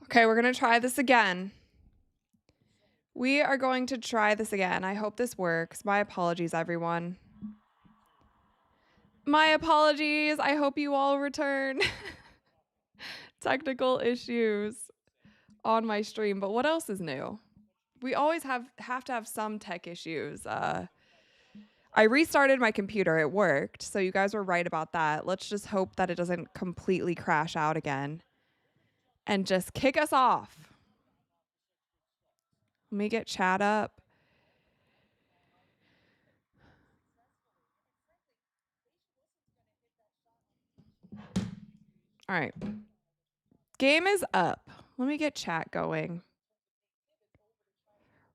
Okay, we're going to try this again. We are going to try this again. I hope this works. My apologies, everyone. My apologies. I hope you all return. Technical issues on my stream, but what else is new? We always have to have some tech issues. I restarted my computer. It worked. So you guys were right about that. Let's just hope that it doesn't completely crash out again and just kick us off. Let me get chat up. All right. Game is up. Let me get chat going.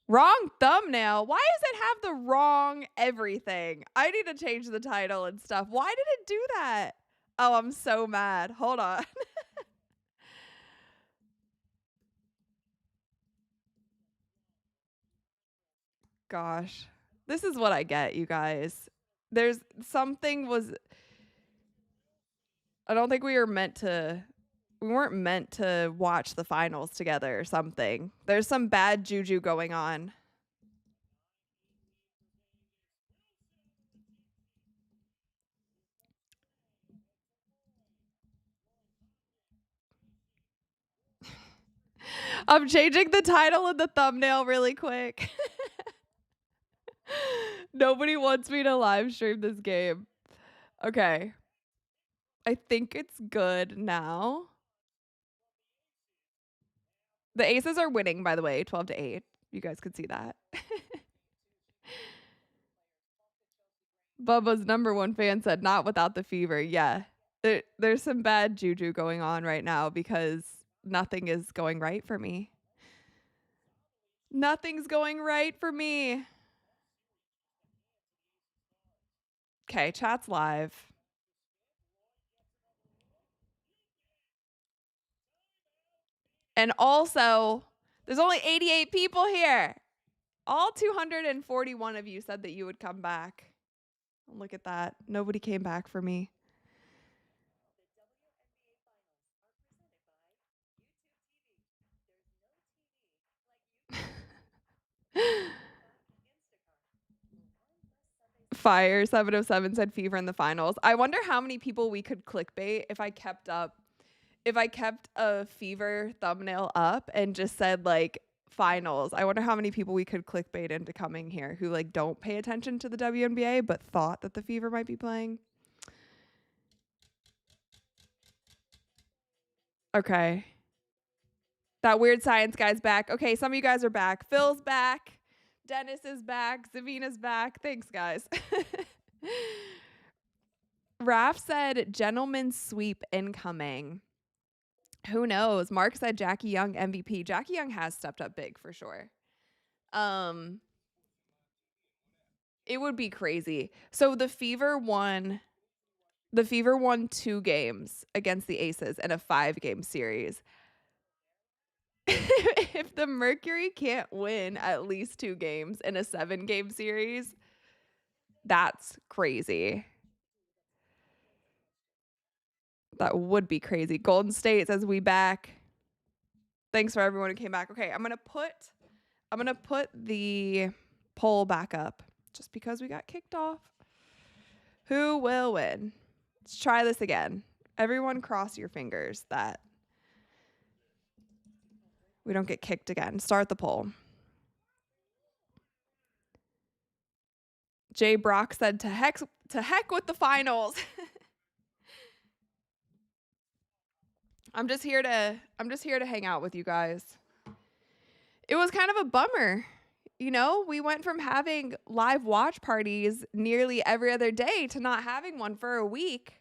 Wrong thumbnail. Why does it have the wrong everything? I need to change the title and stuff. Why did it do that? Oh, I'm so mad. Hold on. Gosh. This is what I get, you guys. There's something was I don't think we weren't meant to watch the finals together or something. There's some bad juju going on. I'm changing the title and the thumbnail really quick. Nobody wants me to live stream this game. Okay. I think it's good now. The Aces are winning, by the way, 12-8. You guys could see that. Bubba's #1 fan said, not without the fever. Yeah. There's some bad juju going on right now because nothing is going right for me. Nothing's going right for me. Okay, chat's live. And also, there's only 88 people here. All 241 of you said that you would come back. Look at that. Nobody came back for me. Fire 707 said fever in the finals. I wonder how many people we could clickbait if I kept a fever thumbnail up and just said like finals. I wonder how many people we could clickbait into coming here who like don't pay attention to the WNBA but thought that the fever might be playing. Okay. That weird science guy's back. Okay, some of you guys are back. Phil's back. Dennis is back. Zavina's back. Thanks, guys. Raph said, gentleman's sweep incoming. Who knows? Mark said Jackie Young MVP. Jackie Young has stepped up big for sure. It would be crazy. So the Fever won 2 games against the Aces in a 5-game series. If the Mercury can't win at least 2 games in a 7-game series, that's crazy. That would be crazy. Golden State says we back. Thanks for everyone who came back. Okay, I'm gonna put the poll back up just because we got kicked off. Who will win? Let's try this again. Everyone cross your fingers that we don't get kicked again. Start the poll. Jay Brock said to heck with the finals. I'm just here to hang out with you guys. It was kind of a bummer. You know, we went from having live watch parties nearly every other day to not having one for a week.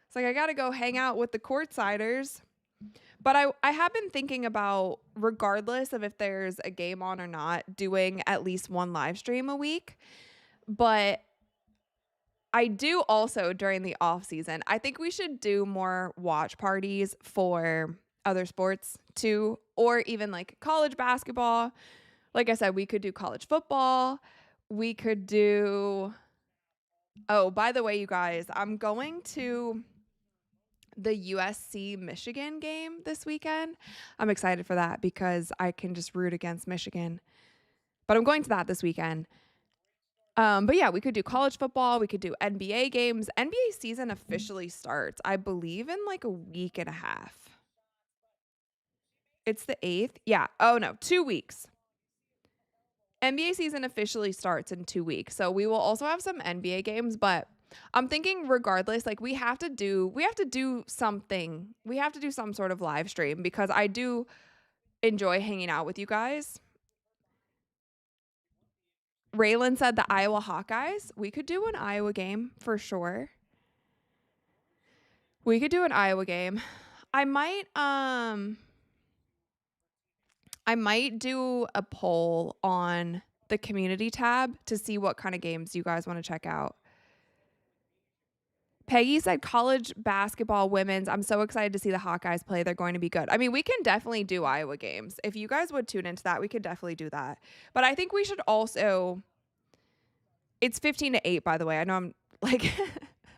It's like I got to go hang out with the courtsiders. But I have been thinking about, regardless of if there's a game on or not, doing at least one live stream a week. But I do also during the off season, I think we should do more watch parties for other sports too, or even like college basketball. Like I said, we could do college football. We could do, oh, by the way, you guys, I'm going to the USC Michigan game this weekend. I'm excited for that because I can just root against Michigan. But I'm going to that this weekend. But yeah, we could do college football. We could do NBA games. NBA season officially starts, I believe, in like a week and a half. It's the 8th. Yeah. Oh, no, 2 weeks. NBA season officially starts in 2 weeks. So we will also have some NBA games, but I'm thinking regardless, like we have to do something. We have to do some sort of live stream because I do enjoy hanging out with you guys. Raylan said the Iowa Hawkeyes. We could do an Iowa game for sure. We could do an Iowa game. I might do a poll on the community tab to see what kind of games you guys want to check out. Peggy said college basketball women's. I'm so excited to see the Hawkeyes play. They're going to be good. I mean, we can definitely do Iowa games. If you guys would tune into that, we could definitely do that. But I think we should also, it's 15-8, by the way. I know I'm like,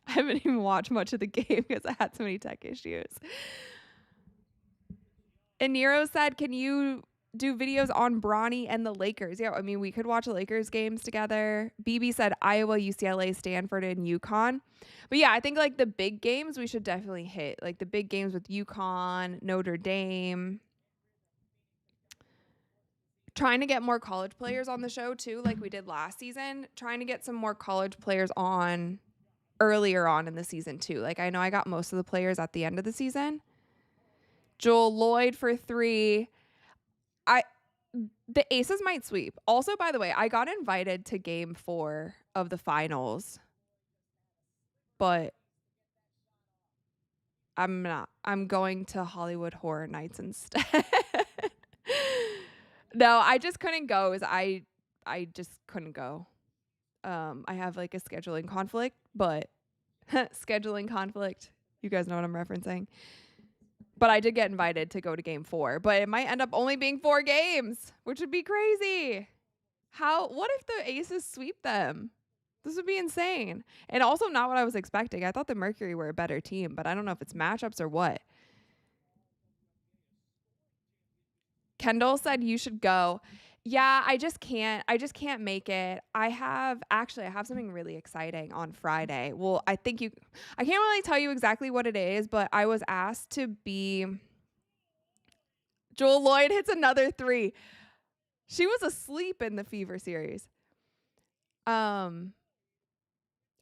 I haven't even watched much of the game because I had so many tech issues. And Nero said, can you do videos on Bronny and the Lakers? Yeah, I mean, we could watch Lakers games together. BB said Iowa, UCLA, Stanford, and UConn. But yeah, I think like the big games we should definitely hit. Like the big games with UConn, Notre Dame. Trying to get more college players on the show too, like we did last season. Trying to get some more college players on earlier on in the season too. Like I know I got most of the players at the end of the season. Joel Lloyd for 3. The Aces might sweep. Also, by the way, I got invited to game 4 of the finals, but I'm not. I'm going to Hollywood Horror Nights instead. No, I just couldn't go. I just couldn't go. I have like a scheduling conflict, but scheduling conflict. You guys know what I'm referencing. But I did get invited to go to game 4, but it might end up only being 4 games, which would be crazy. What if the Aces sweep them? This would be insane. And also not what I was expecting. I thought the Mercury were a better team, but I don't know if it's matchups or what. Kendall said you should go. Yeah, I just can't make it. I have something really exciting on Friday. Well, I can't really tell you exactly what it is, but I was asked to be. Joel Lloyd hits another 3. She was asleep in the Fever series. I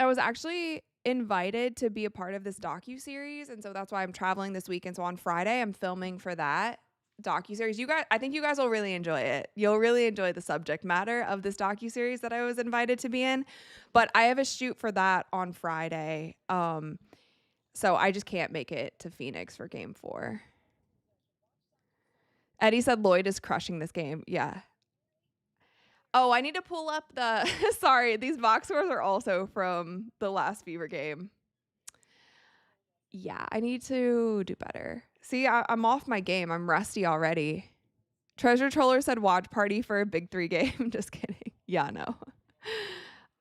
was actually invited to be a part of this docuseries, and so that's why I'm traveling this weekend. So on Friday, I'm filming for that docuseries. I think you guys will really enjoy it. You'll really enjoy the subject matter of this docuseries that I was invited to be in. But I have a shoot for that on Friday. So I just can't make it to Phoenix for game 4. Eddie said Lloyd is crushing this game. Yeah. Oh, I need to pull up the sorry, these box scores are also from the last Fever game. Yeah, I need to do better. See, I'm off my game. I'm rusty already. Treasure Troller said watch party for a big 3 game. Just kidding. Yeah, no.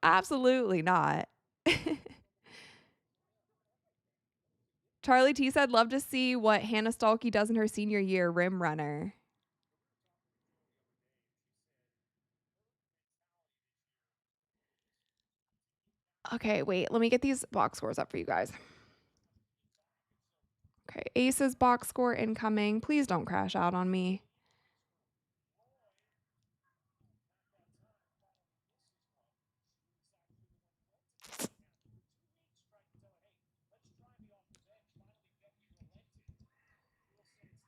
Absolutely not. Charlie T said love to see what Hannah Stalky does in her senior year, rim runner. Okay, wait. Let me get these box scores up for you guys. Okay, Aces box score incoming. Please don't crash out on me.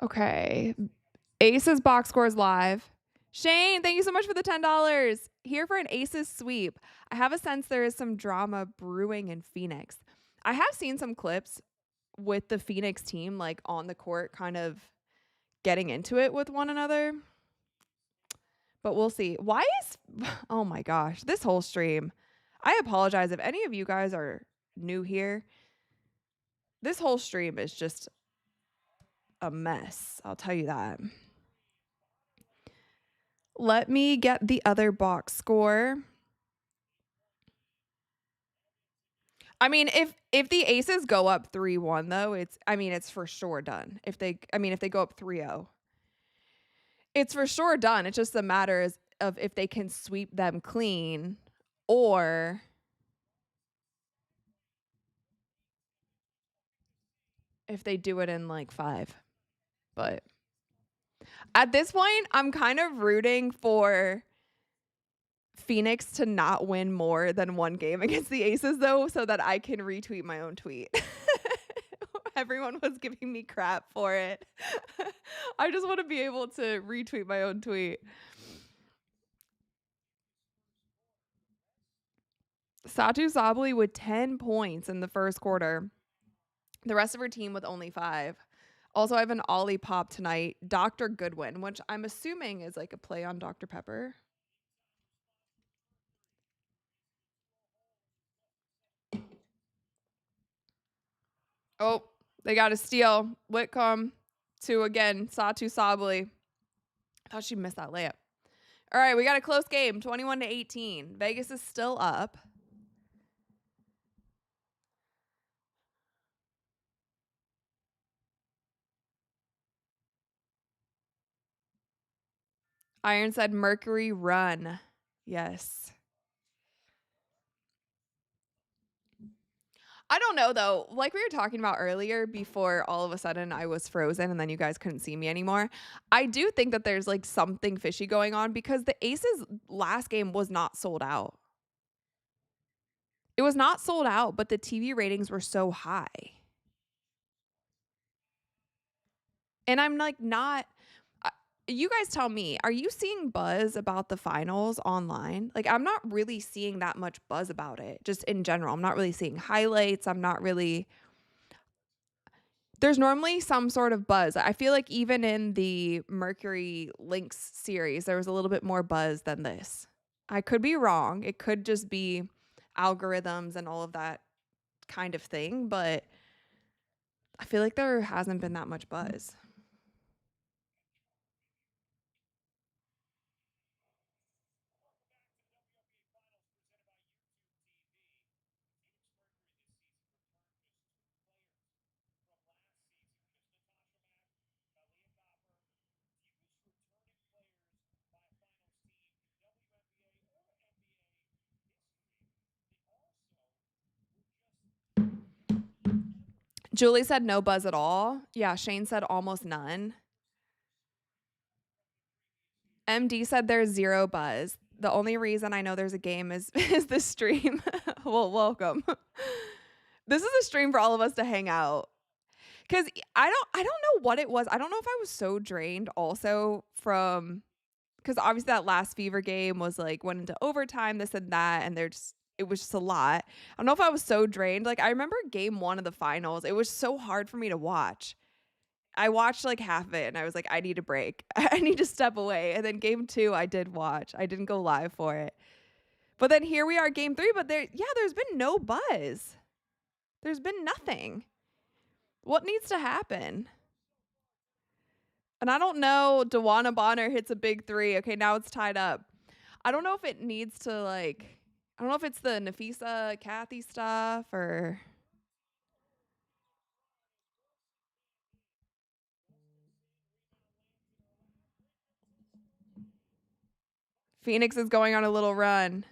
Okay. Aces box scores live. Shane, thank you so much for the $10. Here for an Aces sweep. I have a sense there is some drama brewing in Phoenix. I have seen some clips with the Phoenix team like on the court kind of getting into it with one another. But we'll see. Oh my gosh, this whole stream. I apologize if any of you guys are new here. This whole stream is just a mess. I'll tell you that. Let me get the other box score. I mean, if the Aces go up 3-1 though, it's for sure done. If they go up 3-0, it's for sure done. It's just a matter of if they can sweep them clean or if they do it in like 5. But at this point, I'm kind of rooting for Phoenix to not win more than one game against the Aces, though, so that I can retweet my own tweet. Everyone was giving me crap for it. I just want to be able to retweet my own tweet. Satu Sabli with 10 points in the first quarter. The rest of her team with only 5. Also, I have an Ollie Pop tonight, Dr. Goodwin, which I'm assuming is like a play on Dr. Pepper. Oh, they got a steal. Whitcomb to, again, Satu Sabli. I thought she missed that layup. All right, we got a close game, 21-18. Vegas is still up. Iron said Mercury run. Yes. I don't know, though. Like we were talking about earlier, before all of a sudden I was frozen and then you guys couldn't see me anymore. I do think that there's like something fishy going on because the Aces last game was not sold out. It was not sold out, but the TV ratings were so high. And I'm like, not. You guys tell me, are you seeing buzz about the finals online? Like, I'm not really seeing that much buzz about it, just in general. I'm not really seeing highlights. There's normally some sort of buzz. I feel like even in the Mercury Lynx series, there was a little bit more buzz than this. I could be wrong. It could just be algorithms and all of that kind of thing, but I feel like there hasn't been that much buzz. Julie said no buzz at all. Yeah, Shane said almost none. MD said there's zero buzz. The only reason I know there's a game is the stream. Well, welcome. This is a stream for all of us to hang out. Cuz I don't know what it was. I don't know if I was so drained also from cuz obviously that last Fever game was like went into overtime, this and that, and it was just a lot. I don't know if I was so drained. Like I remember game 1 of the finals. It was so hard for me to watch. I watched like half of it and I was like, I need a break. I need to step away. And then game 2, I did watch. I didn't go live for it. But then here we are, game 3. But there's been no buzz. There's been nothing. What needs to happen? And I don't know. Dewana Bonner hits a big 3. Okay, now it's tied up. I don't know if it needs to I don't know if it's the Nafisa Kathy stuff or. Phoenix is going on a little run.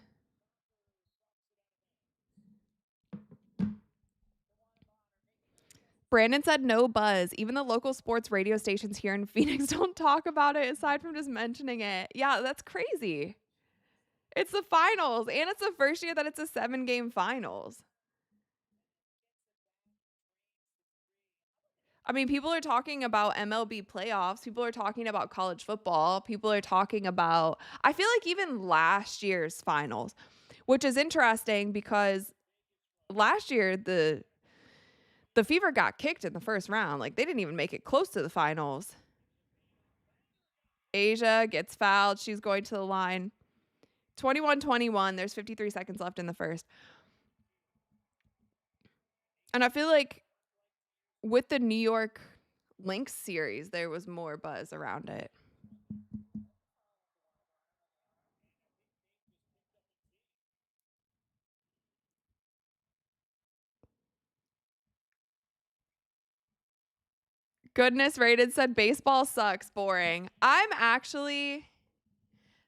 Brandon said no buzz. Even the local sports radio stations here in Phoenix don't talk about it aside from just mentioning it. Yeah, that's crazy. It's the finals, and it's the first year that it's a 7-game finals. I mean, people are talking about MLB playoffs. People are talking about college football. People are talking about, I feel like even last year's finals, which is interesting because last year the Fever got kicked in the first round. Like they didn't even make it close to the finals. Asia gets fouled. She's going to the line. 21-21. There's 53 seconds left in the first. And I feel like with the New York Lynx series, there was more buzz around it. Goodness Rated said baseball sucks, boring.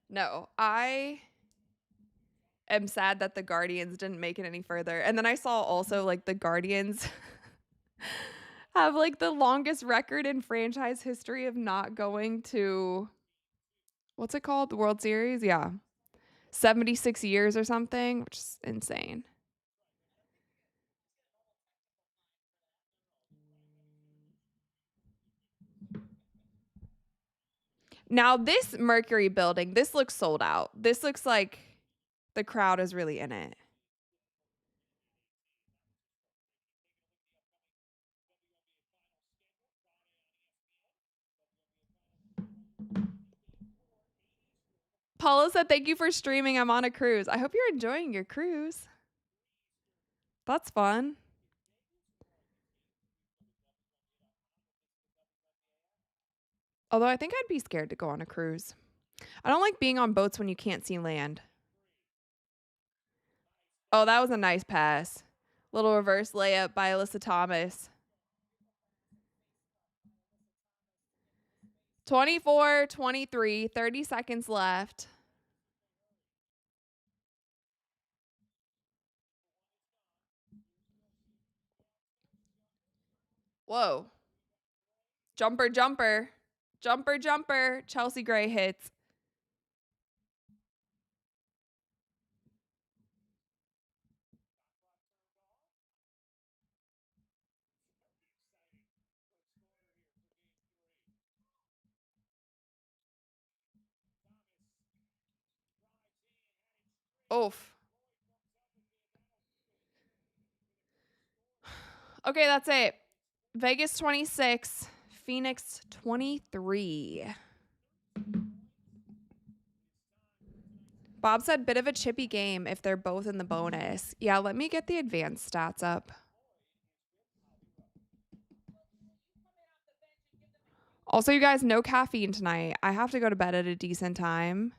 No, I am sad that the Guardians didn't make it any further. And then I saw also like the Guardians have like the longest record in franchise history of not going to, what's it called? The World Series? Yeah. 76 years or something, which is insane. Now, this Mercury building, this looks sold out. This looks like the crowd is really in it. Paula said, thank you for streaming. I'm on a cruise. I hope you're enjoying your cruise. That's fun. Although I think I'd be scared to go on a cruise. I don't like being on boats when you can't see land. Oh, that was a nice pass. Little reverse layup by Alyssa Thomas. 24-23, 30 seconds left. Whoa. Jumper, jumper. Jumper, jumper. Chelsea Gray hits. Oof. Okay, that's it. Vegas 26, Phoenix 23. Bob said bit of a chippy game if they're both in the bonus. Yeah, let me get the advanced stats up. Also, you guys, no caffeine tonight. I have to go to bed at a decent time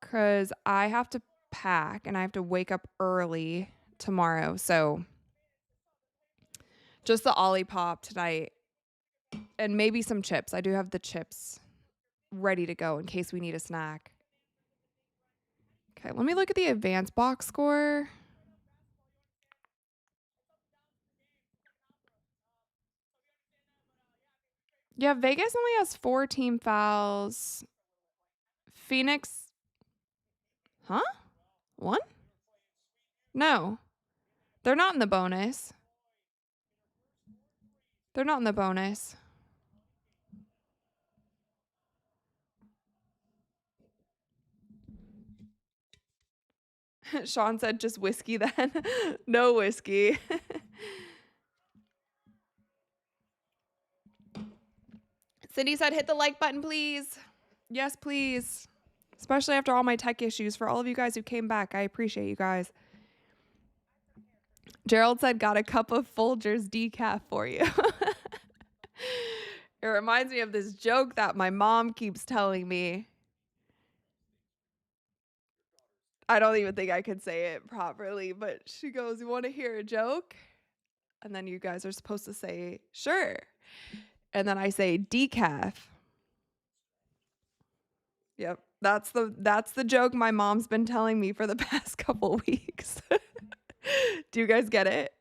because I have to pack and I have to wake up early tomorrow. So just the Olipop tonight and maybe some chips. I do have the chips ready to go in case we need a snack. Okay, let me look at the advanced box score. Yeah, Vegas only has 4 team fouls. Phoenix. Huh? 1? No. They're not in the bonus. They're not in the bonus. Sean said just whiskey then. No whiskey. Cindy said hit the like button, please. Yes, please. Especially after all my tech issues. For all of you guys who came back, I appreciate you guys. Gerald said got a cup of Folgers decaf for you. It reminds me of this joke that my mom keeps telling me. I don't even think I could say it properly, but she goes, "You want to hear a joke?" And then you guys are supposed to say, "Sure." And then I say decaf. Yep. That's the joke my mom's been telling me for the past couple weeks. Do you guys get it?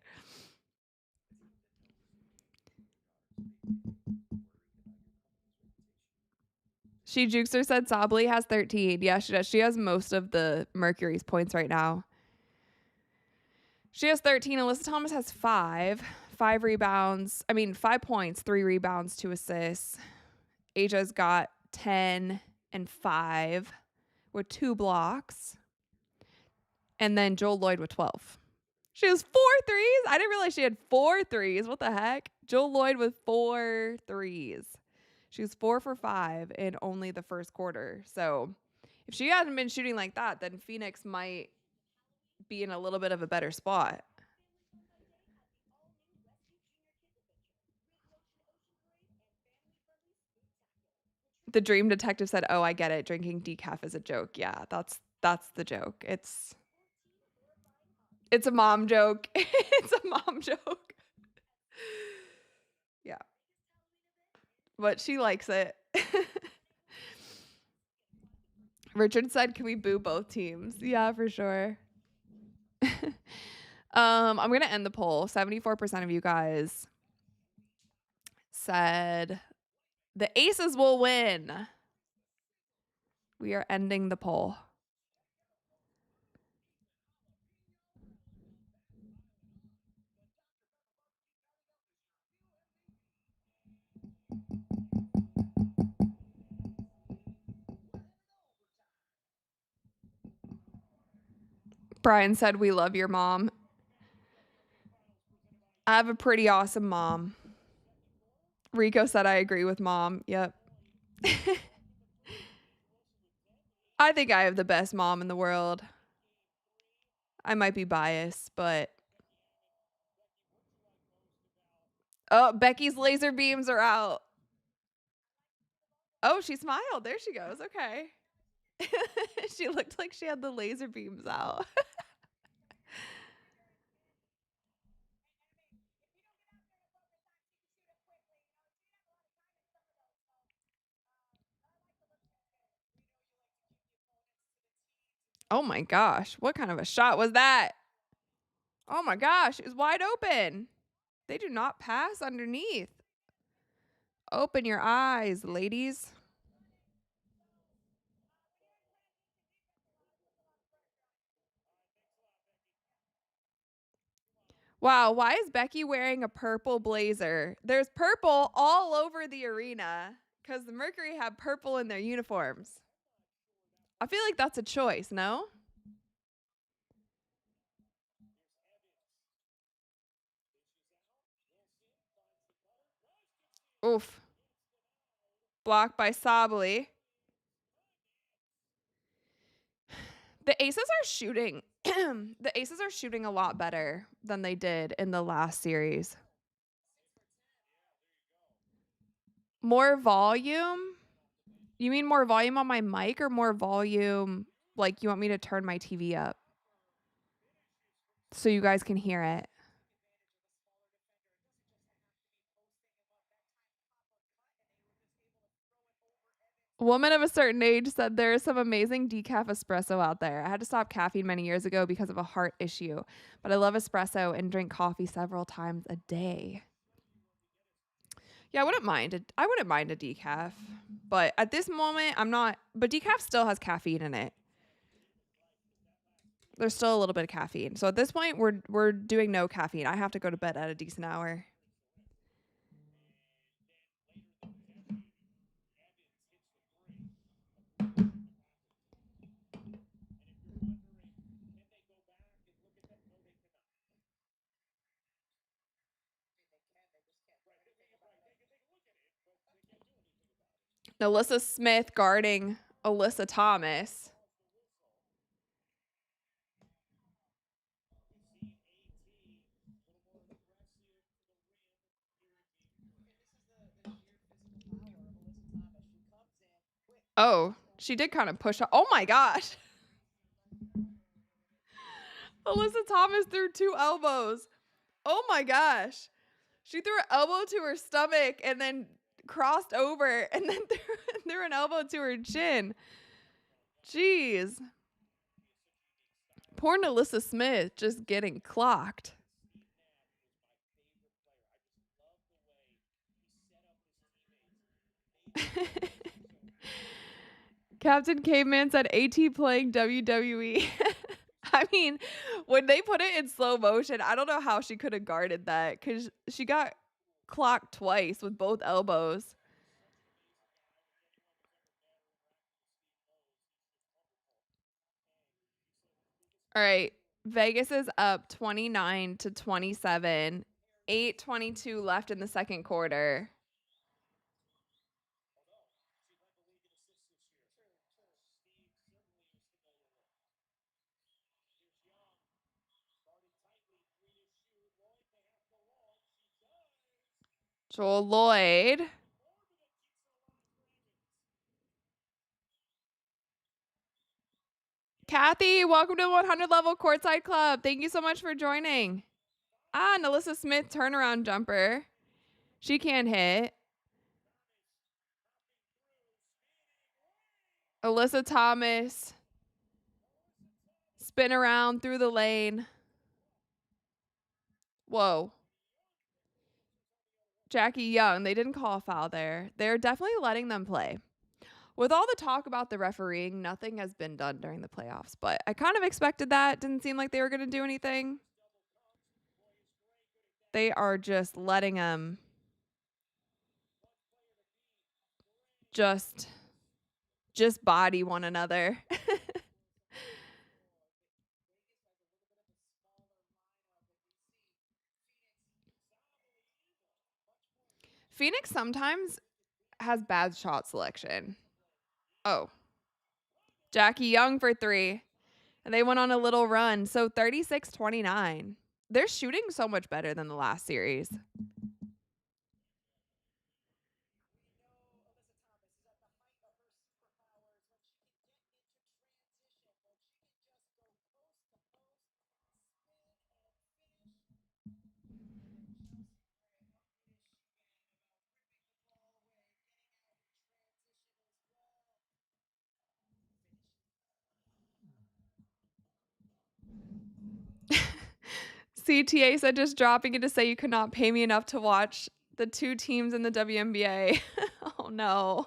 She Jukester said Sably has 13. Yeah, she does. She has most of the Mercury's points right now. She has 13. Alyssa Thomas has 5. 5 rebounds. 5 points, 3 rebounds, 2 assists. Asia's got 10 and 5 with 2 blocks. And then Joel Lloyd with 12. She has 4 threes. I didn't realize she had 4 threes. What the heck? Joel Lloyd with 4 threes. She was 4 for 5 in only the first quarter. So if she hadn't been shooting like that, then Phoenix might be in a little bit of a better spot. The Dream Detective said, "Oh, I get it. Drinking decaf is a joke." Yeah, that's the joke. It's a mom joke. It's a mom joke. Yeah. but she likes it. Richard said, can we boo both teams? Yeah, for sure. I'm going to end the poll. 74% of you guys said the Aces will win. We are ending the poll. Brian said, we love your mom. I have a pretty awesome mom. Rico said, I agree with mom. Yep. I think I have the best mom in the world. I might be biased, but... Oh, Becky's laser beams are out. Oh, she smiled. There she goes. Okay. She looked like she had the laser beams out. Oh my gosh. What kind of a shot was that? Oh my gosh. It was wide open. They do not pass underneath. Open your eyes, ladies. Wow, why is Becky wearing a purple blazer? There's purple all over the arena because the Mercury have purple in their uniforms. I feel like that's a choice, no? Oof. Blocked by Sably. The Aces are shooting. The Aces are shooting a lot better than they did in the last series. More volume? You mean more volume on my mic or more volume? Like you want me to turn my TV up so you guys can hear it? Woman of a certain age said there is some amazing decaf espresso out there. I had to stop caffeine many years ago because of a heart issue, but I love espresso and drink coffee several times a day. Yeah, I wouldn't mind a decaf, but at this moment I'm not. But decaf still has caffeine in it. There's still a little bit of caffeine. So at this point we're doing no caffeine. I have to go to bed at a decent hour. Alyssa Smith guarding Alyssa Thomas. Oh, she did kind of push up. Oh my gosh. Alyssa Thomas threw 2 elbows. Oh my gosh. She threw an elbow to her stomach and then crossed over and then threw an elbow to her chin. Jeez. Poor Alyssa Smith just getting clocked. Captain Caveman said AT playing WWE. I mean, when they put it in slow motion, I don't know how she could have guarded that because she got clocked twice with both elbows. All right. Vegas is up 29-27. 8:22 left in the second quarter. Joel Lloyd. Kathy, welcome to the 100 level courtside club. Thank you so much for joining. Alyssa Smith turnaround jumper. She can't hit. Alyssa Thomas. Spin around through the lane. Whoa. Jackie Young. They didn't call a foul there. They're definitely letting them play. With all the talk about the refereeing, nothing has been done during the playoffs, but I kind of expected that. Didn't seem like they were going to do anything. They are just letting them just body one another. Phoenix sometimes has bad shot selection. Oh, Jackie Young for 3. And they went on a little run. So 36-29. They're shooting so much better than the last series. CTA said just dropping it to say you could not pay me enough to watch the 2 teams in the WNBA. Oh no.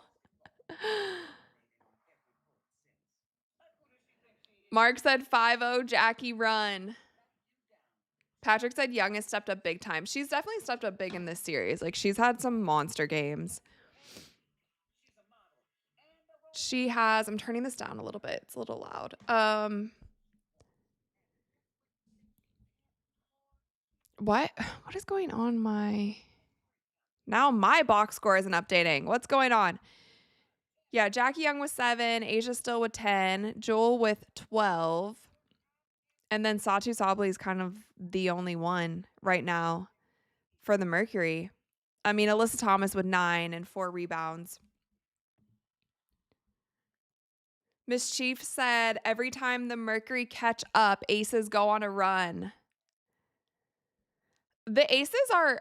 Mark said 5-0 Jackie run. Patrick said Young has stepped up big time. She's definitely stepped up big in this series. Like, she's had some monster games. She has, I'm turning this down a little bit. It's a little loud. What is going on now my box score isn't updating. What's going on? Yeah, Jackie Young with 7, Asia still with 10, Joel with 12. And then Satu Sabli is kind of the only one right now for the Mercury. I mean, Alyssa Thomas with 9 and 4 rebounds. Miss Chief said, every time the Mercury catch up, Aces go on a run. The Aces are,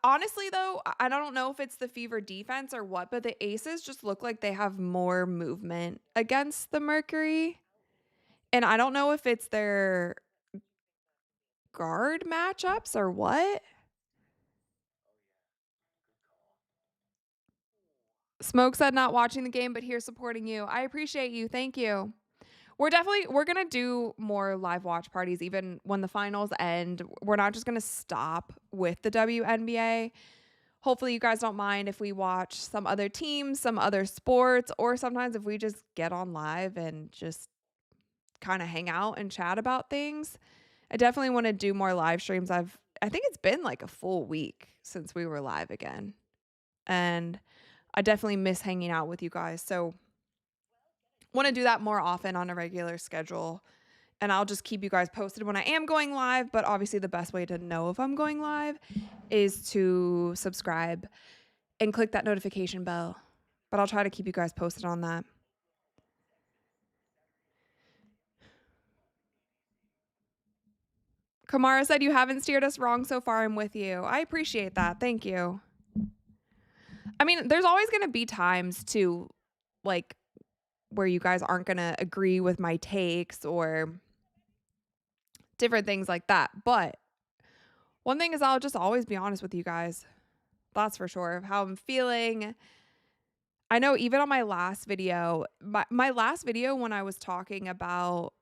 honestly, though, I don't know if it's the Fever defense or what, but the Aces just look like they have more movement against the Mercury. And I don't know if it's their guard matchups or what. Smoke said not watching the game, but here supporting you. I appreciate you. Thank you. We're going to do more live watch parties even when the finals end. We're not just going to stop with the WNBA. Hopefully you guys don't mind if we watch some other teams, some other sports, or sometimes if we just get on live and just kind of hang out and chat about things. I definitely want to do more live streams. I think it's been like a full week since we were live again. And I definitely miss hanging out with you guys. So want to do that more often on a regular schedule. And I'll just keep you guys posted when I am going live. But obviously the best way to know if I'm going live is to subscribe and click that notification bell. But I'll try to keep you guys posted on that. Kamara said, you haven't steered us wrong so far. I'm with you. I appreciate that. Thank you. I mean, there's always going to be times too, like, where you guys aren't going to agree with my takes or different things like that. But one thing is I'll just always be honest with you guys. That's for sure. Of how I'm feeling. I know even on my last video, my last video when I was talking about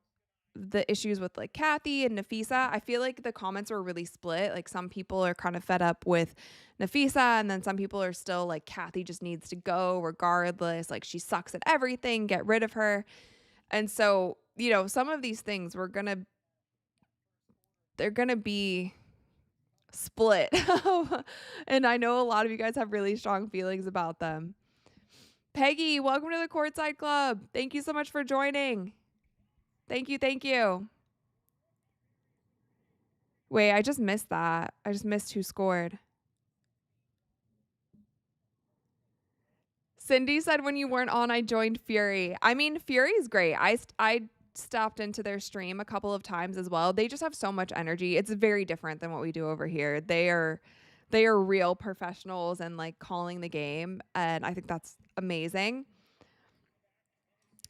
the issues with like Kathy and Nafisa, I feel like the comments were really split. Like some people are kind of fed up with Nafisa, and then some people are still like, Kathy just needs to go regardless. Like she sucks at everything. Get rid of her. And so, you know, some of these things they're gonna be split. And I know a lot of you guys have really strong feelings about them. Peggy, welcome to the Courtside Club. Thank you so much for joining. Thank you. Thank you. Wait, I just missed that. I just missed who scored. Cindy said when you weren't on, I joined Fury. I mean, Fury's great. I stopped into their stream a couple of times as well. They just have so much energy. It's very different than what we do over here. They are real professionals and like calling the game, and I think that's amazing.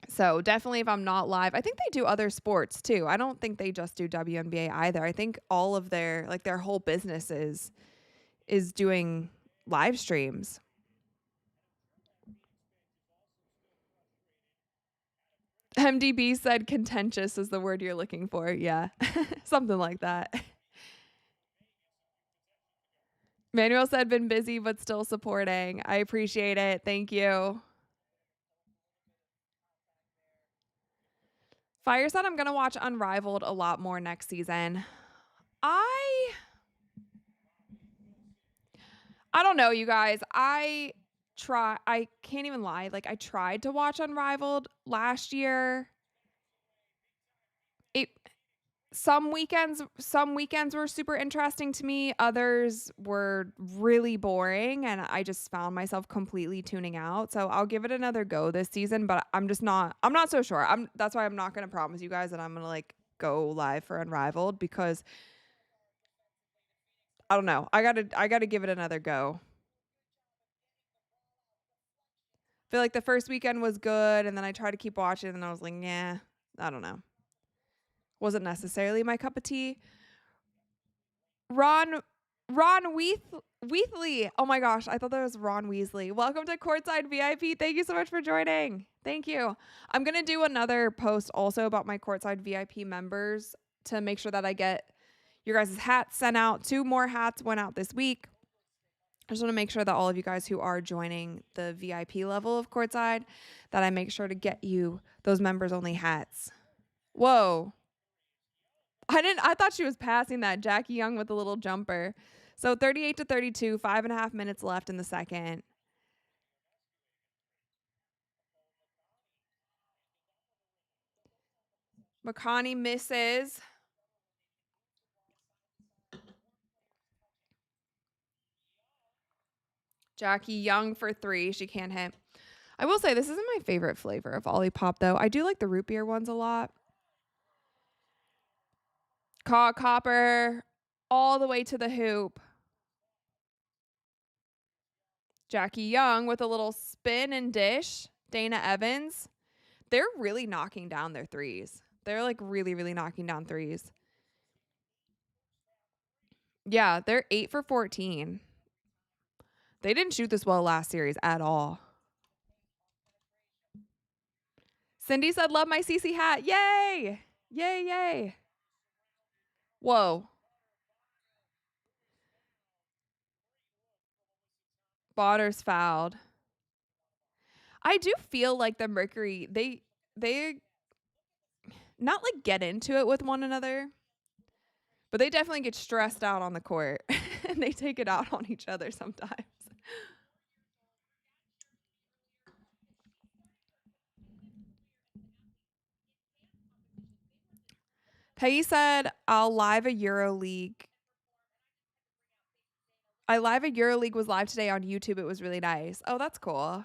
So definitely if I'm not live, I think they do other sports too. I don't think they just do WNBA either. I think all of their whole business is doing live streams. MDB said contentious is the word you're looking for. Yeah. Something like that. Manuel said been busy but still supporting. I appreciate it. Thank you. Fire said I'm going to watch Unrivaled a lot more next season. I I don't know, you guys. I can't even lie. Like I tried to watch Unrivaled last year. It some weekends were super interesting to me. Others were really boring and I just found myself completely tuning out. So I'll give it another go this season, but I'm not so sure. That's why I'm not going to promise you guys that I'm going to like go live for Unrivaled because I don't know. I got to give it another go. Feel like the first weekend was good and then I tried to keep watching and I was like, "Yeah, I don't know." Wasn't necessarily my cup of tea. Ron Weathley. Oh my gosh, I thought that was Ron Weasley. Welcome to Courtside VIP. Thank you so much for joining. Thank you. I'm going to do another post also about my Courtside VIP members to make sure that I get your guys' hats sent out. 2 more hats went out this week. I just want to make sure that all of you guys who are joining the VIP level of Courtside, that I make sure to get you those members only hats. Whoa. I thought she was passing that. Jackie Young with a little jumper. So 38-32, 5.5 minutes left in the second. McConney misses. Jackie Young for 3. She can't hit. I will say this isn't my favorite flavor of Olipop though. I do like the root beer ones a lot. Copper all the way to the hoop. Jackie Young with a little spin and dish. Dana Evans. They're really knocking down their threes. They're like really, really knocking down threes. Yeah, they're 8 for 14. They didn't shoot this well last series at all. Cindy said, love my CC hat. Yay! Yay, yay. Whoa. Bonner's fouled. I do feel like the Mercury, they not like get into it with one another, but they definitely get stressed out on the court and they take it out on each other sometimes. Peggy said, I'll live a EuroLeague. I live a EuroLeague was live today on YouTube. It was really nice. Oh, that's cool.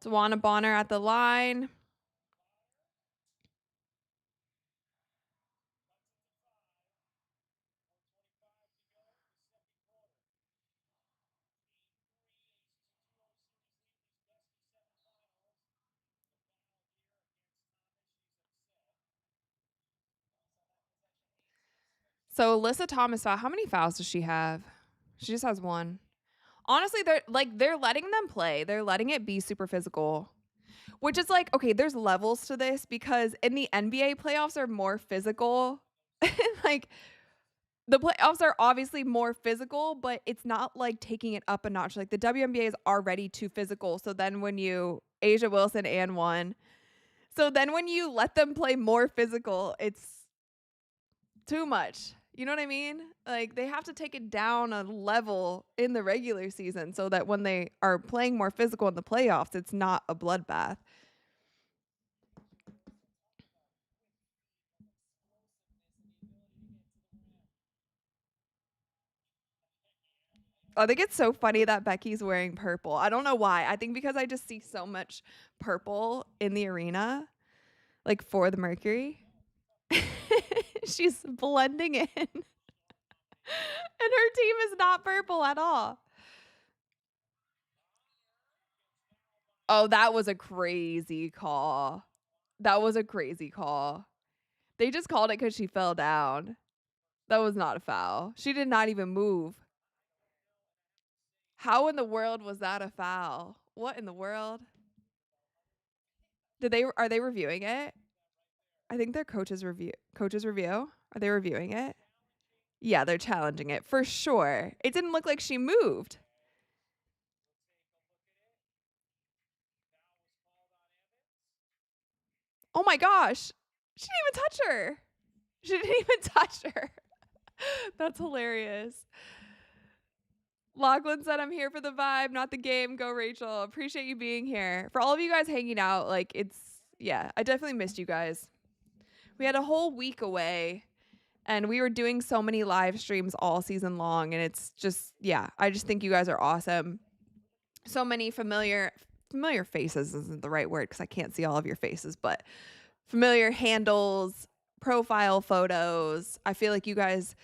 Tawana Bonner at the line. So Alyssa Thomas foul. How many fouls does she have? She just has one. Honestly, they're letting them play. They're letting it be super physical. Which is like, okay, there's levels to this because in the NBA playoffs are more physical. Like the playoffs are obviously more physical, but it's not like taking it up a notch. Like the WNBA is already too physical. So then when you Asia Wilson and one. So then when you let them play more physical, it's too much. You know what I mean? Like they have to take it down a level in the regular season so that when they are playing more physical in the playoffs, it's not a bloodbath. I think it's so funny that Becky's wearing purple. I don't know why. I think because I just see so much purple in the arena, like for the Mercury. She's blending in. And her team is not purple at all. Oh, that was a crazy call. That was a crazy call. They just called it because she fell down. That was not a foul. She did not even move. How in the world was that a foul? What in the world? Are they reviewing it? I think their coaches review. Are they reviewing it? Yeah, they're challenging it for sure. It didn't look like she moved. Oh my gosh. She didn't even touch her. She didn't even touch her. That's hilarious. Lachlan said, I'm here for the vibe, not the game. Go, Rachel. Appreciate you being here. For all of you guys hanging out, like, yeah, I definitely missed you guys. We had a whole week away, and we were doing so many live streams all season long, and it's just, yeah, I just think you guys are awesome. So many familiar faces isn't the right word because I can't see all of your faces, but familiar handles, profile photos. I feel like you guys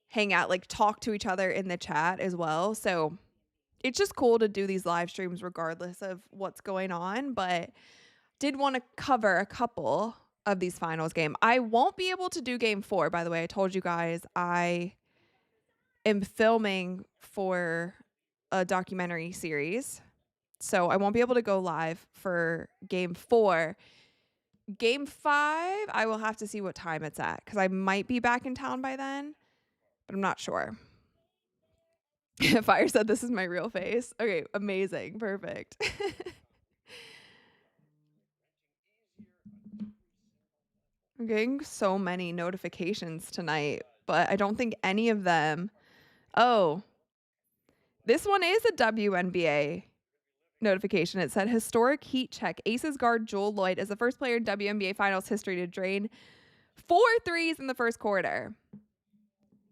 hang out, like talk to each other in the chat as well. So it's just cool to do these live streams regardless of what's going on, but did want to cover a couple of these finals game. I won't be able to do game 4, by the way. I told you guys I am filming for a documentary series. So I won't be able to go live for game 4. Game 5, I will have to see what time it's at because I might be back in town by then, but I'm not sure. Fire said this is my real face. Okay, amazing. Perfect. I'm getting so many notifications tonight, but I don't think any of them. Oh, this one is a WNBA notification. It said historic heat check. Aces guard Joel Lloyd is the first player in WNBA Finals history to drain 4 threes in the first quarter.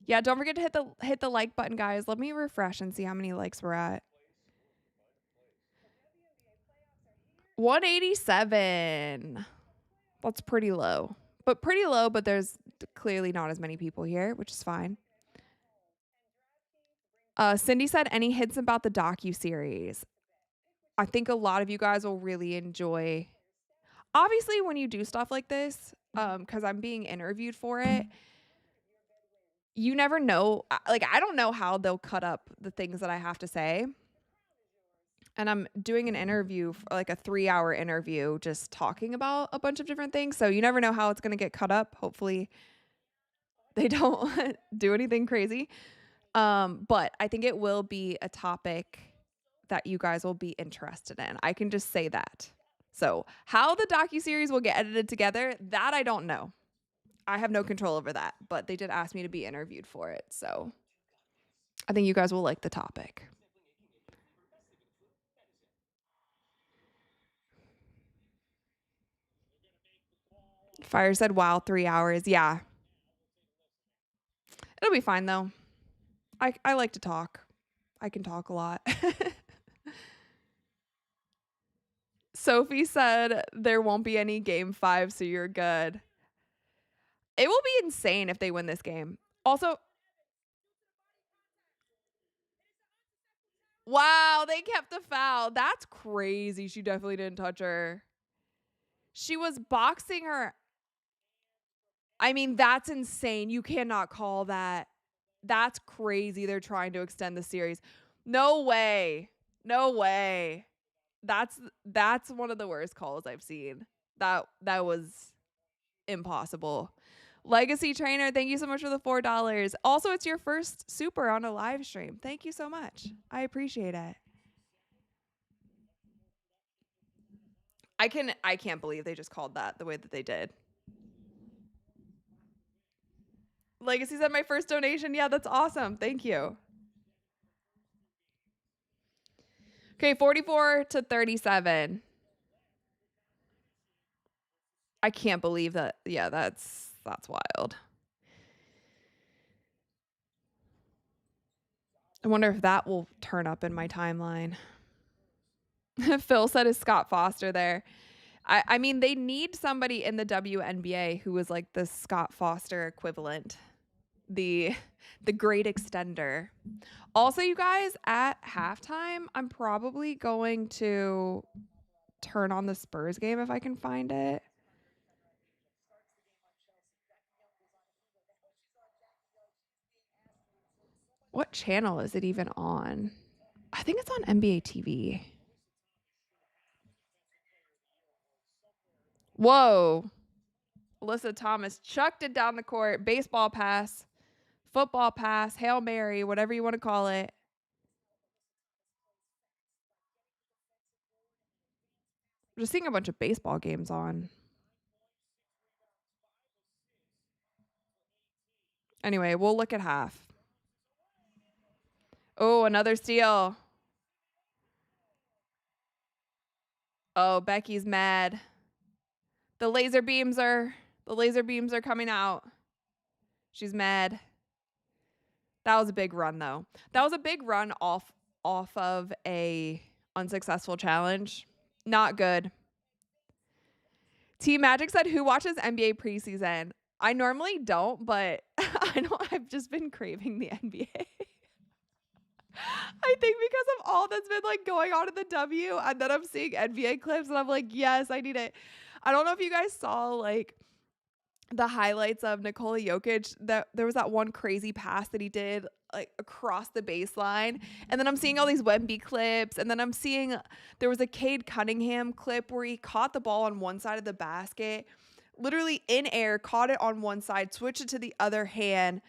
Yeah, don't forget to hit the like button, guys. Let me refresh and see how many likes we're at. 187. That's pretty low. But there's clearly not as many people here, which is fine. Cindy said, any hints about the docu-series? I think a lot of you guys will really enjoy. Obviously, when you do stuff like this, because I'm being interviewed for it, you never know. Like, I don't know how they'll cut up the things that I have to say. And I'm doing an interview, like a 3-hour interview, just talking about a bunch of different things. So you never know how it's going to get cut up. Hopefully they don't do anything crazy. But I think it will be a topic that you guys will be interested in. I can just say that. So how the docuseries will get edited together, that I don't know. I have no control over that, but they did ask me to be interviewed for it. So I think you guys will like the topic. Fire said, wow, 3 hours. Yeah. It'll be fine though. I like to talk. I can talk a lot. Sophie said there won't be any game 5, so you're good. It will be insane if they win this game. Also, wow, they kept the foul. That's crazy. She definitely didn't touch her. She was boxing her. I mean, that's insane. You cannot call that. That's crazy. They're trying to extend the series. No way. No way. That's one of the worst calls I've seen. That was impossible. Legacy Trainer, thank you so much for the $4. Also, it's your first super on a live stream. Thank you so much. I appreciate it. I can't believe they just called that the way that they did. Legacy said my first donation. Yeah, that's awesome. Thank you. Okay, 44-37. I can't believe that. Yeah, that's wild. I wonder if that will turn up in my timeline. Phil said, is Scott Foster there? I mean, they need somebody in the WNBA who is like the Scott Foster equivalent, the great extender. Also, you guys, at halftime, I'm probably going to turn on the Spurs game if I can find it. What channel is it even on? I think it's on NBA TV. Whoa. Alyssa Thomas chucked it down the court. Baseball pass, football pass, Hail Mary, whatever you want to call it. I'm just seeing a bunch of baseball games on. Anyway, we'll look at half. Oh, another steal. Oh, Becky's mad. The laser beams are coming out. She's mad. That was a big run though. That was a big run off of a unsuccessful challenge. Not good. Team Magic said, who watches NBA preseason? I normally don't, but I've just been craving the NBA. I think because of all that's been like going on in the W, and then I'm seeing NBA clips and I'm like, yes, I need it. I don't know if you guys saw like the highlights of Nikola Jokic, that there was that one crazy pass that he did like across the baseline. And then I'm seeing all these Wemby clips. And then I'm seeing there was a Cade Cunningham clip where he caught the ball on one side of the basket, literally in air, caught it on one side, switched it to the other hand,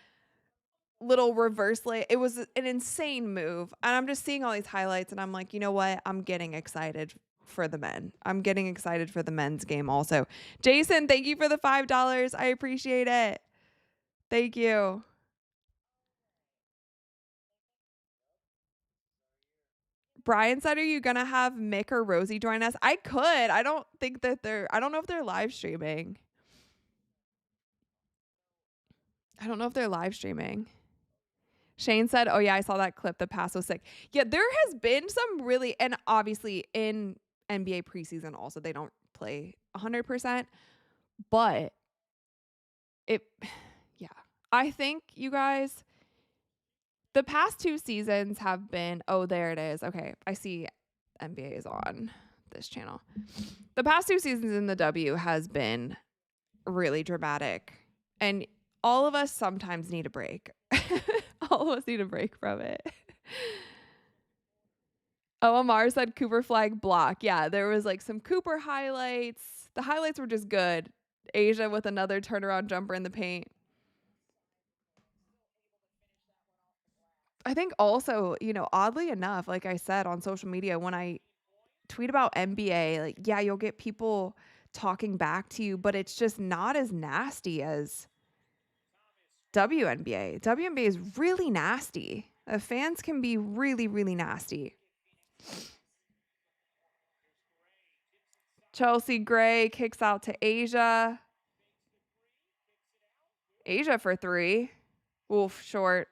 little reverse lay. It was an insane move. And I'm just seeing all these highlights and I'm like, you know what? I'm getting excited for the men. I'm getting excited for the men's game also. Jason, thank you for the $5. I appreciate it. Thank you. Brian said, are you going to have Mick or Rosie join us? I could. I don't know if they're live streaming. I don't know if they're live streaming. Shane said, oh yeah, I saw that clip. The pass was sick. Yeah, there has been some really, and obviously in NBA preseason also, they don't play 100%, but yeah, I think you guys, the past 2 seasons have been, oh, there it is. Okay, I see NBA is on this channel. The past 2 seasons in the W has been really dramatic, and all of us sometimes need a break. All of us need a break from it. Oh, Amar said Cooper flag block. Yeah, there was like some Cooper highlights. The highlights were just good. Asia with another turnaround jumper in the paint. I think also, oddly enough, like I said on social media, when I tweet about NBA, like, yeah, you'll get people talking back to you, but it's just not as nasty as WNBA. WNBA is really nasty. The fans can be really, really nasty. Chelsea Gray kicks out to Asia. Asia for 3. Oof, short.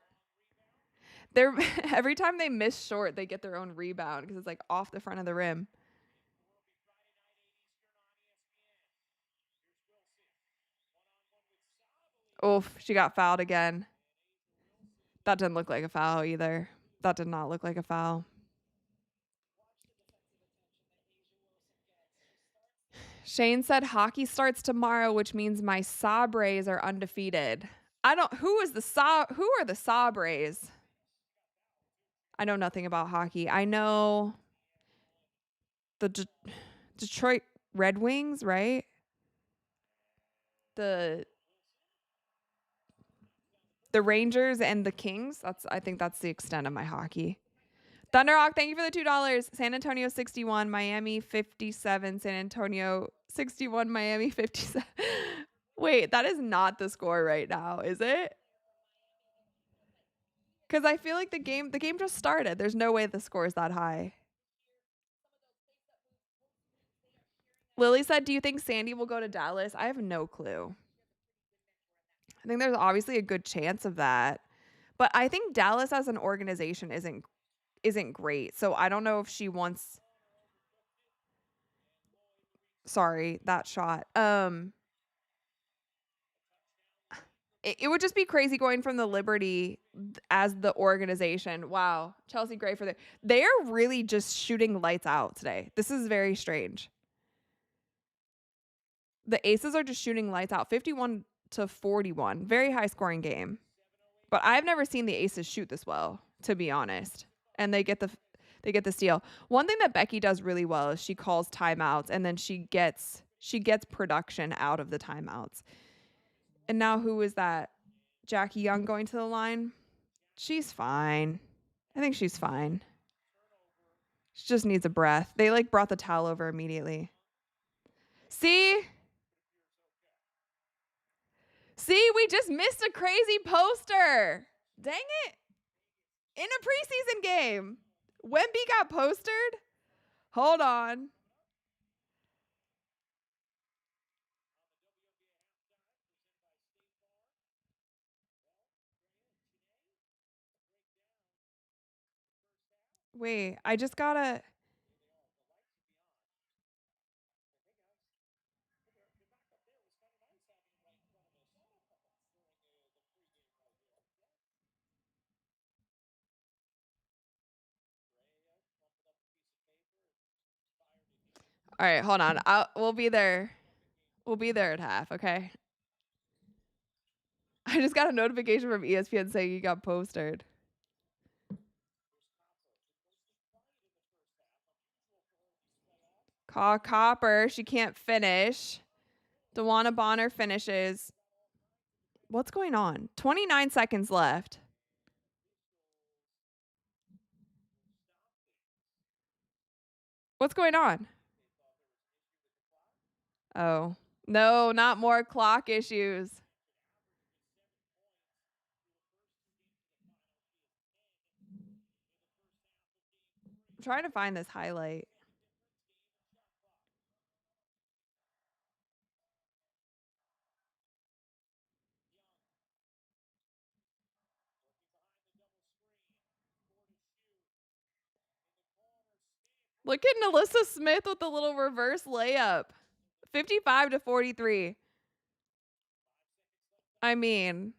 They're every time they miss short, they get their own rebound because it's like off the front of the rim. Oof, she got fouled again. That didn't look like a foul either. That did not look like a foul. Shane said hockey starts tomorrow, which means my Sabres are undefeated. Who are the Sabres? I know nothing about hockey. I know the Detroit Red Wings, right? The Rangers and the Kings. I think that's the extent of my hockey. Thunderhawk, thank you for the $2. San Antonio 61, Miami 57. San Antonio 61, Miami 57. Wait, that is not the score right now, is it? Because I feel like the game just started. There's no way the score is that high. Lily said, do you think Sandy will go to Dallas? I have no clue. I think there's obviously a good chance of that. But I think Dallas as an organization isn't great. So I don't know if she wants sorry, that shot. It would just be crazy going from the Liberty as the organization. Wow. Chelsea Gray for they're really just shooting lights out today. This is very strange. The Aces are just shooting lights out 51-41. Very high scoring game. But I've never seen the Aces shoot this well, to be honest. And they get the steal. One thing that Becky does really well is she calls timeouts and then she gets production out of the timeouts. And now who is that? Jackie Young going to the line? She's fine. I think she's fine. She just needs a breath. They like brought the towel over immediately. See, we just missed a crazy poster. Dang it. In a preseason game. Wemby got postered? Hold on. Wait, I just gotta. All right, hold on. We'll be there. We'll be there at half, okay? I just got a notification from ESPN saying he got postered. Copper, she can't finish. DeWanna Bonner finishes. What's going on? 29 seconds left. What's going on? Oh, no, not more clock issues. I'm trying to find this highlight. Look at Nalissa Smith with the little reverse layup. 55-43. I mean,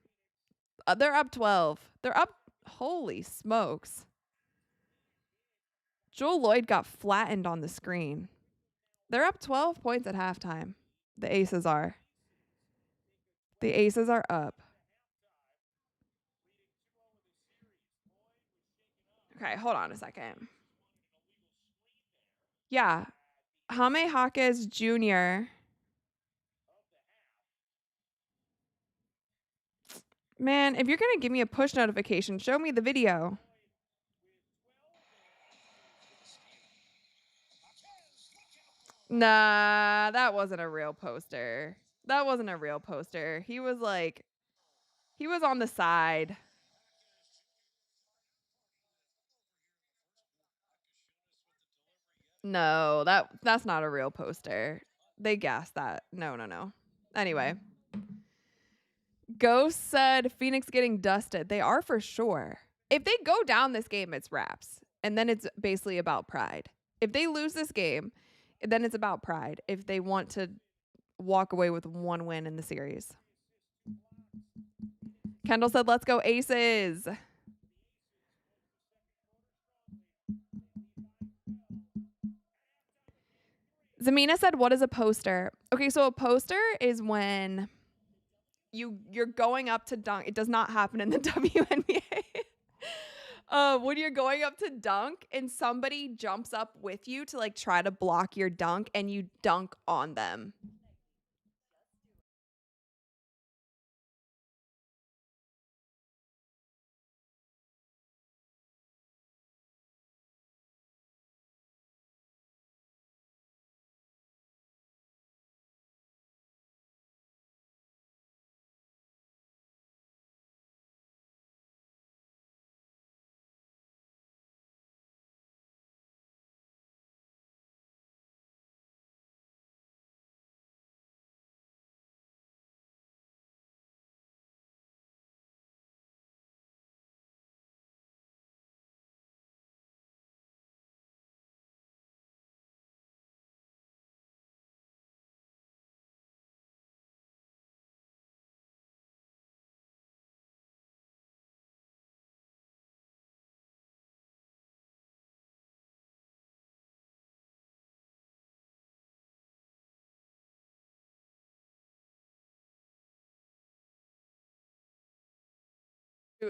they're up 12. They're up. Holy smokes. Joel Lloyd got flattened on the screen. They're up 12 points at halftime. The Aces are. The Aces are up. Okay, hold on a second. Yeah. Jaime Jaquez Jr. Man, if you're going to give me a push notification, show me the video. Nah, that wasn't a real poster. That wasn't a real poster. He was on the side. No, that's not a real poster. They gassed that. No. Anyway, Ghost said Phoenix getting dusted. They are for sure. If they go down this game, it's wraps. And then it's basically about pride. If they lose this game, then it's about pride. If they want to walk away with one win in the series. Kendall said, let's go Aces. Zamina said, what is a poster? Okay, so a poster is when you're going up to dunk. It does not happen in the WNBA. When you're going up to dunk and somebody jumps up with you to like try to block your dunk and you dunk on them.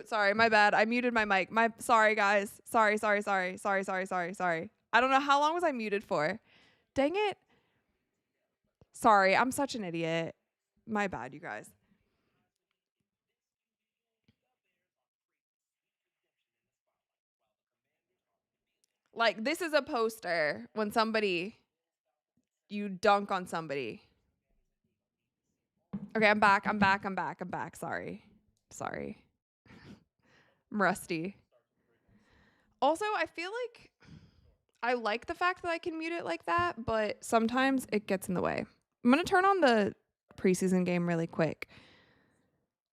Sorry, my bad. I muted my mic. Sorry, guys. Sorry. I don't know how long was I muted for. Dang it. Sorry, I'm such an idiot. My bad, you guys. Like, this is a poster when you dunk on somebody. Okay, I'm back. Sorry. I'm rusty. Also, I feel like I like the fact that I can mute it like that, but sometimes it gets in the way. I'm going to turn on the preseason game really quick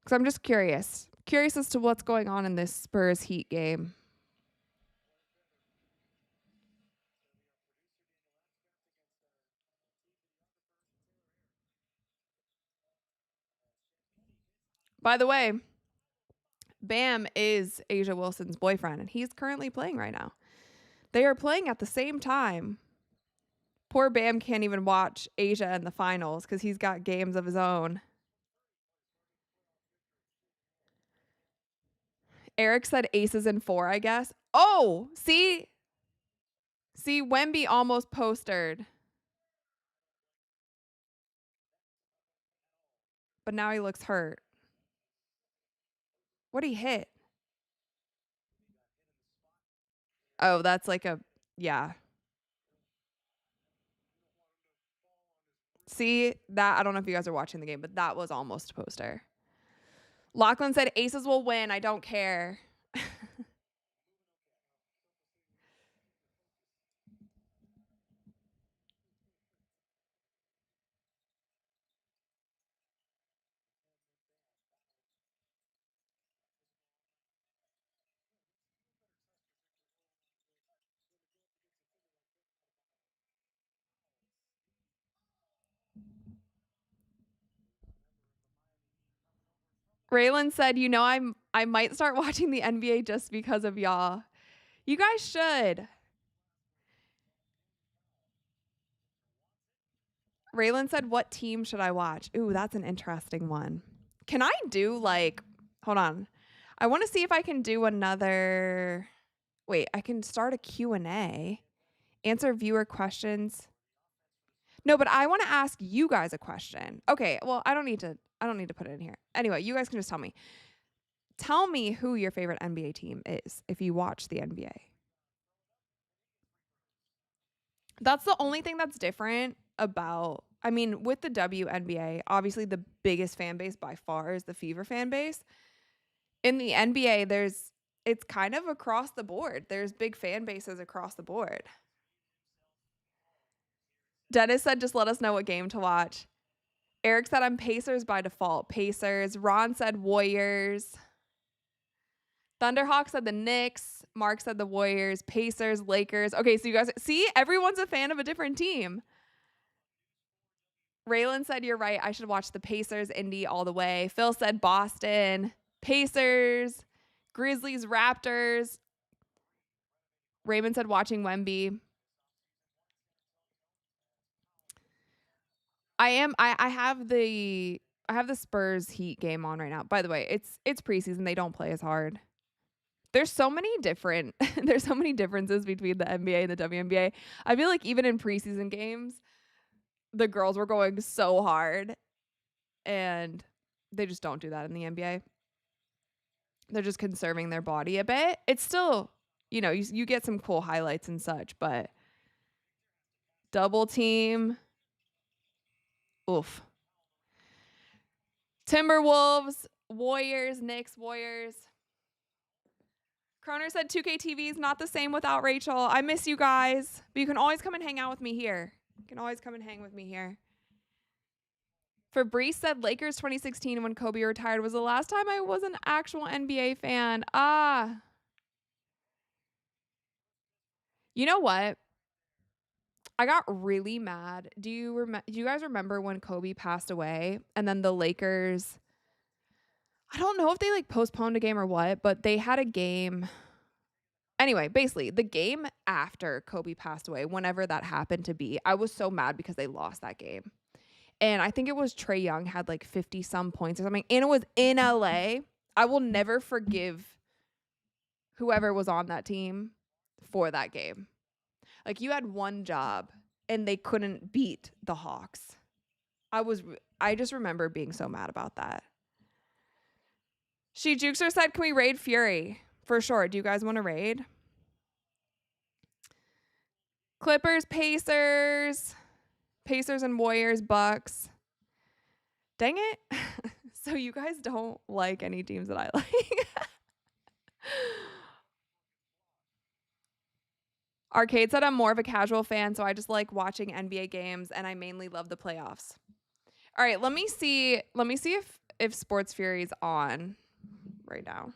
because I'm just curious. Curious as to what's going on in this Spurs Heat game. By the way, Bam is Asia Wilson's boyfriend, and he's currently playing right now. They are playing at the same time. Poor Bam can't even watch Asia in the finals because he's got games of his own. Eric said aces in 4, I guess. Oh, see, Wemby almost postered. But now he looks hurt. What'd he hit? Oh, that's like yeah. See, that, I don't know if you guys are watching the game, but that was almost a poster. Lachlan said aces will win. I don't care. Raylan said, I might start watching the NBA just because of y'all. You guys should. Raylan said, what team should I watch? Ooh, that's an interesting one. Can I do hold on. I want to see if I can do another. Wait, I can start a Q&A. Answer viewer questions. No, but I want to ask you guys a question. Okay, well, I don't need to put it in here. Anyway, you guys can just tell me. Tell me who your favorite NBA team is if you watch the NBA. That's the only thing that's different about, with the WNBA, obviously the biggest fan base by far is the Fever fan base. In the NBA, it's kind of across the board. There's big fan bases across the board. Dennis said, just let us know what game to watch. Eric said, I'm Pacers by default. Pacers. Ron said, Warriors. Thunderhawk said the Knicks. Mark said the Warriors. Pacers, Lakers. Okay, so you guys see, everyone's a fan of a different team. Raylan said, you're right. I should watch the Pacers, Indy all the way. Phil said Boston. Pacers, Grizzlies, Raptors. Raymond said watching Wemby. I have the Spurs Heat game on right now. By the way, it's preseason. They don't play as hard. There's so many differences between the NBA and the WNBA. I feel like even in preseason games, the girls were going so hard, and they just don't do that in the NBA. They're just conserving their body a bit. It's still, you get some cool highlights and such, but double team, oof. Timberwolves, Warriors, Knicks, Warriors. Croner said 2K TV is not the same without Rachel. I miss you guys, but you can always come and hang out with me here. Fabrice said Lakers 2016 when Kobe retired was the last time I was an actual NBA fan. You know what? I got really mad. Do you guys remember when Kobe passed away and then the Lakers, I don't know if they postponed a game or what, but they had a game. Anyway, basically the game after Kobe passed away, whenever that happened to be, I was so mad because they lost that game. And I think it was Trae Young had 50 some points or something. And it was in LA. I will never forgive whoever was on that team for that game. Like, you had one job and they couldn't beat the Hawks. I just remember being so mad about that. She Jukester said, can we raid Fury? For sure. Do you guys want to raid? Clippers, Pacers and Warriors, Bucks. Dang it. So you guys don't like any teams that I like. Arcade said I'm more of a casual fan, so I just like watching NBA games, and I mainly love the playoffs. All right, let me see if Sports Fury's on right now.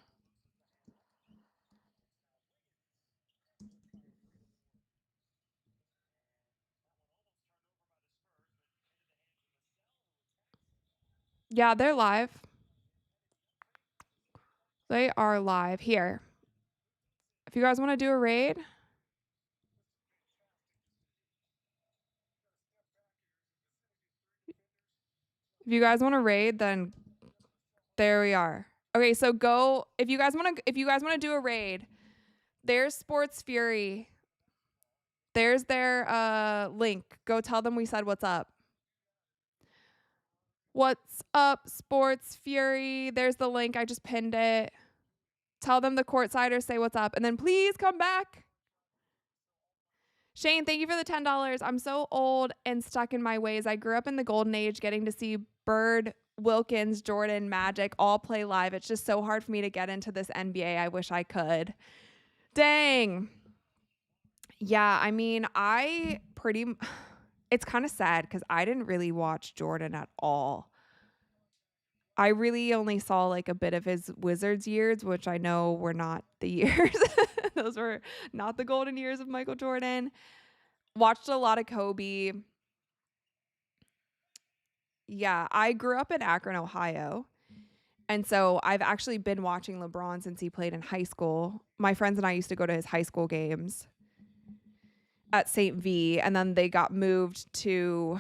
Yeah, they're live. They are live here. If you guys want to do a raid. If you guys want to raid, then there we are. Okay, so go if you guys want to do a raid, there's Sports Fury. There's their link. Go tell them we said what's up. What's up, Sports Fury? There's the link. I just pinned it. Tell them the courtsiders say what's up. And then please come back. Shane, thank you for the $10. I'm so old and stuck in my ways. I grew up in the golden age getting to see Bird, Wilkins, Jordan, Magic all play live. It's just so hard for me to get into this NBA. I wish I could. Dang. Yeah, I mean, it's kind of sad because I didn't really watch Jordan at all. I really only saw like a bit of his Wizards years, which I know were not the years. Those were not the golden years of Michael Jordan. Watched a lot of Kobe. Yeah, I grew up in Akron, Ohio. And so I've actually been watching LeBron since he played in high school. My friends and I used to go to his high school games at St. V, and then they got moved to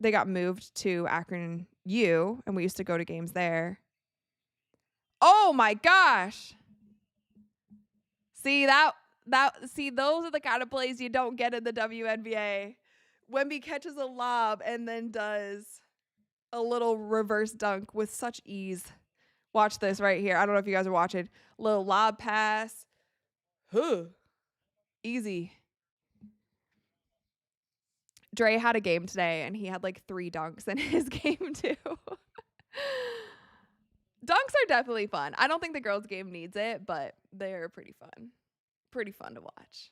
Akron U, and we used to go to games there. Oh my gosh. See those are the kind of plays you don't get in the WNBA. Wemby catches a lob and then does a little reverse dunk with such ease. Watch this right here. I don't know if you guys are watching. Little lob pass. Easy. Dre had a game today, and he had like 3 dunks in his game too. Dunks are definitely fun. I don't think the girls' game needs it, but they're pretty fun. Pretty fun to watch.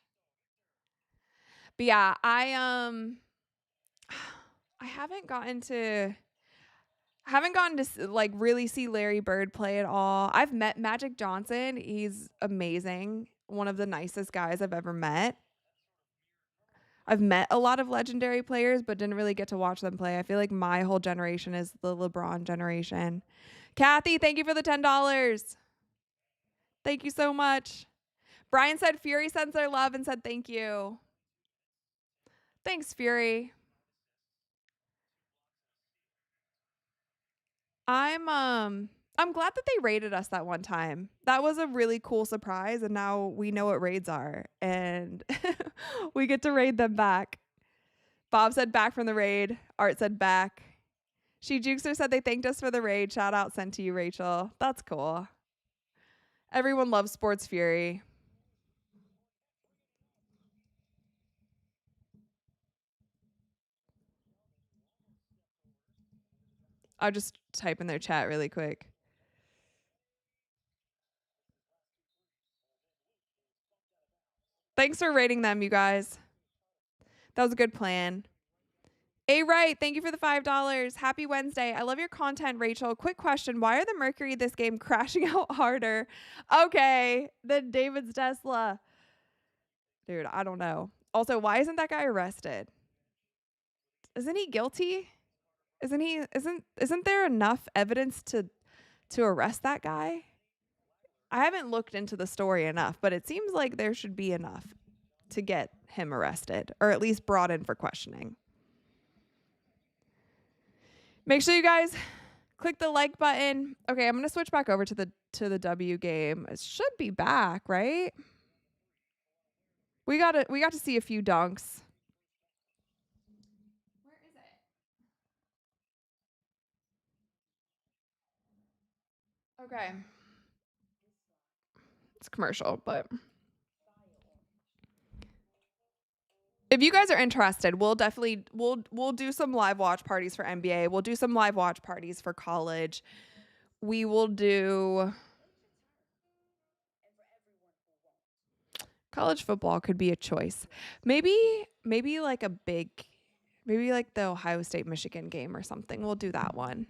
But yeah, I haven't gotten to like really see Larry Bird play at all. I've met Magic Johnson. He's amazing. One of the nicest guys I've ever met. I've met a lot of legendary players, but didn't really get to watch them play. I feel like my whole generation is the LeBron generation. Kathy, thank you for the $10. Thank you so much. Brian said Fury sends their love and said thank you. Thanks, Fury. I'm glad that they raided us that one time. That was a really cool surprise, and now we know what raids are, and we get to raid them back. Bob said back from the raid. Art said back. She Jukester said they thanked us for the raid. Shout out sent to you, Rachel. That's cool. Everyone loves Sports Fury. I'll just type in their chat really quick. Thanks for rating them, you guys. That was a good plan. Right, thank you for the $5. Happy Wednesday. I love your content, Rachel. Quick question. Why are the Mercury this game crashing out harder? Okay, than David's Tesla. Dude, I don't know. Also, why isn't that guy arrested? Isn't he guilty? Isn't there enough evidence to arrest that guy? I haven't looked into the story enough, but it seems like there should be enough to get him arrested, or at least brought in for questioning. Make sure you guys Click the like button. Okay, I'm gonna switch back over to the W game. It should be back, right? We got to see a few dunks. Where is it? Okay. It's commercial, but if you guys are interested, we'll definitely we'll do some live watch parties for NBA. We'll do some live watch parties for college. We will do college football could be a choice. Maybe like maybe like the Ohio State Michigan game or something. We'll do that one.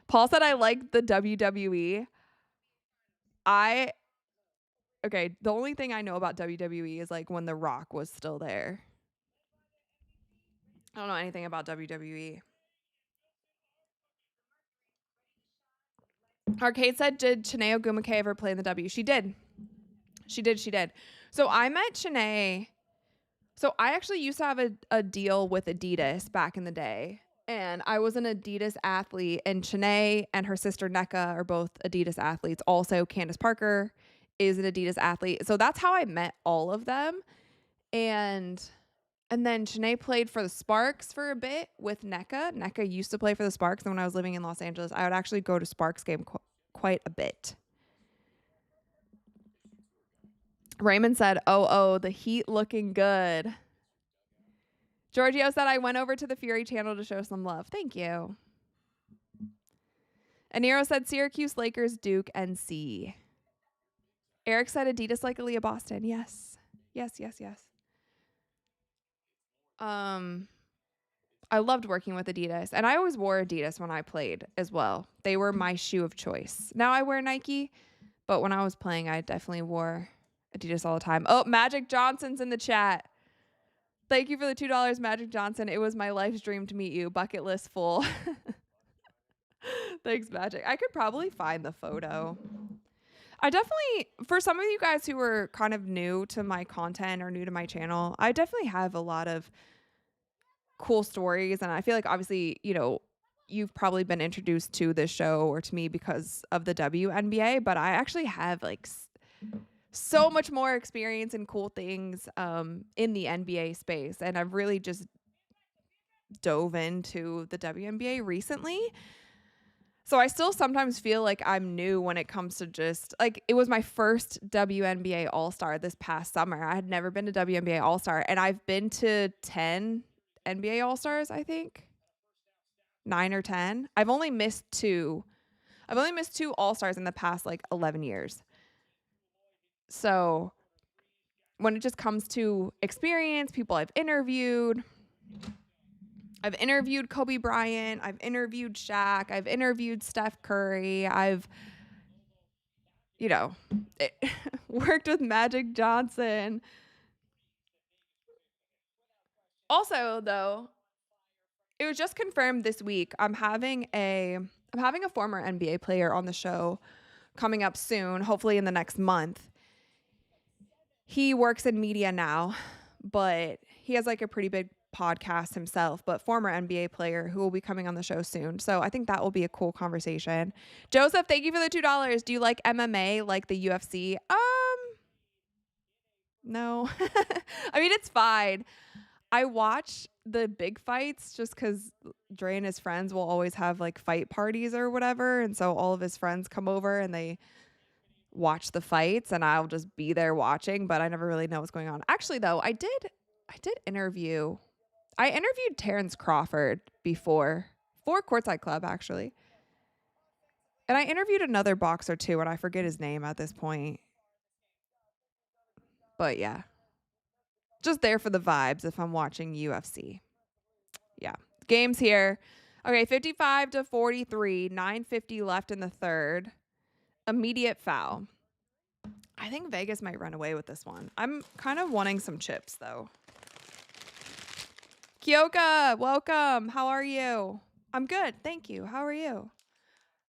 Paul said I like the WWE. Okay, the only thing I know about WWE is like when The Rock was still there. I don't know anything about WWE. Arcade said, did Chene Ogumake ever play in the W? She did. She did. So I met Chene. So I actually used to have a deal with Adidas back in the day. And I was an Adidas athlete. And Chene and her sister NECA are both Adidas athletes. Also, Candace Parker is an Adidas athlete. So that's how I met all of them. And then Chene played for the Sparks for a bit with NECA. NECA used to play for the Sparks. And when I was living in Los Angeles, I would actually go to Sparks game quite a bit. Raymond said, oh, the Heat looking good. Giorgio said, I went over to the Fury channel to show some love. Thank you. Aniro said, Syracuse, Lakers, Duke, NC. Eric said, Adidas like Aaliyah Boston. Yes. I loved working with Adidas. And I always wore Adidas when I played as well. They were my shoe of choice. Now I wear Nike, but when I was playing, I definitely wore Adidas all the time. Oh, Magic Johnson's in the chat. Thank you for the $2, Magic Johnson. It was my life's dream to meet you. Bucket list full. Thanks, Magic. I could probably find the photo. I definitely, for some of you guys who are kind of new to my content or new to my channel, I definitely have a lot of cool stories. And I feel like obviously, you know, you've probably been introduced to this show or to me because of the WNBA, but I actually have like so much more experience and cool things in the NBA space. And I've really just dove into the WNBA recently. So I still sometimes feel like I'm new when it comes to just like it was my first WNBA All-Star this past summer. I had never been to WNBA All-Star and I've been to 10 NBA All-Stars, I think. 9 or 10. I've only missed 2. I've only missed 2 All-Stars in the past like 11 years. So when it just comes to experience, people I've interviewed Kobe Bryant, I've interviewed Shaq, I've interviewed Steph Curry, I've, you know, worked with Magic Johnson. Also, though, it was just confirmed this week. I'm having a former NBA player on the show coming up soon, hopefully in the next month. He works in media now, but he has like a pretty big podcast himself, but former NBA player who will be coming on the show soon. So I think that will be a cool conversation. Joseph, thank you for the $2. Do you like MMA like the UFC? No. I mean, it's fine. I watch the big fights just because Dre and his friends will always have like fight parties or whatever. And so all of his friends come over and they watch the fights and I'll just be there watching, but I never really know what's going on. Actually, though, I did interview Terrence Crawford before for Courtside Club, actually. And I interviewed another boxer too, and I forget his name at this point. But yeah. Just there for the vibes if I'm watching UFC. Yeah. Game's here. Okay, 55-43, 9:50 left in the third. Immediate foul. I think Vegas might run away with this one. I'm kind of wanting some chips, though. Kyoka, welcome. How are you? I'm good. Thank you. How are you?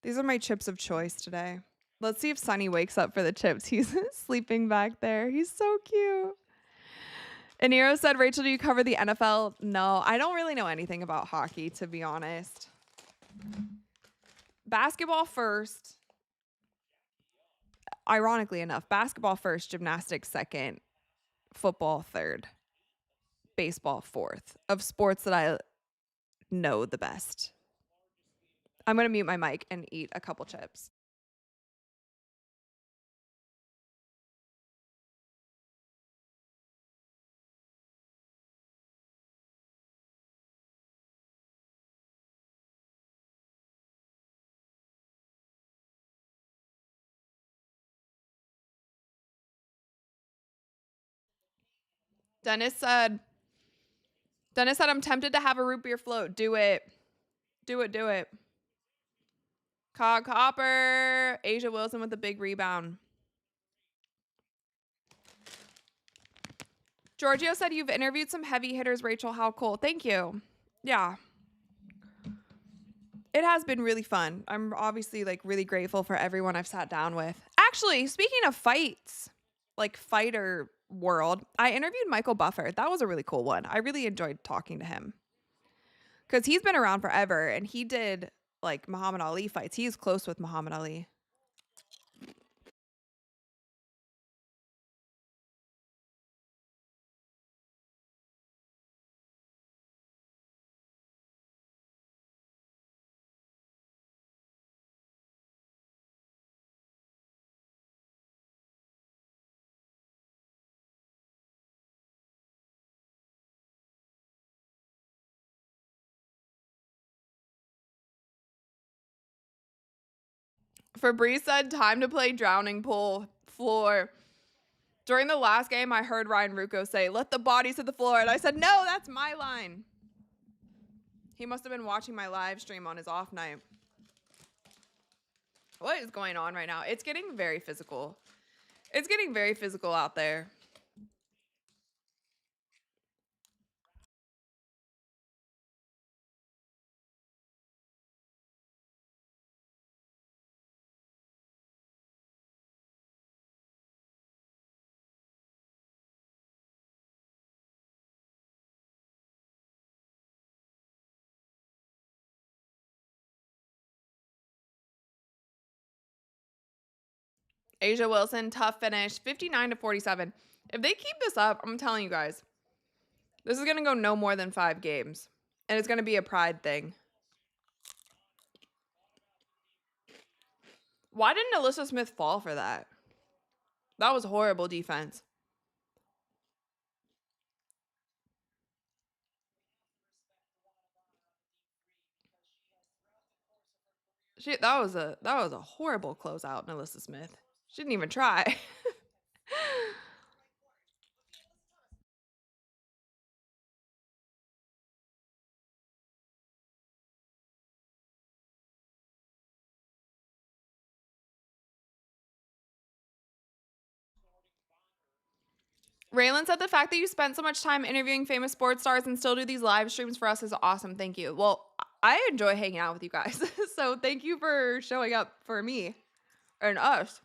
These are my chips of choice today. Let's see if Sonny wakes up for the chips. He's sleeping back there. He's so cute. Aniro said, Rachel, do you cover the NFL? No, I don't really know anything about hockey, to be honest. basketball first. Ironically enough, basketball first, gymnastics second, football third, baseball fourth of sports that I know the best. I'm going to mute my mic and eat a couple chips. Dennis said, I'm tempted to have a root beer float. Do it. Do it. Do it. Cog Hopper. Asia Wilson with a big rebound. Giorgio said you've interviewed some heavy hitters, Rachel. How cool. Thank you. Yeah. It has been really fun. I'm obviously like really grateful for everyone I've sat down with. Actually, speaking of fights, like fighter world, I interviewed Michael Buffer. That was a really cool one. I really enjoyed talking to him because he's been around forever and he did like Muhammad Ali fights. He's close with Muhammad Ali. Fabrice said, time to play drowning pool floor. During the last game, I heard Ryan Rucco say, let the bodies hit the floor. And I said, no, that's my line. He must have been watching my live stream on his off night. What is going on right now? It's getting very physical. It's getting very physical out there. Asia Wilson, tough finish, 59-47. If they keep this up, I'm telling you guys, this is going to go no more than 5 games. And it's going to be a pride thing. Why didn't Alyssa Smith fall for that? That was horrible defense. That was a horrible closeout in Alyssa Smith. She didn't even try. Raylan said the fact that you spent so much time interviewing famous sports stars and still do these live streams for us is awesome. Thank you. Well, I enjoy hanging out with you guys. So thank you for showing up for me and us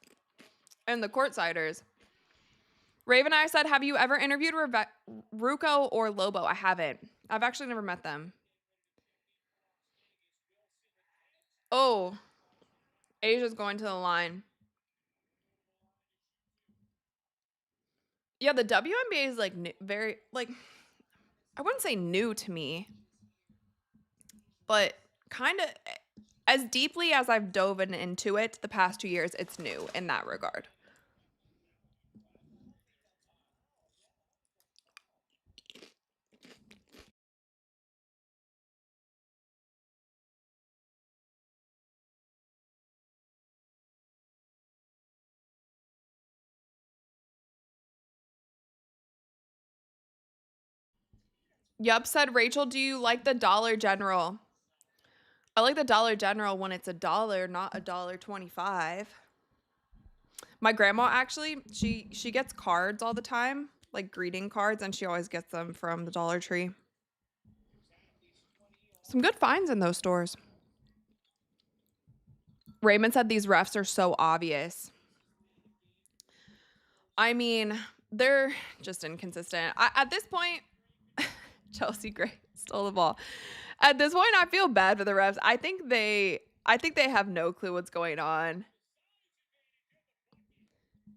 and the courtsiders. Raven and I said, have you ever interviewed Rucco or Lobo? I haven't. I've actually never met them. Oh, Asia's going to the line. Yeah, the WNBA is like very, like, I wouldn't say new to me, but kind of as deeply as I've dove into it the past 2 years, it's new in that regard. Yup said, Rachel, do you like the Dollar General? I like the Dollar General when it's $1, not $1.25. My grandma actually, she gets cards all the time, like greeting cards, and she always gets them from the Dollar Tree. Some good finds in those stores. Raymond said these refs are so obvious. I mean, they're just inconsistent. At this point, Chelsea Gray stole the ball. At this point, I feel bad for the refs. I think they I think they have no clue what's going on.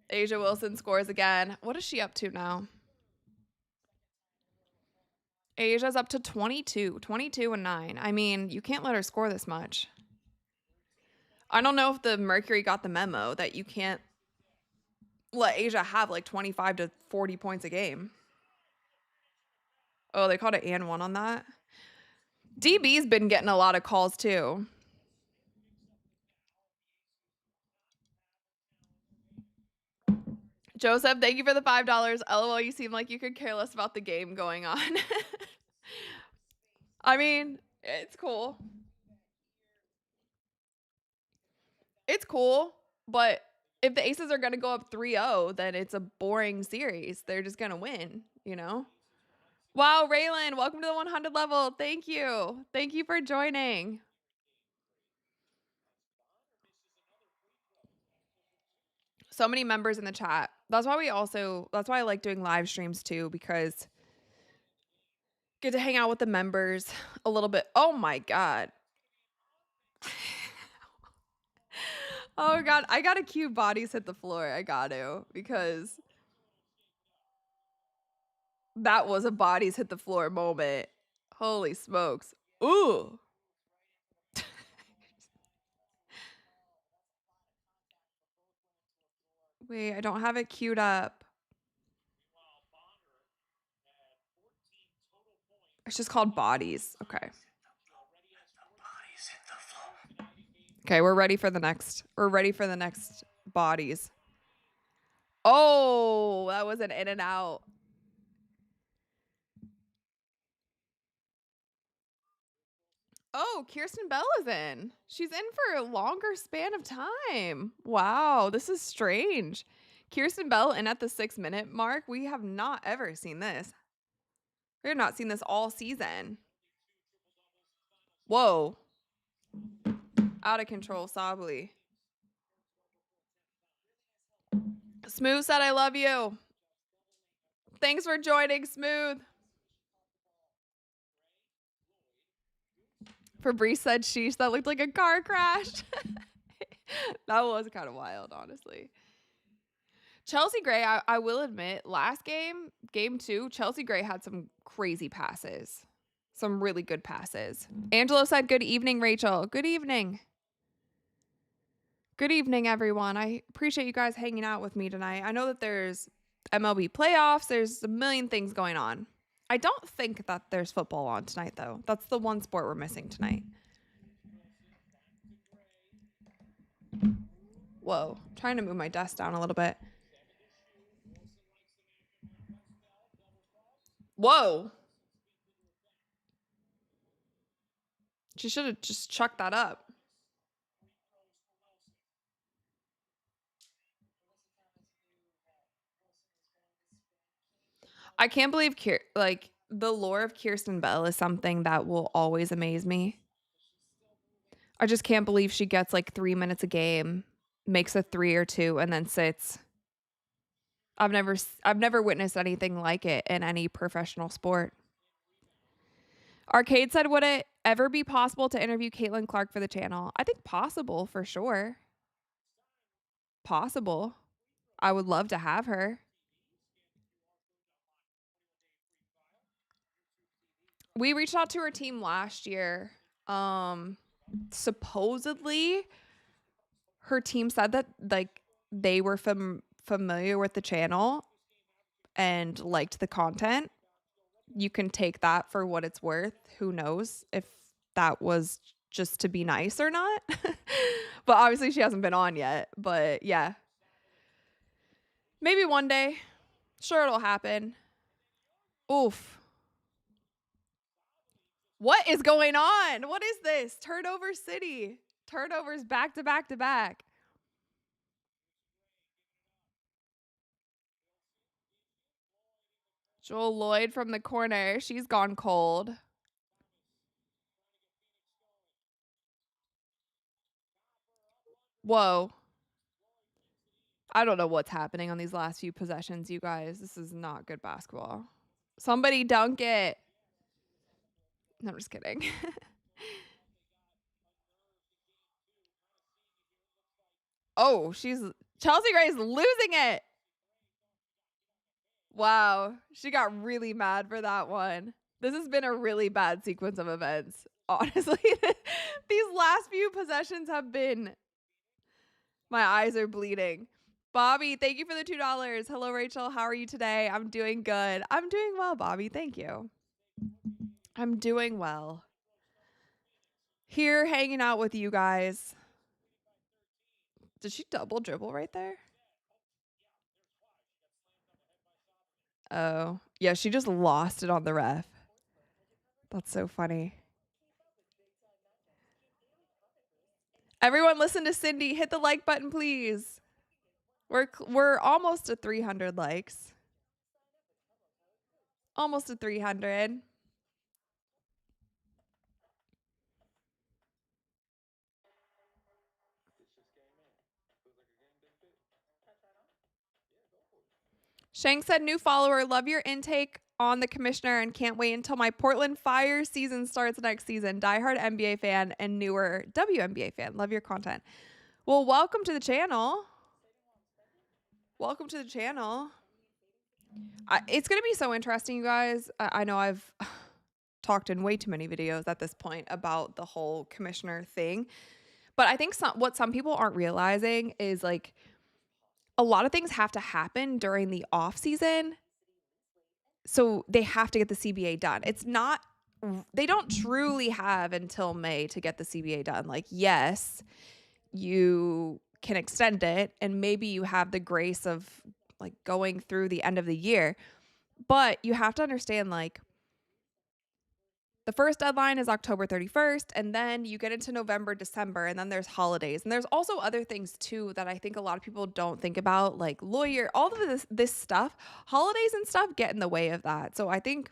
Asia Wilson scores again. What is she up to now? Asia's up to 22 and 9. I mean, you can't let her score this much. I don't know if the Mercury got the memo that you can't let Asia have like 25 to 40 points a game. Oh, they called it and one on that. DB's been getting a lot of calls too. Joseph, thank you for the $5. LOL, you seem like you could care less about the game going on. I mean, it's cool. It's cool, but if the Aces are going to go up 3-0, then it's a boring series. They're just going to win, you know? Wow, Raylan, welcome to the 100 level. Thank you. Thank you for joining. So many members in the chat. That's why I like doing live streams too, because get to hang out with the members a little bit. Oh my God. Oh God. I got to cue bodies hit the floor. I got to, because that was a bodies hit the floor moment. Holy smokes. Ooh. Wait, I don't have it queued up. It's just called bodies. Okay. Okay, we're ready for the next. We're ready for the next bodies. Oh, that was an in and out. Oh, Kirsten Bell is in. She's in for a longer span of time. Wow, this is strange. Kirsten Bell in at the 6-minute mark. We have not ever seen this. We have not seen this all season. Whoa. Out of control, Sably. Smooth said, I love you. Thanks for joining, Smooth. Fabrice said, sheesh, that looked like a car crash. That was kind of wild, honestly. Chelsea Gray, I will admit, last game 2, Chelsea Gray had some crazy passes. Some really good passes. Angelo said, good evening, Rachel. Good evening. Good evening, everyone. I appreciate you guys hanging out with me tonight. I know that there's MLB playoffs. There's a million things going on. I don't think that there's football on tonight, though. That's the one sport we're missing tonight. Whoa. I'm trying to move my desk down a little bit. Whoa. She should have just chucked that up. I can't believe the lore of Kirsten Bell is something that will always amaze me. I just can't believe she gets like 3 minutes a game, makes a 3 or 2, and then sits. I've never witnessed anything like it in any professional sport. Arcade said, would it ever be possible to interview Caitlin Clark for the channel? I think possible for sure. Possible. I would love to have her. We reached out to her team last year. Supposedly her team said that like they were familiar with the channel and liked the content. You can take that for what it's worth. Who knows if that was just to be nice or not. But obviously she hasn't been on yet. But yeah. Maybe one day. Sure, it'll happen. Oof. What is going on? What is this? Turnover City. Turnovers back to back to back. Joel Lloyd from the corner. She's gone cold. Whoa. I don't know what's happening on these last few possessions, you guys. This is not good basketball. Somebody dunk it. No, I'm just kidding. Oh, Chelsea Gray's losing it. Wow. She got really mad for that one. This has been a really bad sequence of events. Honestly, these last few possessions have been, my eyes are bleeding. Bobby, thank you for the $2. Hello, Rachel. How are you today? I'm doing good. I'm doing well, Bobby. Thank you. I'm doing well. Here hanging out with you guys. Did she double dribble right there? Oh, yeah, she just lost it on the ref. That's so funny. Everyone listen to Cindy. Hit the like button, please. We're almost to 300 likes. Almost to 300. Shank said, new follower, love your intake on the commissioner and can't wait until my Portland Fire season starts next season. Diehard NBA fan and newer WNBA fan. Love your content. Well, welcome to the channel. Welcome to the channel. It's going to be so interesting, you guys. I know I've talked in way too many videos at this point about the whole commissioner thing. But I think what some people aren't realizing is like a lot of things have to happen during the off season. So they have to get the CBA done. It's not, they don't truly have until May to get the CBA done. Like, yes, you can extend it and maybe you have the grace of like going through the end of the year. But you have to understand, like, the first deadline is October 31st, and then you get into November, December, and then there's holidays. And there's also other things, too, that I think a lot of people don't think about, like lawyer, all of this stuff. Holidays and stuff get in the way of that. So I think,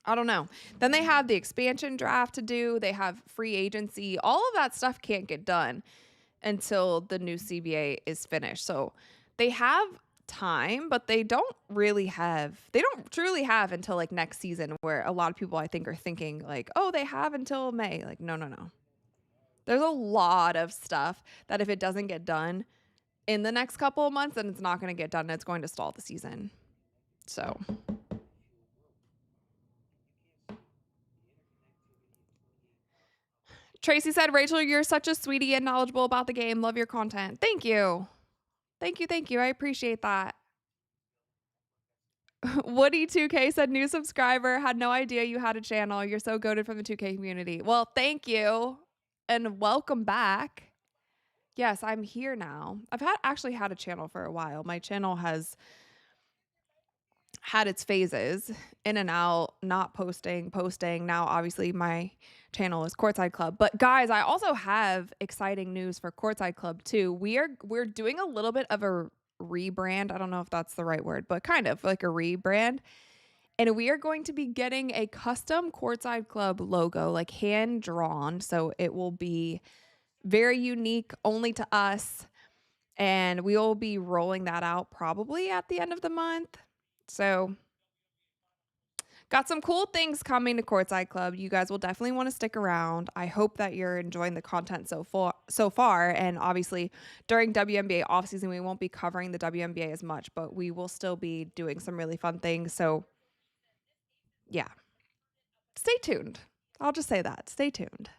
I don't know. Then they have the expansion draft to do. They have free agency. All of that stuff can't get done until the new CBA is finished. So they have time, but they don't truly have until like next season, where a lot of people I think are thinking like, oh, they have until May. Like, no. There's a lot of stuff that if it doesn't get done in the next couple of months, then it's not going to get done. It's going to stall the season. So Tracy said, Rachel, you're such a sweetie and knowledgeable about the game. Love your content. Thank you. Thank you. I appreciate that. Woody2K said, new subscriber, had no idea you had a channel. You're so goated from the 2K community. Well, thank you and welcome back. Yes, I'm here now. I've actually had a channel for a while. My channel has had its phases, in and out, not posting. Now, obviously, my channel is Courtside Club. But guys, I also have exciting news for Courtside Club too. We're doing a little bit of a rebrand. I don't know if that's the right word, but kind of like a rebrand. And we are going to be getting a custom Courtside Club logo, like hand drawn. So it will be very unique, only to us. And we will be rolling that out probably at the end of the month. So got some cool things coming to Courtside Club. You guys will definitely want to stick around. I hope that you're enjoying the content so far. And obviously, during WNBA offseason, we won't be covering the WNBA as much, but we will still be doing some really fun things. So, yeah, stay tuned. I'll just say that. Stay tuned.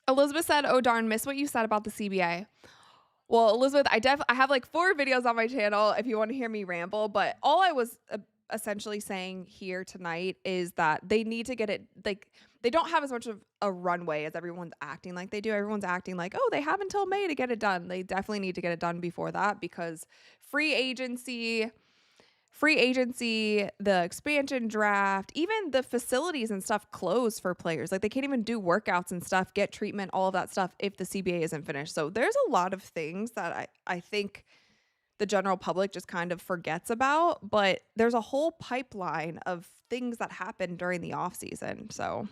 Elizabeth said, oh, darn, miss what you said about the CBA. Well, Elizabeth, I have like 4 videos on my channel if you want to hear me ramble, but all I was essentially saying here tonight is that they need to get it, like, they don't have as much of a runway as everyone's acting like they do. Everyone's acting like, oh, they have until May to get it done. They definitely need to get it done before that, because free agency, the expansion draft, even the facilities and stuff close for players. Like, they can't even do workouts and stuff, get treatment, all of that stuff if the CBA isn't finished. So there's a lot of things that I think the general public just kind of forgets about, but there's a whole pipeline of things that happen during the off season. So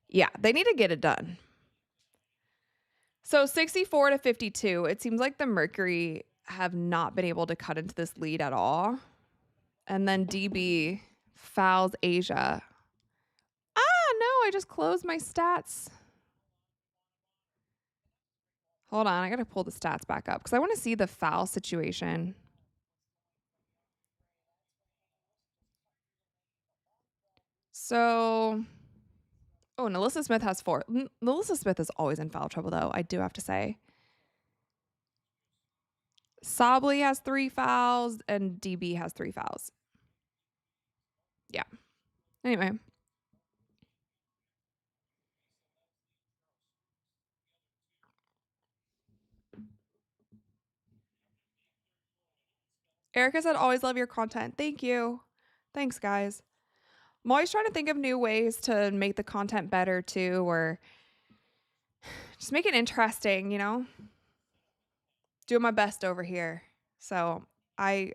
yeah, they need to get it done. So 64-52, it seems like the Mercury have not been able to cut into this lead at all. And then DB fouls Asia. No, I just closed my stats. Hold on, I gotta pull the stats back up because I want to see the foul situation. So, Nalissa Smith has 4. Nalissa Smith is always in foul trouble, though, I do have to say. Sabley has 3 fouls, and DB has 3 fouls. Yeah. Anyway. Erica said, always love your content. Thank you. Thanks, guys. I'm always trying to think of new ways to make the content better, too, or just make it interesting, you know? Doing my best over here. So I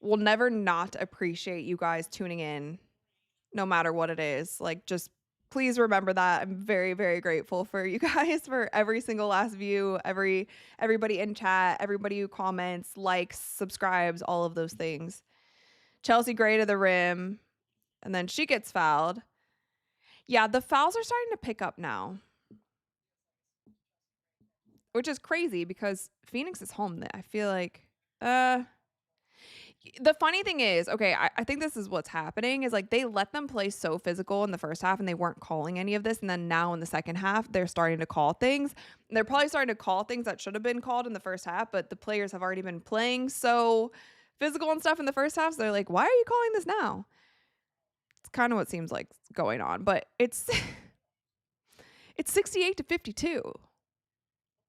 will never not appreciate you guys tuning in, no matter what it is. Like, just please remember that. I'm very, very grateful for you guys, for every single last view, everybody in chat, everybody who comments, likes, subscribes, all of those things. Chelsea Gray to the rim, and then she gets fouled. Yeah, the fouls are starting to pick up now, which is crazy because Phoenix is home. I feel like the funny thing is, okay, I think this is what's happening is like they let them play so physical in the first half and they weren't calling any of this. And then now in the second half, they're starting to call things. They're probably starting to call things that should have been called in the first half, but the players have already been playing so physical and stuff in the first half. So they're like, why are you calling this now? It's kind of what seems like going on, but it's 68-52.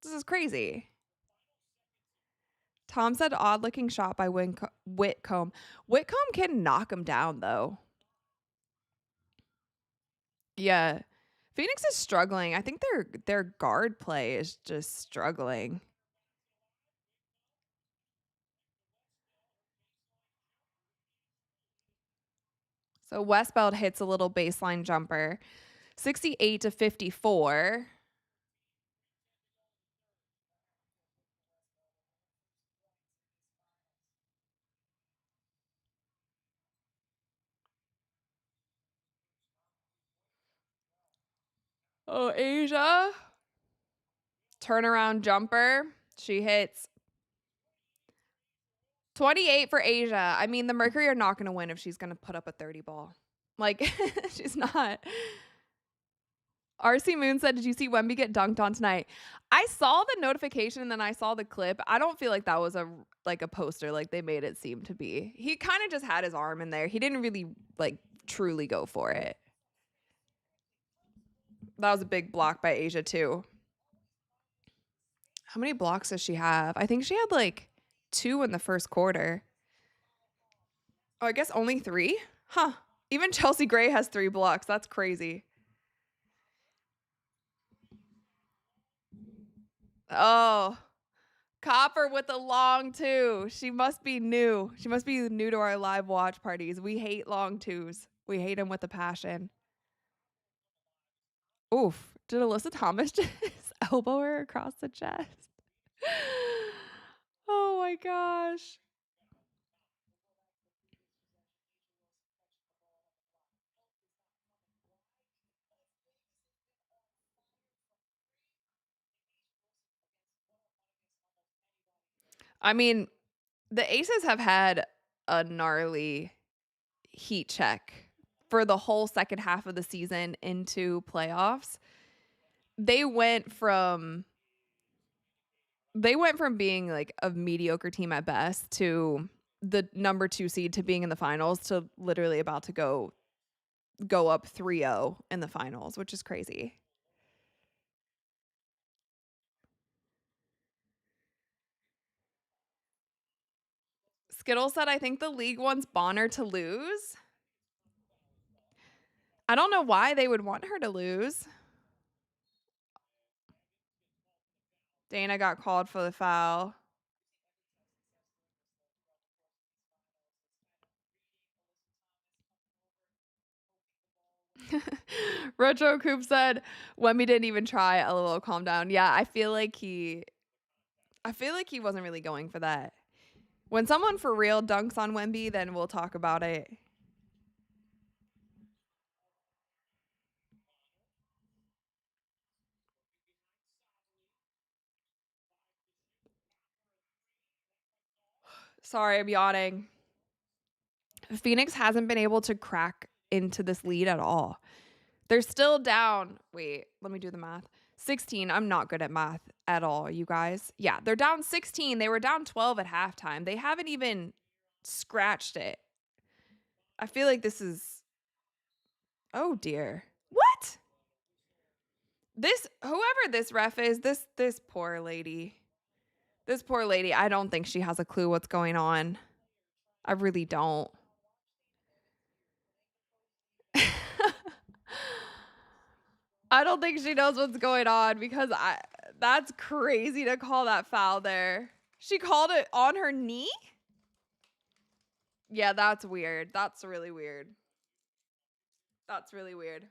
This is crazy. Tom said odd looking shot by Whitcomb. Whitcomb can knock him down though. Yeah. Phoenix is struggling. I think their guard play is just struggling. So Westbeld hits a little baseline jumper. 68-54. Oh, Asia. Turnaround jumper. She hits 28 for Asia. I mean, the Mercury are not going to win if she's going to put up a 30 ball. Like, she's not. RC Moon said, did you see Wemby get dunked on tonight? I saw the notification and then I saw the clip. I don't feel like that was a poster like they made it seem to be. He kind of just had his arm in there. He didn't really like truly go for it. That was a big block by Asia too. How many blocks does she have? I think she had like 2 in the first quarter. Oh, I guess only 3? Huh. Even Chelsea Gray has 3 blocks. That's crazy. Oh, Copper with the long 2. She must be new. She must be new to our live watch parties. We hate long 2s. We hate them with a passion. Oof. Did Alyssa Thomas just elbow her across the chest? Oh my gosh. I mean, the Aces have had a gnarly heat check for the whole second half of the season into playoffs. They went from being like a mediocre team at best to the number 2 seed to being in the finals to literally about to go up 3-0 in the finals, which is crazy. Skittle said, I think the league wants Bonner to lose. I don't know why they would want her to lose. Dana got called for the foul. Retro Coop said, Wemby didn't even try. LOL, calm down. Yeah, I feel like he wasn't really going for that. When someone for real dunks on Wemby, then we'll talk about it. Sorry, I'm yawning. Phoenix hasn't been able to crack into this lead at all. They're still down. Wait, let me do the math. 16. I'm not good at math at all, you guys. Yeah, they're down 16. They were down 12 at halftime. They haven't even scratched it. I feel like this is. Oh dear. What? This whoever this ref is, this poor lady. This poor lady, I don't think she has a clue what's going on. I really don't. I don't think she knows what's going on because that's crazy to call that foul there. She called it on her knee? Yeah, that's weird. That's really weird. That's really weird.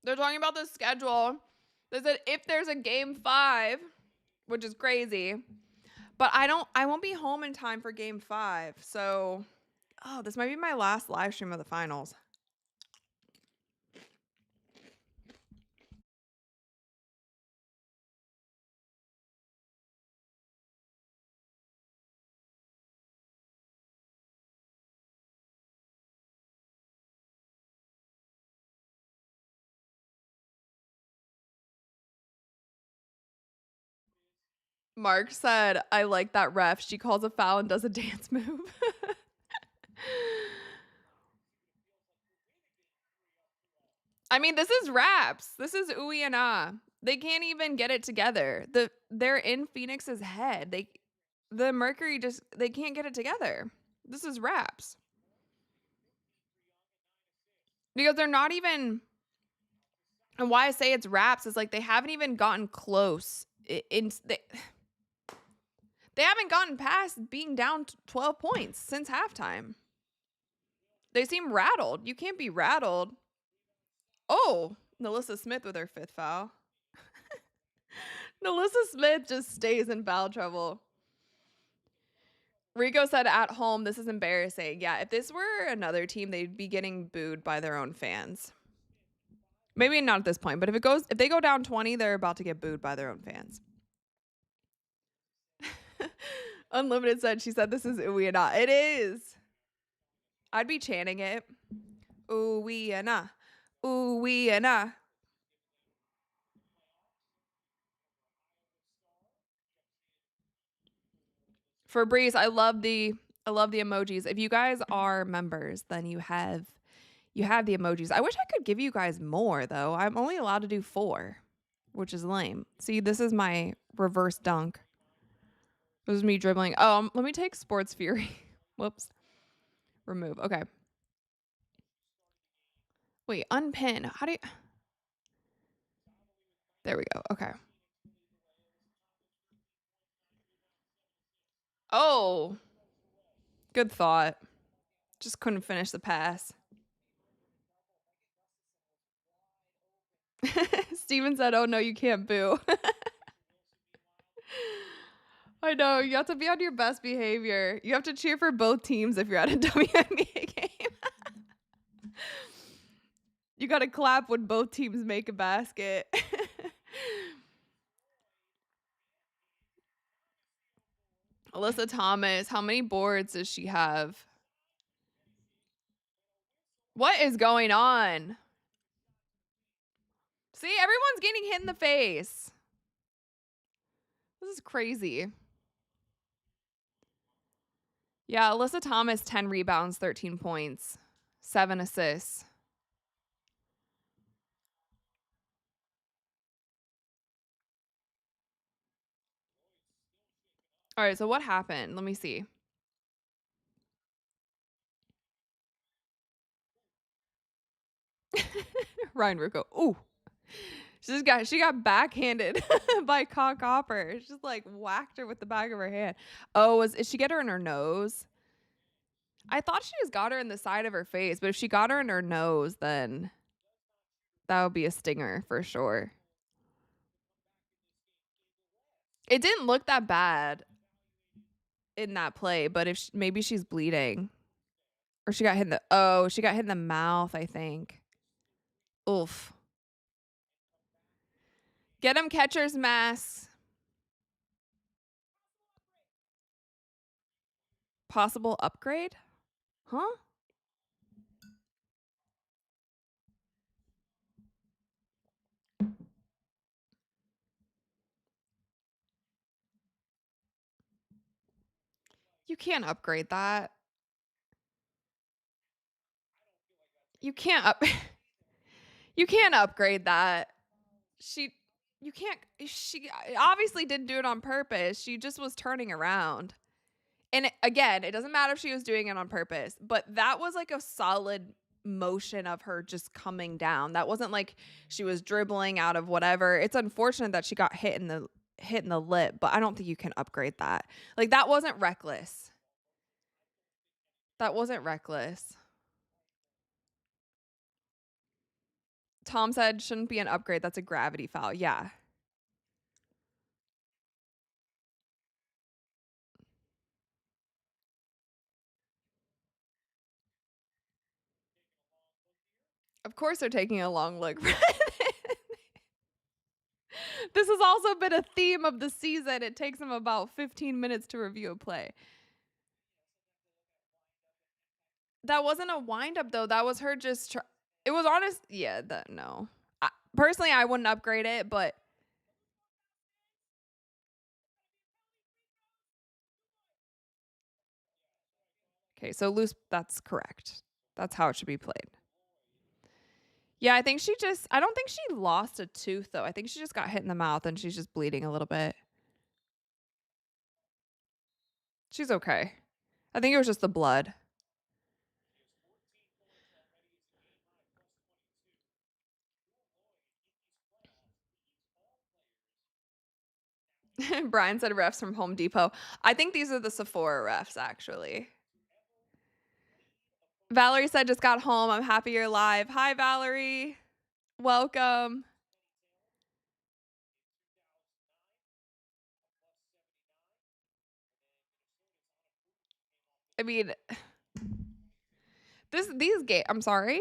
They're talking about the schedule. They said if there's a game 5, which is crazy, but I won't be home in time for game 5. So, this might be my last live stream of the finals. Mark said, I like that ref. She calls a foul and does a dance move. I mean, this is raps. This is ooey and ah. They can't even get it together. They're in Phoenix's head. The Mercury they can't get it together. This is raps. Because they're not even, and why I say it's raps is like they haven't even gotten close. They haven't gotten past being down 12 points since halftime. They seem rattled. You can't be rattled. Oh, Nalissa Smith with her 5th foul. Nalissa Smith just stays in foul trouble. Rico said at home, this is embarrassing. Yeah, if this were another team, they'd be getting booed by their own fans. Maybe not at this point, but if they go down 20, they're about to get booed by their own fans. Unlimited said, she said this is ooey and ah. It is. I'd be chanting it. Ooey and ah. Ooey and ah. For Breeze, I love the emojis. If you guys are members, then you have the emojis. I wish I could give you guys more though. I'm only allowed to do 4, which is lame. See, this is my reverse dunk. This is me dribbling. Let me take Sports Fury. Whoops. Remove. Okay. Wait, unpin. How do you? There we go. Okay. Oh. Good thought. Just couldn't finish the pass. Steven said, oh no, you can't boo. I know. You have to be on your best behavior. You have to cheer for both teams if you're at a WNBA game. You got to clap when both teams make a basket. Alyssa Thomas, how many boards does she have? What is going on? See, everyone's getting hit in the face. This is crazy. Yeah, Alyssa Thomas, 10 rebounds, 13 points, 7 assists. All right, so what happened? Let me see. Ryan Rucco. Ooh. She got backhanded by Cock Hopper. She just like whacked her with the back of her hand. Oh, is she get her in her nose? I thought she just got her in the side of her face, but if she got her in her nose, then that would be a stinger for sure. It didn't look that bad in that play, but if maybe she's bleeding, or she got hit in the mouth, I think. Oof. Get him catcher's masks. Possible upgrade? Huh? You can't upgrade that. You can't up You can't upgrade that. She you can't she obviously didn't do it on purpose. She just was turning around. And again, it doesn't matter if she was doing it on purpose, but that was like a solid motion of her just coming down. That wasn't like she was dribbling out of whatever. It's unfortunate that she got hit in the lip, but I don't think you can upgrade that. Like that wasn't reckless. That wasn't reckless. Tom said shouldn't be an upgrade. That's a gravity foul. Yeah. Of course they're taking a long look. This has also been a theme of the season. It takes them about 15 minutes to review a play. That wasn't a wind up though. That was her just it was honest. Yeah, no. Personally, I wouldn't upgrade it, but okay, so loose, that's correct. That's how it should be played. Yeah, I don't think she lost a tooth though. I think she just got hit in the mouth and she's just bleeding a little bit. She's okay. I think it was just the blood. Brian said refs from Home Depot. I think these are the Sephora refs, actually. Valerie said just got home. I'm happy you're live. Hi, Valerie. Welcome. I mean, these game. I'm sorry.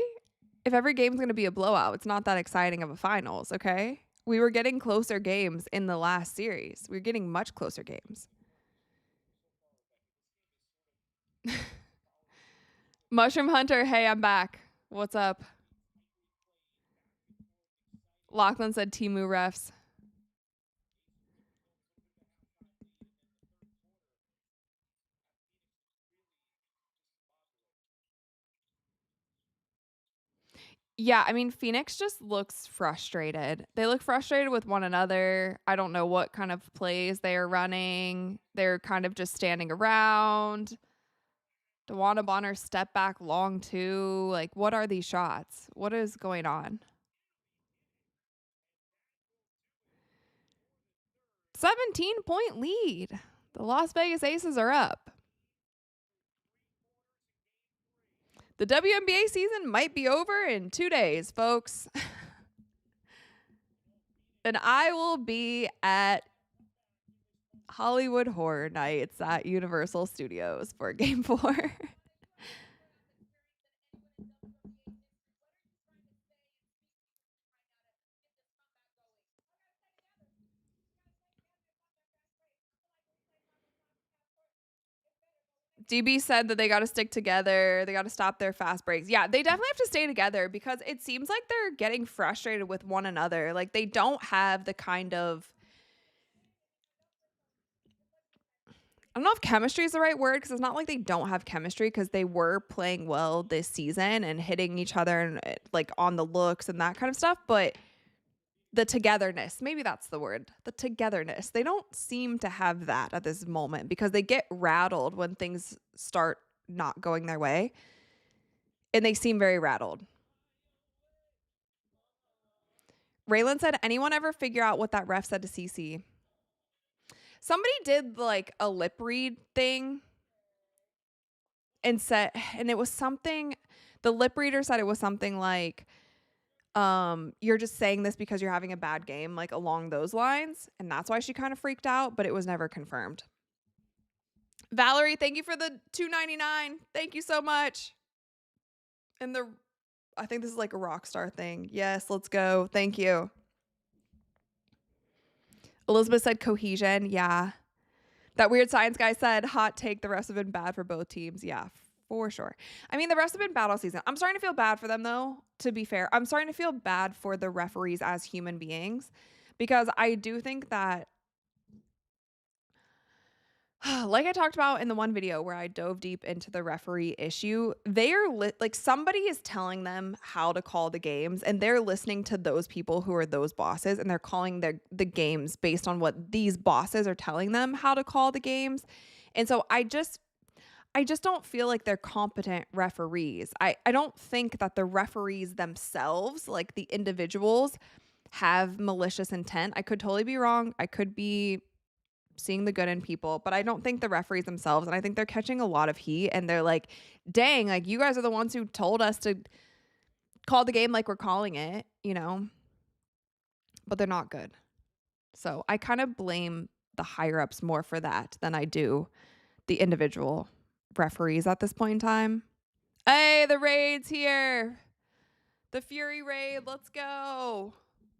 If every game's going to be a blowout, it's not that exciting of a finals, okay? We were getting closer games in the last series. We were getting much closer games. Mushroom Hunter, hey, I'm back. What's up? Lachlan said Timu refs. Yeah, I mean, Phoenix just looks frustrated. They look frustrated with one another. I don't know what kind of plays they are running. They're kind of just standing around. DeWanda Bonner step back long too. Like, what are these shots? What is going on? 17-point lead. The Las Vegas Aces are up. The WNBA season might be over in 2 days, folks. And I will be at Hollywood Horror Nights at Universal Studios for Game 4. DB said that they got to stick together. They got to stop their fast breaks. Yeah, they definitely have to stay together because it seems like they're getting frustrated with one another. Like they don't have the kind of, I don't know if chemistry is the right word because it's not like they don't have chemistry because they were playing well this season and hitting each other and like on the looks and that kind of stuff. But the togetherness, maybe that's the word, the togetherness. They don't seem to have that at this moment because they get rattled when things start not going their way. And they seem very rattled. Raylan said, anyone ever figure out what that ref said to CC? Somebody did like a lip read thing and said, and it was something, the lip reader said it was something like, you're just saying this because you're having a bad game, like along those lines. And that's why she kind of freaked out, but it was never confirmed. Valerie, thank you for the $2.99. Thank you so much. And I think this is like a rock star thing. Yes, let's go. Thank you. Elizabeth said cohesion. Yeah. That weird science guy said hot take, the refs have been bad for both teams. Yeah, for sure. I mean, the refs have been bad all season. I'm starting to feel bad for them, though, to be fair. I'm starting to feel bad for the referees as human beings because I do think that, like I talked about in the one video where I dove deep into the referee issue, they are like somebody is telling them how to call the games and they're listening to those people who are those bosses and they're calling the games based on what these bosses are telling them how to call the games. And so I just don't feel like they're competent referees. I don't think that the referees themselves, like the individuals, have malicious intent. I could totally be wrong. I could be seeing the good in people, but I don't think the referees themselves, and I think they're catching a lot of heat and they're like, dang, like you guys are the ones who told us to call the game like we're calling it, you know, but they're not good. So I kind of blame the higher ups more for that than I do the individual referees at this point in time. Hey, the raid's here. The Fury raid. Let's go.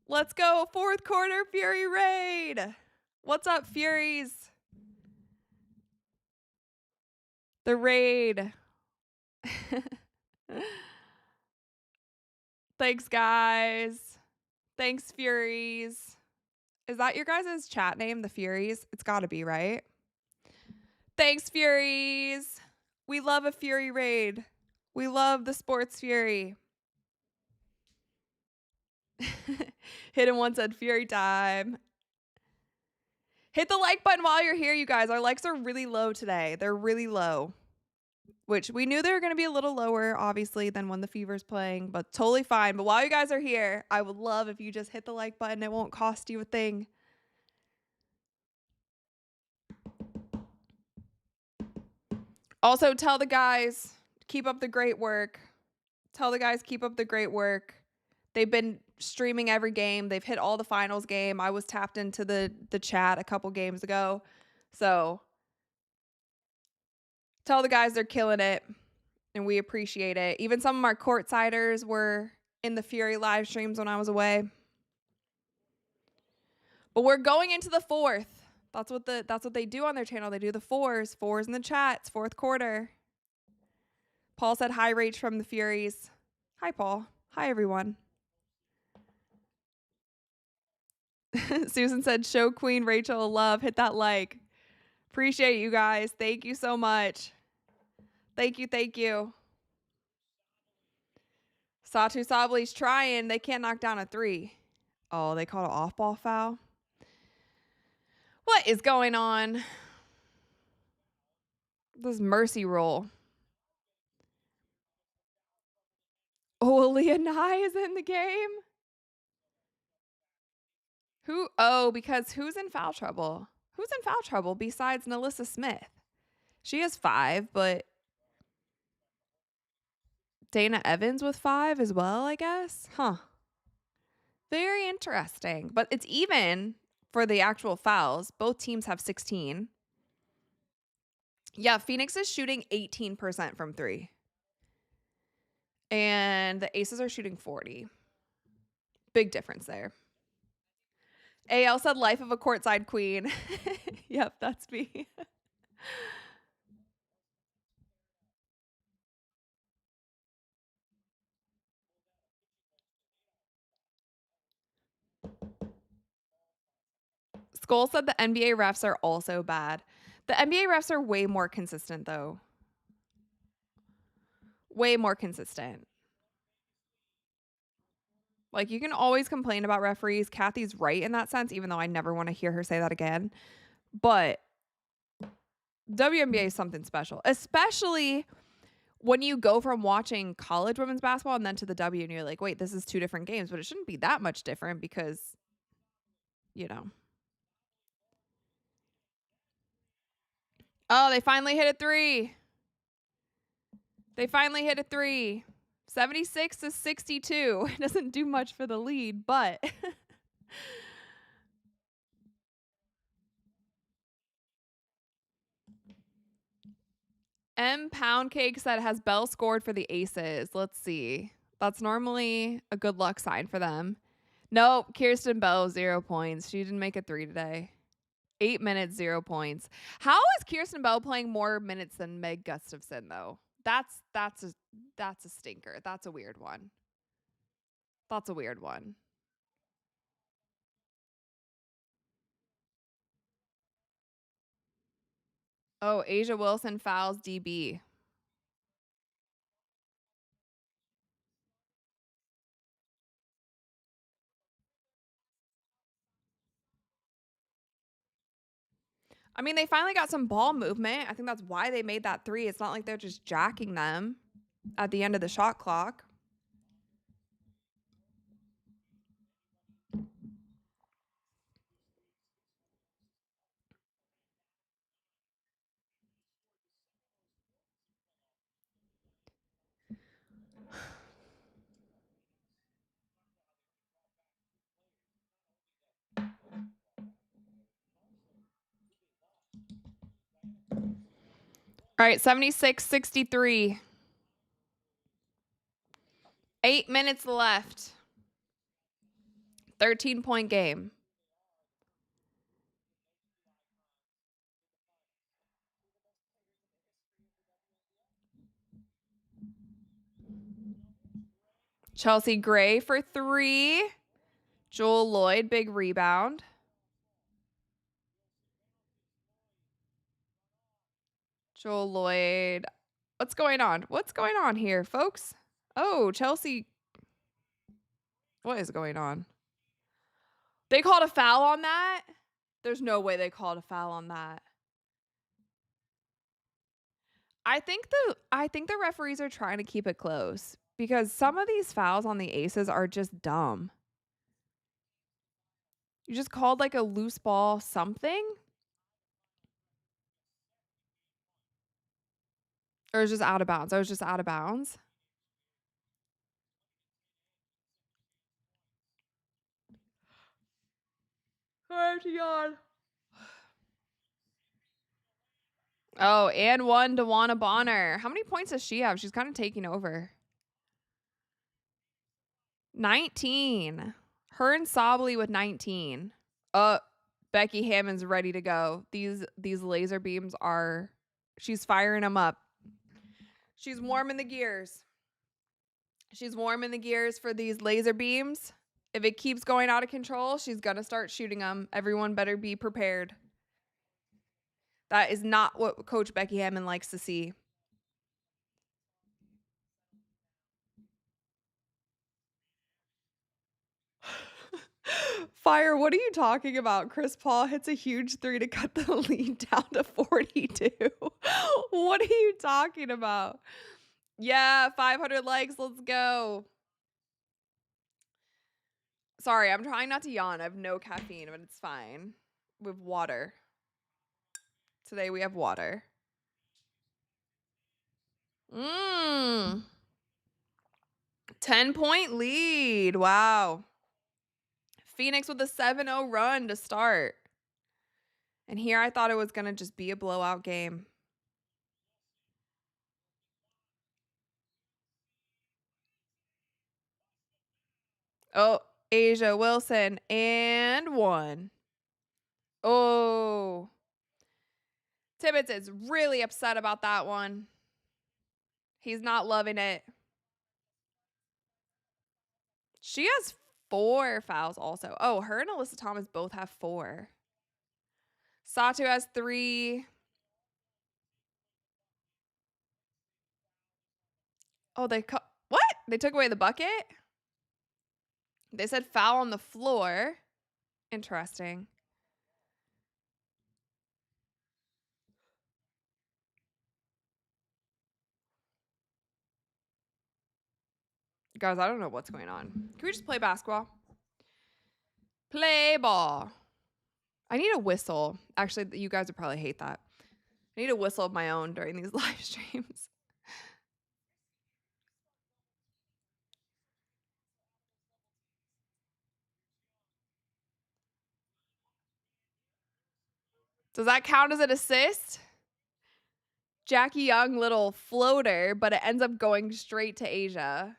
Let's go. Fourth quarter Fury raid. What's up, Furies? The raid. Thanks, guys. Thanks, Furies. Is that your guys' chat name, the Furies? It's got to be, right? Thanks, Furies. We love a Fury raid. We love the Sports Fury. Hidden One said Fury time. Hit the like button while you're here, you guys. Our likes are really low today. They're really low. Which we knew they were going to be a little lower, obviously, than when the Fever's playing, but totally fine. But while you guys are here, I would love if you just hit the like button. It won't cost you a thing. Also, tell the guys, keep up the great work. Tell the guys, keep up the great work. They've been streaming every game. They've hit all the finals game. I was tapped into the chat a couple games ago. So tell the guys they're killing it, and we appreciate it. Even some of our courtsiders were in the Fury live streams when I was away. But we're going into the fourth. That's what they do on their channel. They do the fours in the chats, fourth quarter. Paul said hi, Rach from the Furies. Hi, Paul. Hi, everyone. Susan said, show Queen Rachel a love. Hit that like. Appreciate you guys. Thank you so much. Thank you. Thank you. Satu Sabli's trying. They can't knock down a three. Oh, they called an off-ball foul. What is going on? This mercy rule. Oh, Leah Nye is in the game? Who? Oh, because who's in foul trouble? Who's in foul trouble besides Nalissa Smith? She has 5, but Dana Evans with 5 as well, I guess? Huh. Very interesting. But it's even for the actual fouls. Both teams have 16. Yeah, Phoenix is shooting 18% from 3. And the Aces are shooting 40. Big difference there. AL said life of a courtside queen. Yep, that's me. Skull said the NBA refs are also bad. The NBA refs are way more consistent, though. Way more consistent. Like, you can always complain about referees. Kathy's right in that sense, even though I never want to hear her say that again. But WNBA is something special, especially when you go from watching college women's basketball and then to the W and you're like, wait, this is two different games, but it shouldn't be that much different because, you know. Oh, they finally hit a three. They finally hit a three. 76-62. It doesn't do much for the lead, but M Pound Cake said, has Bell scored for the Aces? Let's see. That's normally a good luck sign for them. Nope. Kirsten Bell, 0 points. She didn't make a three today. 8 minutes, 0 points. How is Kirsten Bell playing more minutes than Meg Gustafson, though? That's a stinker. That's a weird one. That's a weird one. Oh, Asia Wilson fouls DB. I mean, they finally got some ball movement. I think that's why they made that three. It's not like they're just jacking them at the end of the shot clock. All right, 76-63. 8 minutes left. 13-point game. Chelsea Gray for three. Joel Lloyd, big rebound. Joel Lloyd. What's going on? What's going on here, folks? Oh, Chelsea. What is going on? They called a foul on that? There's no way they called a foul on that. I think the referees are trying to keep it close because some of these fouls on the Aces are just dumb. You just called like a loose ball something? Or it was just out of bounds. I was just out of bounds. Oh, and one to Dewana Bonner. How many points does she have? She's kind of taking over. 19. Her and Sobley with 19. Becky Hammond's ready to go. These laser beams are, she's firing them up. She's warming the gears. She's warming the gears for these laser beams. If it keeps going out of control, she's going to start shooting them. Everyone better be prepared. That is not what Coach Becky Hammond likes to see. Fire, what are you talking about? Chris Paul hits a huge three to cut the lead down to 42. What are you talking about? Yeah, 500 likes. Let's go. Sorry, I'm trying not to yawn. I have no caffeine, but it's fine. We have water. Today we have water. 10-point lead. Wow. Phoenix with a 7-0 run to start. And here I thought it was going to just be a blowout game. Oh, Asia Wilson and one. Oh. Tibbetts is really upset about that one. He's not loving it. She has 4 fouls also. Oh, her and Alyssa Thomas both have 4. Satu has 3. Oh, what? They took away the bucket? They said foul on the floor. Interesting. Guys, I don't know what's going on. Can we just play basketball? Play ball. I need a whistle. Actually, you guys would probably hate that. I need a whistle of my own during these live streams. Does that count as an assist? Jackie Young, little floater, but it ends up going straight to Asia.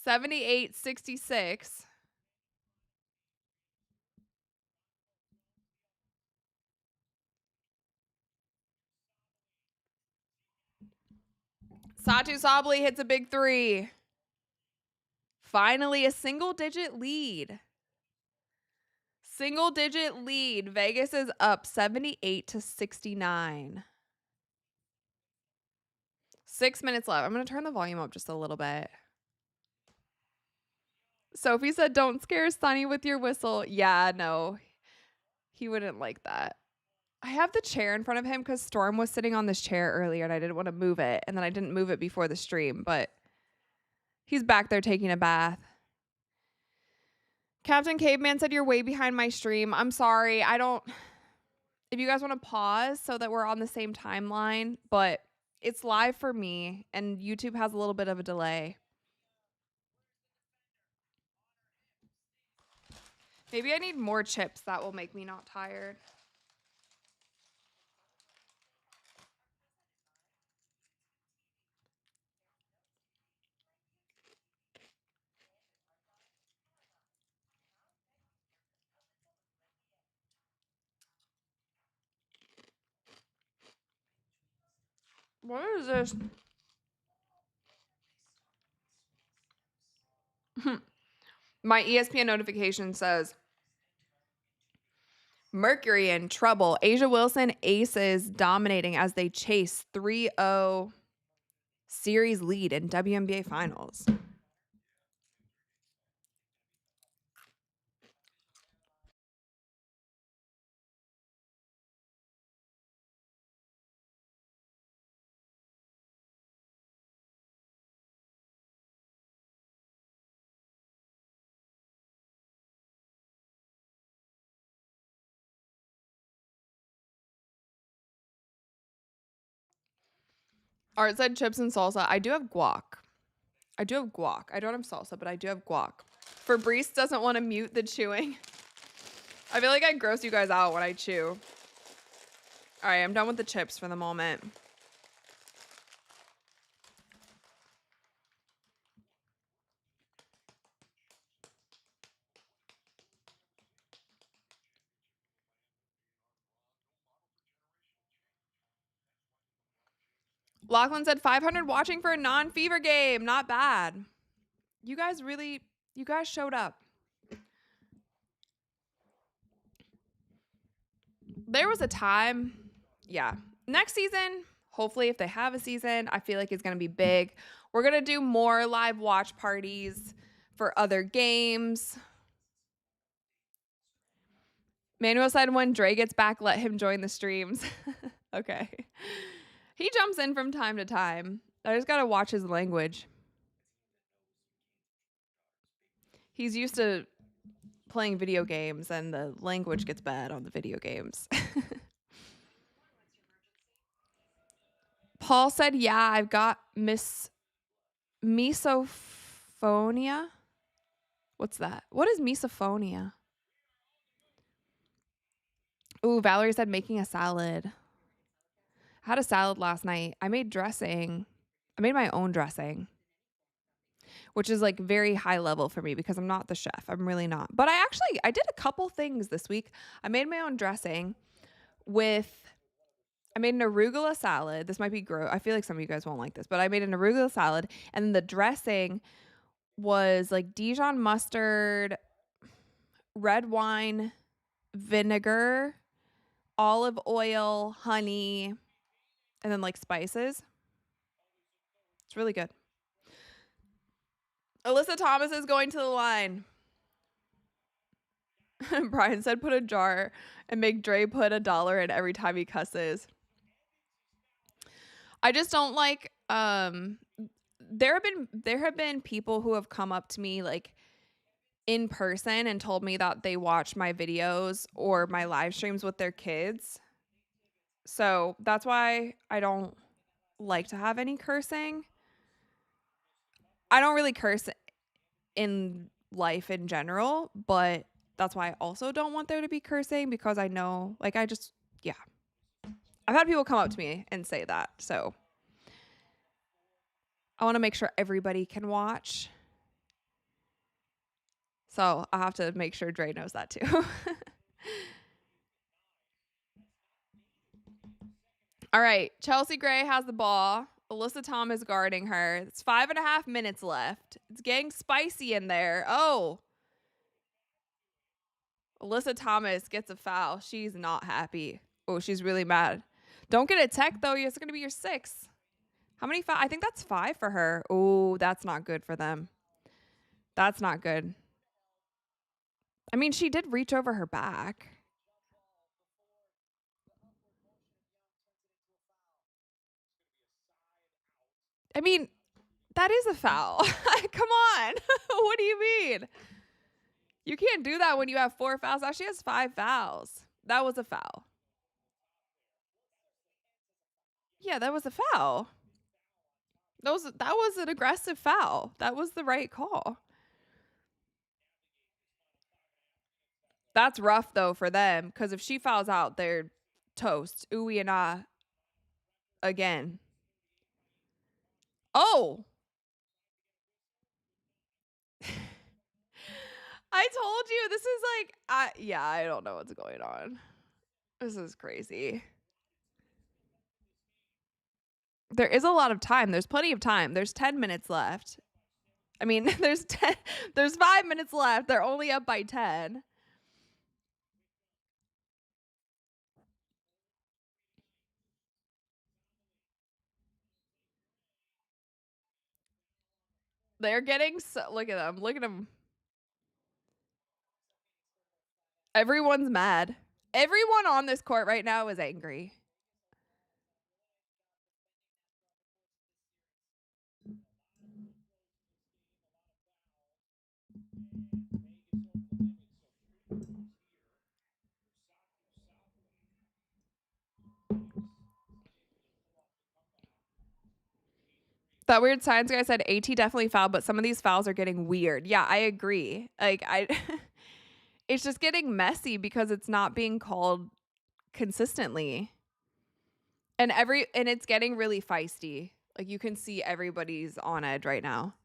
78-66. Satu Sabli hits a big three. Finally, a single-digit lead. Single-digit lead. Vegas is up 78-69. 6 minutes left. I'm going to turn the volume up just a little bit. Sophie said, don't scare Sonny with your whistle. Yeah, no. He wouldn't like that. I have the chair in front of him because Storm was sitting on this chair earlier and I didn't want to move it. And then I didn't move it before the stream, but he's back there taking a bath. Captain Caveman said, you're way behind my stream. I'm sorry. If you guys want to pause so that we're on the same timeline, but it's live for me and YouTube has a little bit of a delay. Maybe I need more chips. That will make me not tired. What is this? My ESPN notification says, Mercury in trouble. Asia Wilson aces dominating as they chase 3-0 series lead in WNBA Finals. Art said chips and salsa. I do have guac. I don't have salsa, but I do have guac. Fabrice doesn't want to mute the chewing. I feel like I gross you guys out when I chew. All right, I'm done with the chips for the moment. Lachlan said 500 watching for a non-fever game. Not bad. You guys showed up. There was a time, yeah. Next season, hopefully if they have a season, I feel like it's going to be big. We're going to do more live watch parties for other games. Manuel said when Dre gets back, let him join the streams. Okay. He jumps in from time to time. I just got to watch his language. He's used to playing video games and the language gets bad on the video games. Paul said, yeah, I've got misophonia. What's that? What is misophonia? Ooh, Valerie said making a salad. I had a salad last night. I made dressing. I made my own dressing, which is like very high level for me because I'm not the chef. I'm really not. But I did a couple things this week. I made my own dressing I made an arugula salad. This might be gross. I feel like some of you guys won't like this, but I made an arugula salad and then the dressing was like Dijon mustard, red wine, vinegar, olive oil, honey, and then like spices. It's really good. Alyssa Thomas is going to the line. Brian said put a jar and make Dre put $1 in every time he cusses. I just don't like there have been people who have come up to me like in person and told me that they watch my videos or my live streams with their kids. So that's why I don't like to have any cursing. I don't really curse in life in general, but that's why I also don't want there to be cursing because I know, like, yeah. I've had people come up to me and say that. So I want to make sure everybody can watch. So I have to make sure Dre knows that too. All right. Chelsea Gray has the ball. Alyssa Thomas guarding her. It's 5.5 minutes left. It's getting spicy in there. Oh, Alyssa Thomas gets a foul. She's not happy. Oh, she's really mad. Don't get a tech, though. It's going to be your 6. How many fouls? I think that's 5 for her. Oh, that's not good for them. That's not good. I mean, she did reach over her back. I mean, that is a foul. Come on. What do you mean? You can't do that when you have 4 fouls. Now she has 5 fouls. That was a foul. Yeah, that was a foul. That was an aggressive foul. That was the right call. That's rough though for them because if she fouls out, they're toast. Ooey and ah again. Oh, I told you this is like I don't know what's going on. This is crazy. There is a lot of time. There's plenty of time. There's 10 minutes left. I mean, there's 5 minutes left. They're only up by 10. They're getting so look at them. Look at them. Everyone's mad. Everyone on this court right now is angry. That weird science guy said AT definitely fouled, but some of these fouls are getting weird. Yeah, I agree. Like it's just getting messy because it's not being called consistently. And it's getting really feisty. Like you can see everybody's on edge right now.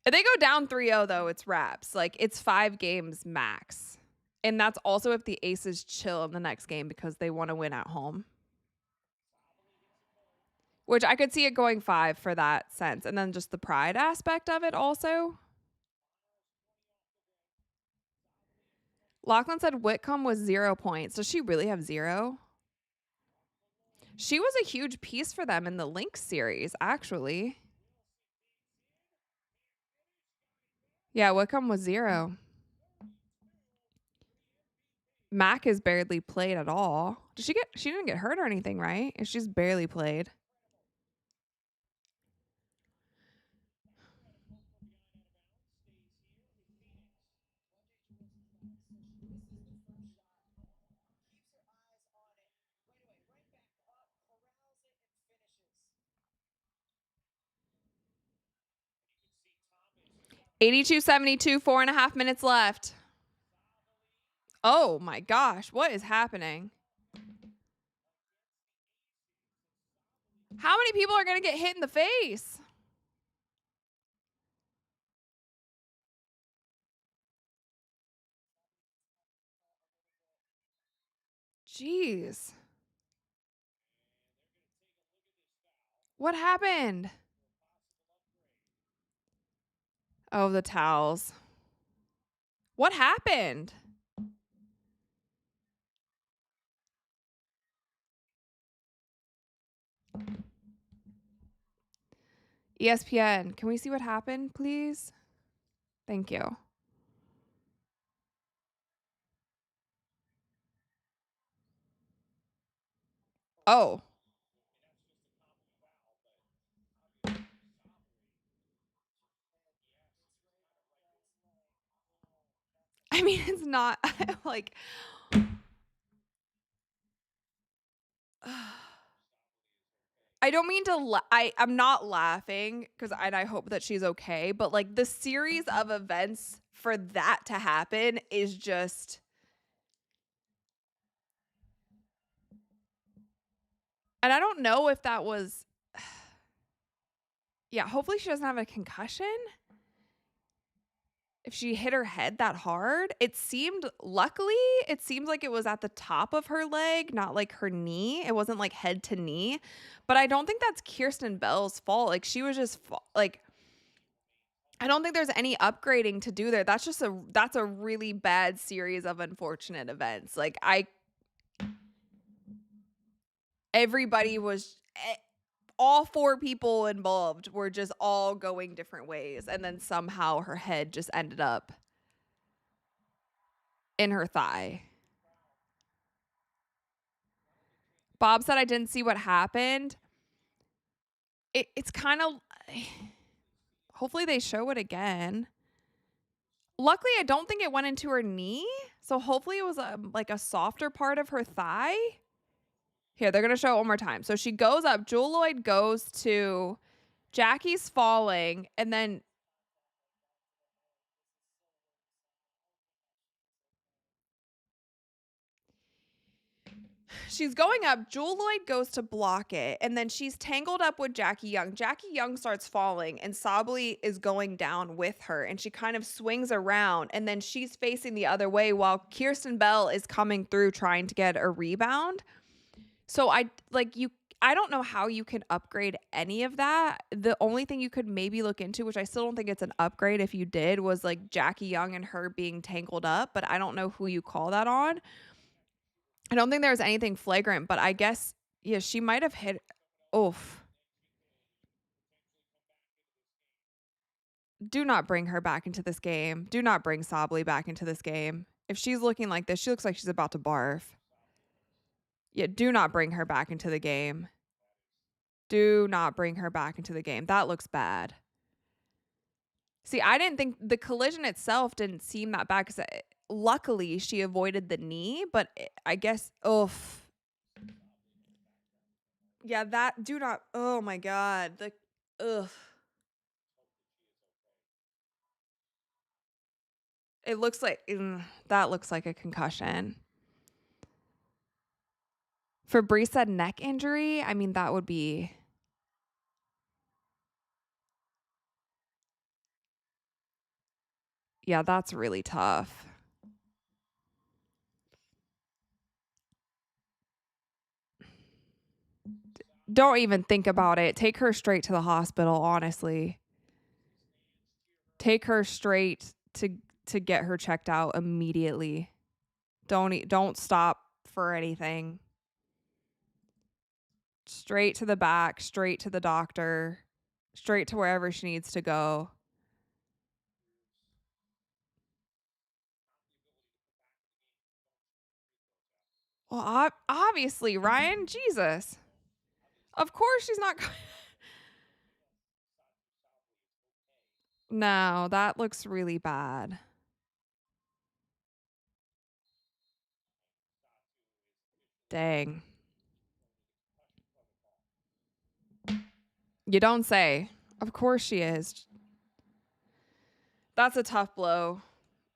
If they go down 3-0 though, it's wraps. Like it's 5 games max. And that's also if the Aces chill in the next game because they want to win at home. Which I could see it going 5 for that sense. And then just the pride aspect of it also. Lachlan said Whitcomb was 0 points. Does she really have 0? She was a huge piece for them in the Lynx series, actually. Yeah, Whitcomb was 0. Mac has barely played at all. She didn't get hurt or anything, right? She's barely played. $82-72, 4.5 minutes left. Oh my gosh, what is happening? How many people are going to get hit in the face? Jeez. What happened? Oh, the towels. What happened? ESPN, can we see what happened, please? Thank you. Oh. I mean, it's not like I don't mean to I'm not laughing cuz I hope that she's okay, but like the series of events for that to happen is just and I don't know if that was yeah, hopefully she doesn't have a concussion. If she hit her head that hard, luckily, it seems like it was at the top of her leg, not like her knee. It wasn't like head to knee. But I don't think that's Kirsten Bell's fault. Like she was just like I don't think there's any upgrading to do there. That's a really bad series of unfortunate events. Like everybody was all four people involved were just all going different ways and then somehow her head just ended up in her thigh. Bob said I didn't see what happened. It's kind of hopefully they show it again. Luckily, I don't think it went into her knee, so hopefully it was like a softer part of her thigh. Here, they're gonna show it one more time. So she goes up. Jewel Lloyd goes to Jackie's falling, and then she's going up. Jewel Lloyd goes to block it, and then she's tangled up with Jackie Young. Jackie Young starts falling, and Sably is going down with her, and she kind of swings around, and then she's facing the other way while Kirsten Bell is coming through trying to get a rebound. So I don't know how you can upgrade any of that. The only thing you could maybe look into, which I still don't think it's an upgrade if you did, was like Jackie Young and her being tangled up, but I don't know who you call that on. I don't think there was anything flagrant, but I guess, yeah, she might have hit. Oof. Do not bring her back into this game. Do not bring Sably back into this game. If she's looking like this, she looks like she's about to barf. Yeah, do not bring her back into the game. Do not bring her back into the game. That looks bad. See, I didn't think the collision itself didn't seem that bad because luckily she avoided the knee, but I guess, oof. Yeah, that do not, oh my God. Ugh. It looks like, that looks like a concussion. For Bree said neck injury, I mean, that would be, yeah, that's really tough. Don't even think about it. Take her straight to the hospital, honestly. Take her straight to get her checked out immediately. Don't stop for anything. Straight to the back, straight to the doctor, straight to wherever she needs to go. Well, obviously, Ryan, Jesus. Of course she's not No, that looks really bad. Dang. You don't say. Of course she is. That's a tough blow.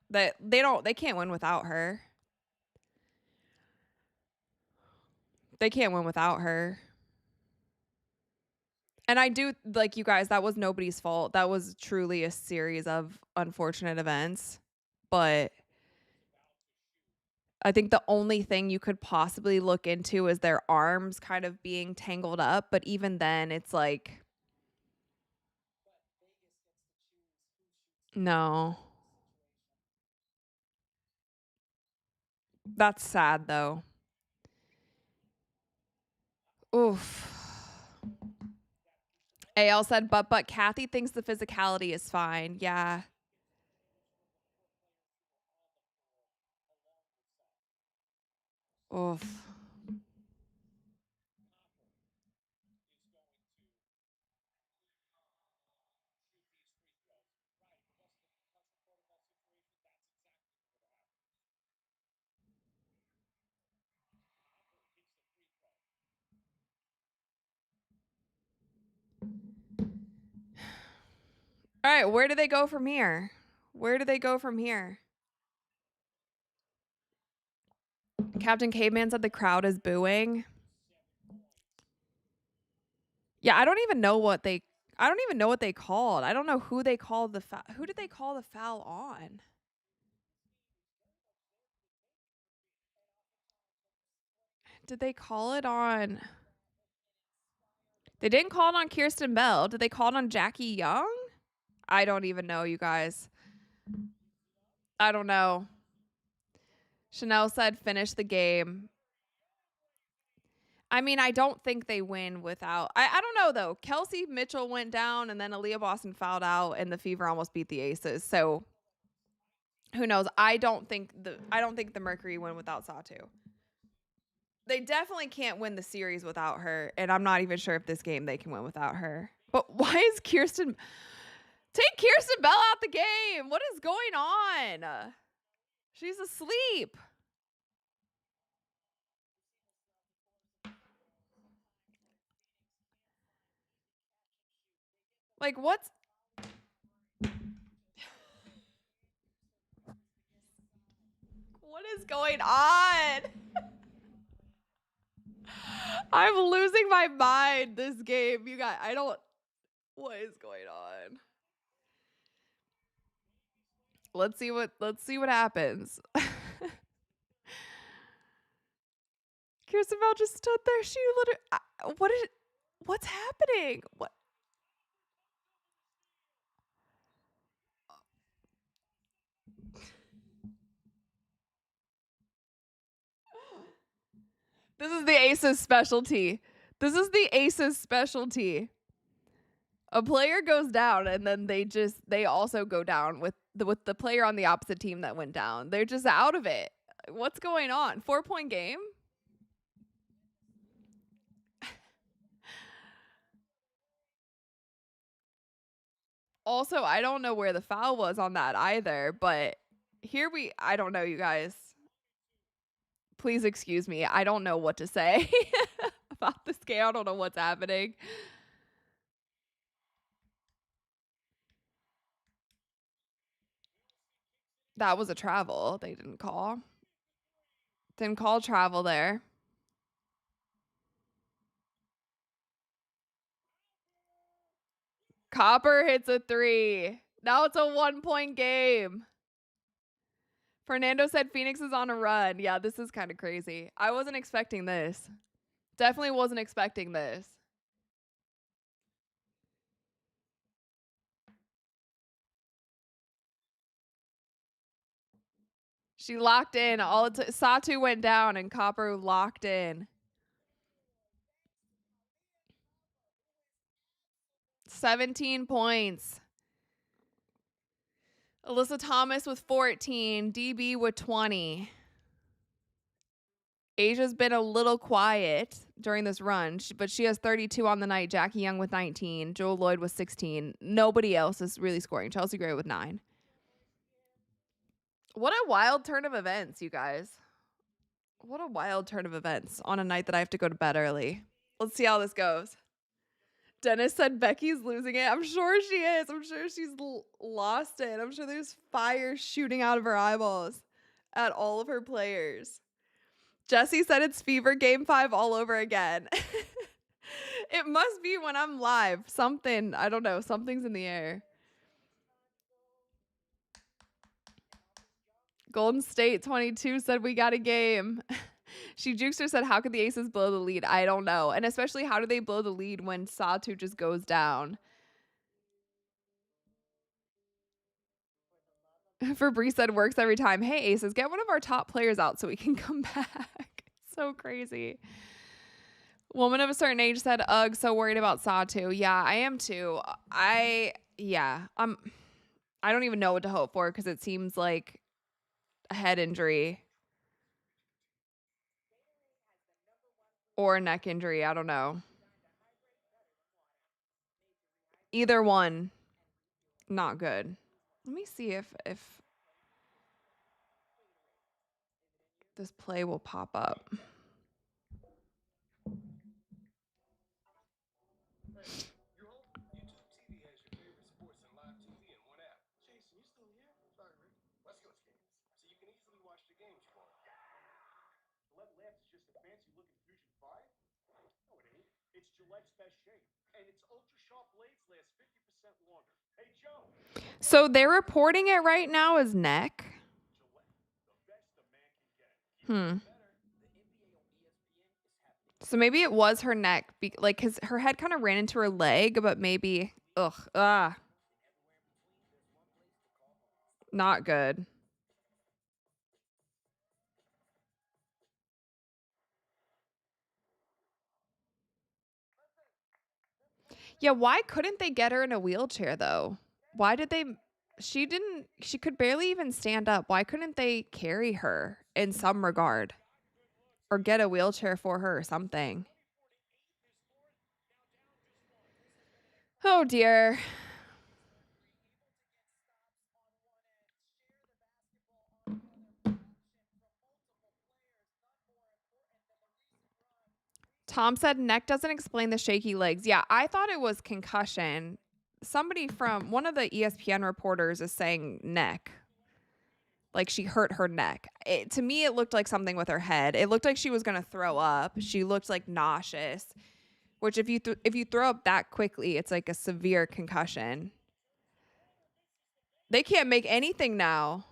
That they can't win without her. They can't win without her. And I do like you guys, that was nobody's fault. That was truly a series of unfortunate events. But I think the only thing you could possibly look into is their arms kind of being tangled up. But even then, it's like, no. That's sad, though. Oof. AL said, but Kathy thinks the physicality is fine. Yeah. Oof. All right, where do they go from here? Where do they go from here? Captain Caveman said the crowd is booing. Yeah, I don't even know what they called. I don't know who they called the foul. Who did they call the foul on? Did they call it on? They didn't call it on Kirsten Bell. Did they call it on Jackie Young? I don't even know, you guys. I don't know. Chanel said finish the game. I mean, I don't think they win without. I don't know though. Kelsey Mitchell went down, and then Aaliyah Boston fouled out, and the Fever almost beat the Aces. So who knows? I don't think the Mercury win without Satu. They definitely can't win the series without her, and I'm not even sure if this game they can win without her. But why is Kirsten? Take Kirsten Bell out the game. What is going on? She's asleep. Like, what's what is going on? I'm losing my mind this game. You guys, what is going on? Let's see what happens. Kirsten Bell just stood there. She literally what's happening? What? This is the Aces specialty. A player goes down, and then they also go down with the player on the opposite team that went down. They're just out of it. What's going on? 4-point game? Also, I don't know where the foul was on that either, but I don't know, you guys. Please excuse me. I don't know what to say about this game. I don't know what's happening. That was a travel. They didn't call. Didn't call travel there. Copper hits a 3. Now it's a 1-point game. Fernando said Phoenix is on a run. Yeah, this is kind of crazy. I wasn't expecting this. Definitely wasn't expecting this. She locked in. Satu went down, and Copper locked in. 17 points. Alyssa Thomas with 14. DB with 20. Asia's been a little quiet during this run, but she has 32 on the night. Jackie Young with 19. Joel Lloyd with 16. Nobody else is really scoring. Chelsea Gray with 9. What a wild turn of events, you guys. What a wild turn of events on a night that I have to go to bed early. Let's see how this goes. Dennis said Becky's losing it. I'm sure she is. I'm sure she's lost it. I'm sure there's fire shooting out of her eyeballs at all of her players. Jesse said it's Fever Game 5 all over again. It must be when I'm live. Something, I don't know, something's in the air. Golden State 22 said we got a game. She Jukester said, how could the Aces blow the lead? I don't know. And especially, how do they blow the lead when Satu just goes down? Fabrice said, works every time. Hey, Aces, get one of our top players out so we can come back. So crazy. Woman of a certain age said, ugh, so worried about Satu. Yeah, I am too. I don't even know what to hope for, because it seems like a head injury or a neck injury. I don't know. Either one, not good. Let me see if this play will pop up. So they're reporting it right now as neck. So maybe it was her neck, like, because her head kind of ran into her leg, but maybe, not good. Yeah, why couldn't they get her in a wheelchair, though? Why did they? She could barely even stand up. Why couldn't they carry her in some regard or get a wheelchair for her or something? Oh, dear. Tom said neck doesn't explain the shaky legs. Yeah, I thought it was concussion. Somebody from one of the ESPN reporters is saying neck. Like she hurt her neck. To me, it looked like something with her head. It looked like she was going to throw up. She looked like nauseous, which if you throw up that quickly, it's like a severe concussion. They can't make anything now.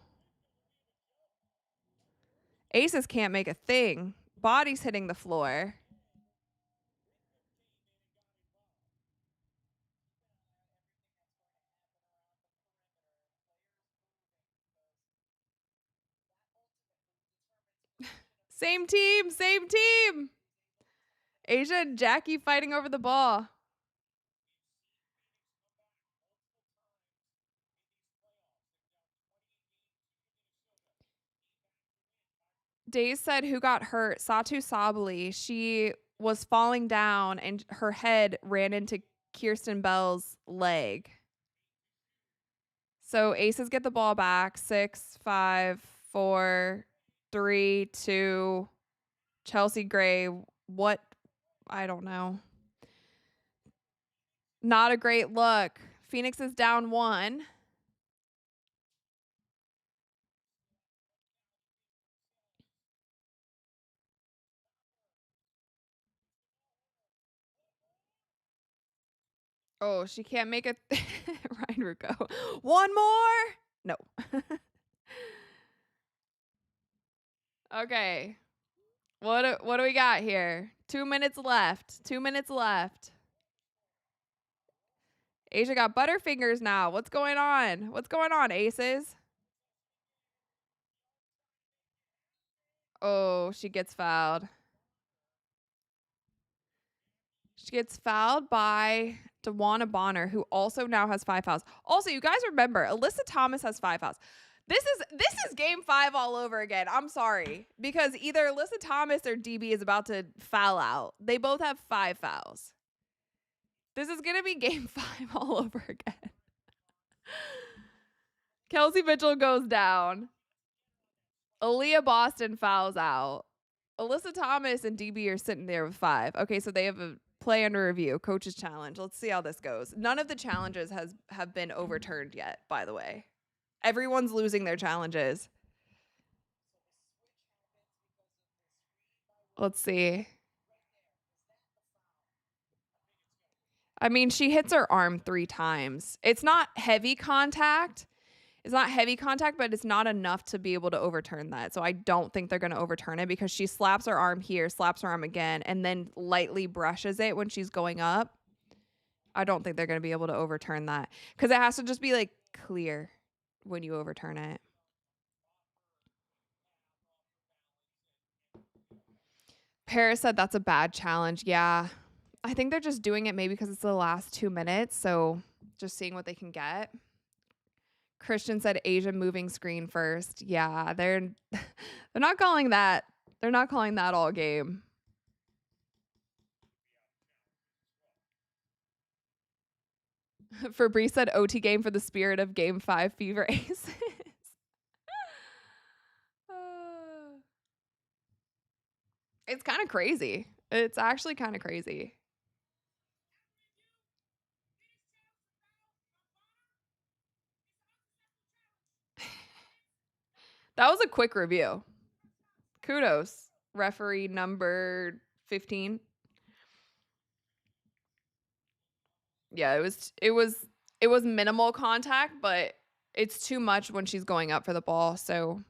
Aces can't make a thing. Body's hitting the floor. Same team, same team. Asia and Jackie fighting over the ball. Days said who got hurt. Satu Sabali. She was falling down and her head ran into Kirsten Bell's leg. So Aces get the ball back. 6, 5, 4, 3, 2. Chelsea Gray. What? I don't know. Not a great look. Phoenix is down 1. Oh, she can't make it. Ryan Rucco. One more? No. Okay. What do we got here? 2 minutes left. 2 minutes left. Asia got butterfingers now. What's going on? What's going on, Aces? Oh, she gets fouled. She gets fouled by DeWanna Bonner, who also now has 5 fouls. Also, you guys remember, Alyssa Thomas has 5 fouls. This is game 5 all over again. I'm sorry. Because either Alyssa Thomas or DB is about to foul out. They both have 5 fouls. This is going to be game 5 all over again. Kelsey Mitchell goes down. Aaliyah Boston fouls out. Alyssa Thomas and DB are sitting there with 5. Okay, so they have a play under review, coach's challenge. Let's see how this goes. None of the challenges have been overturned yet, by the way. Everyone's losing their challenges. Let's see. I mean, she hits her arm 3 times. It's not heavy contact. But it's not enough to be able to overturn that. So I don't think they're going to overturn it because she slaps her arm here, slaps her arm again, and then lightly brushes it when she's going up. I don't think they're going to be able to overturn that because it has to just be like clear when you overturn it. Paris said that's a bad challenge. Yeah. I think they're just doing it maybe because it's the last 2 minutes. So just seeing what they can get. Christian said Asia moving screen first. Yeah, they're not calling that. They're not calling that all game. Fabrice said OT game for the spirit of game 5 Fever Aces. It's kind of crazy. It's actually kind of crazy. That was a quick review. Kudos, referee number 15. Yeah, it was minimal contact, but it's too much when she's going up for the ball. So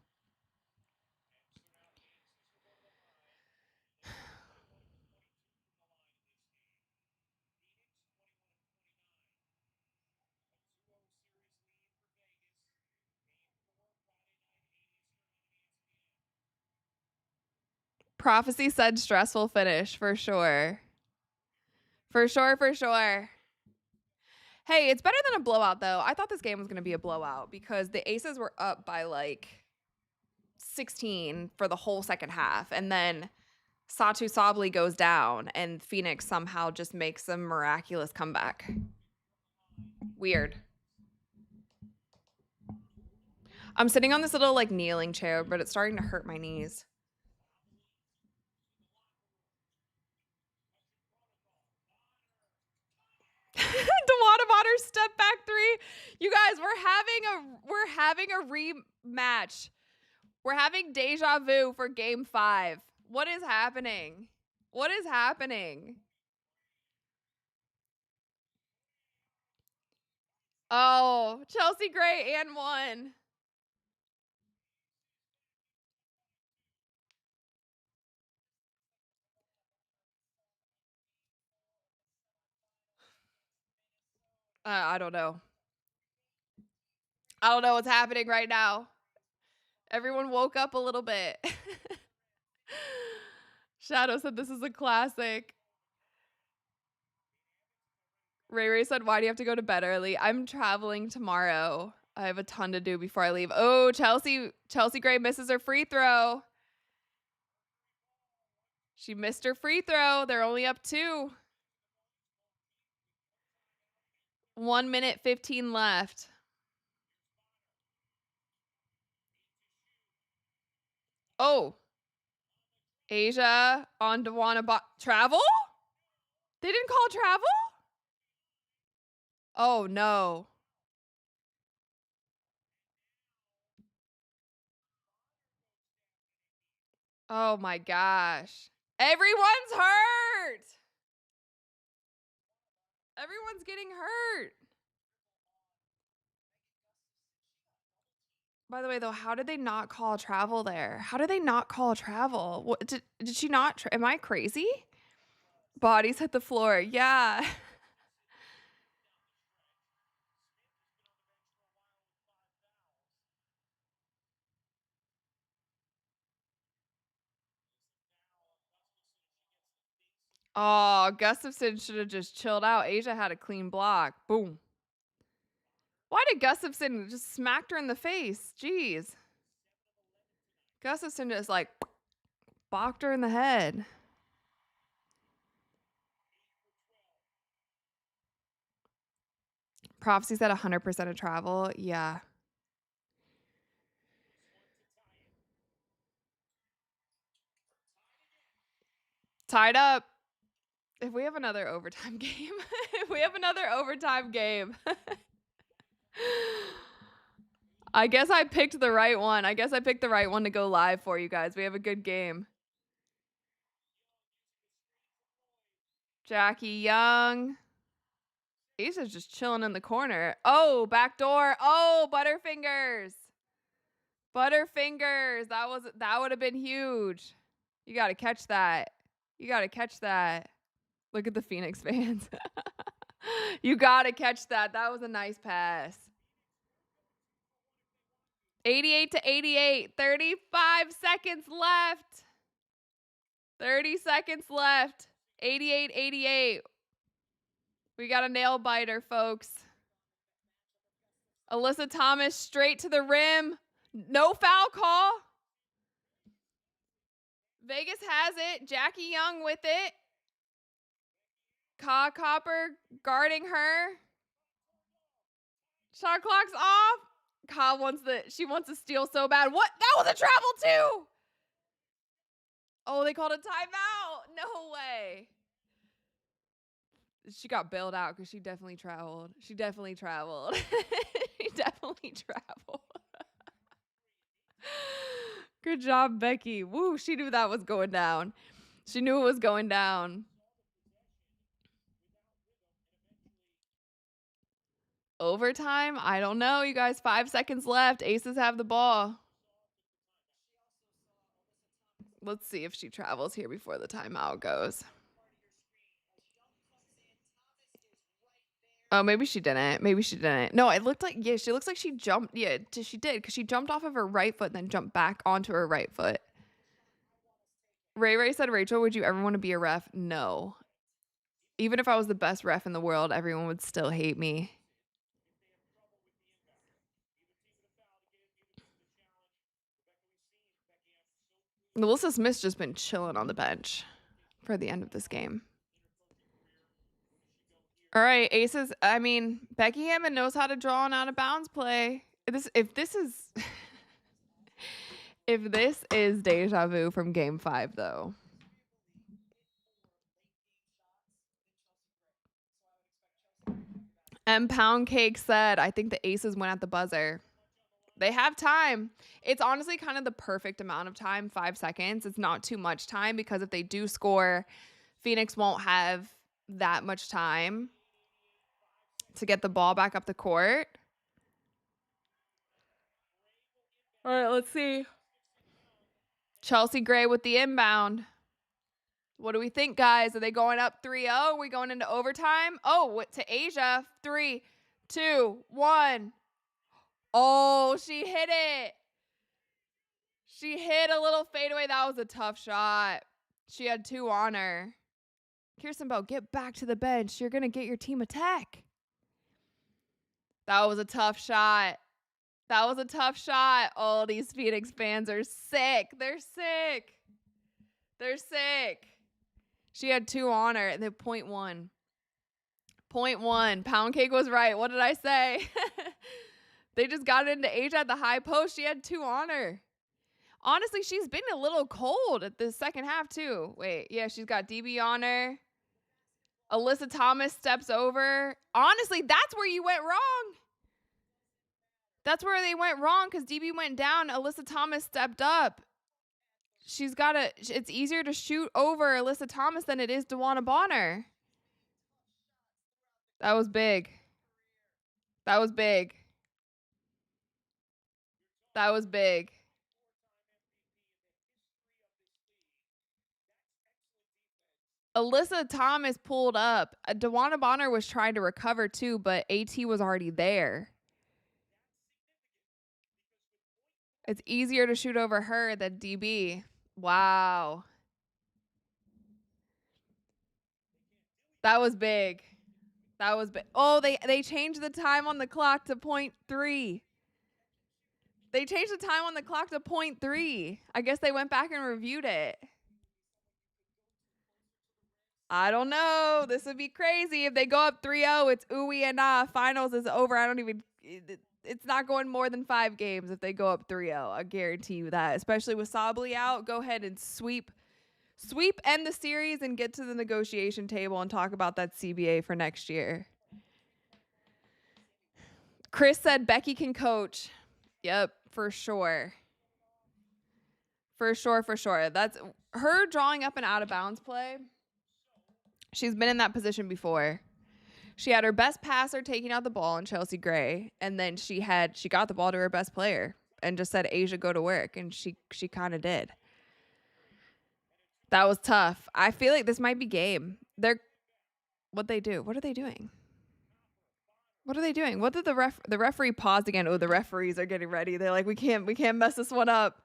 Prophecy said stressful finish for sure. For sure, for sure. Hey, it's better than a blowout though. I thought this game was going to be a blowout because the Aces were up by like 16 for the whole second half, and then Satu Sabli goes down and Phoenix somehow just makes a miraculous comeback. Weird. I'm sitting on this little like kneeling chair, but it's starting to hurt my knees. DeWanna Bonner step back three. You guys, we're having a rematch. We're having deja vu for game 5. What is happening? What is happening? Oh, Chelsea Gray and 1. I don't know. I don't know what's happening right now. Everyone woke up a little bit. Shadow said this is a classic. Ray Ray said, why do you have to go to bed early? I'm traveling tomorrow. I have a ton to do before I leave. Oh, Chelsea Gray misses her free throw. She missed her free throw. They're only up 2. 1 minute 15 left. Oh, Asia on DeWanna travel? They didn't call travel? Oh no. Oh my gosh. Everyone's hurt. Everyone's getting hurt. By the way, though, how did they not call travel there? How did they not call travel? What, did she not? Am I crazy? Bodies hit the floor. Yeah. Oh, Gustafson should have just chilled out. Asia had a clean block. Boom. Why did Gustafson just smacked her in the face? Jeez. Gustafson just like bonked her in the head. Prophecy said 100% of travel. Yeah. Tied up. If we have another overtime game, I guess I picked the right one. To go live for you guys. We have a good game. Jackie Young. Asa's just chilling in the corner. Oh, back door. Oh, Butterfingers. Butterfingers. That would have been huge. You got to catch that. Look at the Phoenix fans. You got to catch that. That was a nice pass. 88-88. 35 seconds left. 30 seconds left. 88-88. We got a nail biter, folks. Alyssa Thomas straight to the rim. No foul call. Vegas has it. Jackie Young with it. Ka Copper guarding her. Shot clock's off. Ka she wants to steal so bad. What? That was a travel too. Oh, they called a timeout. No way. She got bailed out because she definitely traveled. She definitely traveled. Good job, Becky. Woo, she knew that was going down. She knew it was going down. Overtime? I don't know. You guys, 5 seconds left. Aces have the ball. Let's see if she travels here before the timeout goes. Oh, maybe she didn't. Maybe she didn't. No, it looked like, yeah, she looks like she jumped. Yeah, she did, because she jumped off of her right foot and then jumped back onto her right foot. Ray said, Rachel, would you ever want to be a ref? No. Even if I was the best ref in the world, everyone would still hate me. Melissa Smith's just been chilling on the bench for the end of this game. All right, aces. I mean, Becky Hammond knows how to draw an out of bounds play. If this is deja vu from game 5, though. And Pound Cake said, I think the aces went at the buzzer. They have time. It's honestly kind of the perfect amount of time, 5 seconds. It's not too much time, because if they do score, Phoenix won't have that much time to get the ball back up the court. All right, let's see. Chelsea Gray with the inbound. What do we think, guys? Are they going up 3-0? Are we going into overtime? Oh, to Asia. 3, 2, 1. Oh, she hit it. She hit a little fadeaway. That was a tough shot. She had 2 on her. Kirsten Bell, get back to the bench. You're going to get your team a tech. That was a tough shot. That was a tough shot. Oh, these Phoenix fans are sick. They're sick. They're sick. She had 2 on her, and then .1. .1. Pound Cake was right. What did I say? They just got into Asia at the high post. She had 2 on her. Honestly, she's been a little cold at the second half, too. Wait, yeah, she's got DB on her. Alyssa Thomas steps over. Honestly, that's where you went wrong. That's where they went wrong, because DB went down. Alyssa Thomas stepped up. It's easier to shoot over Alyssa Thomas than it is DeWanna Bonner. That was big. That was big. That was big. Alyssa Thomas pulled up. DeWanna Bonner was trying to recover too, but AT was already there. It's easier to shoot over her than DB. Wow. That was big. That was big. Oh, they changed the time on the clock to .3. They changed the time on the clock to .3. I guess they went back and reviewed it. I don't know. This would be crazy if they go up 3-0. It's ooey and ah. Finals is over. It's not going more than 5 games if they go up 3-0. I guarantee you that. Especially with Sably out, go ahead and sweep end the series and get to the negotiation table and talk about that CBA for next year. Chris said Becky can coach. Yep, for sure. For sure. That's her drawing up an out of bounds play. She's been in that position before. She had her best passer taking out the ball in Chelsea Gray, and then she got the ball to her best player and just said, Asia, go to work, and she kind of did. That was tough. I feel like this might be game. What they do? What are they doing? What are they doing? What did the referee paused again? Oh, the referees are getting ready. They're like, we can't mess this one up.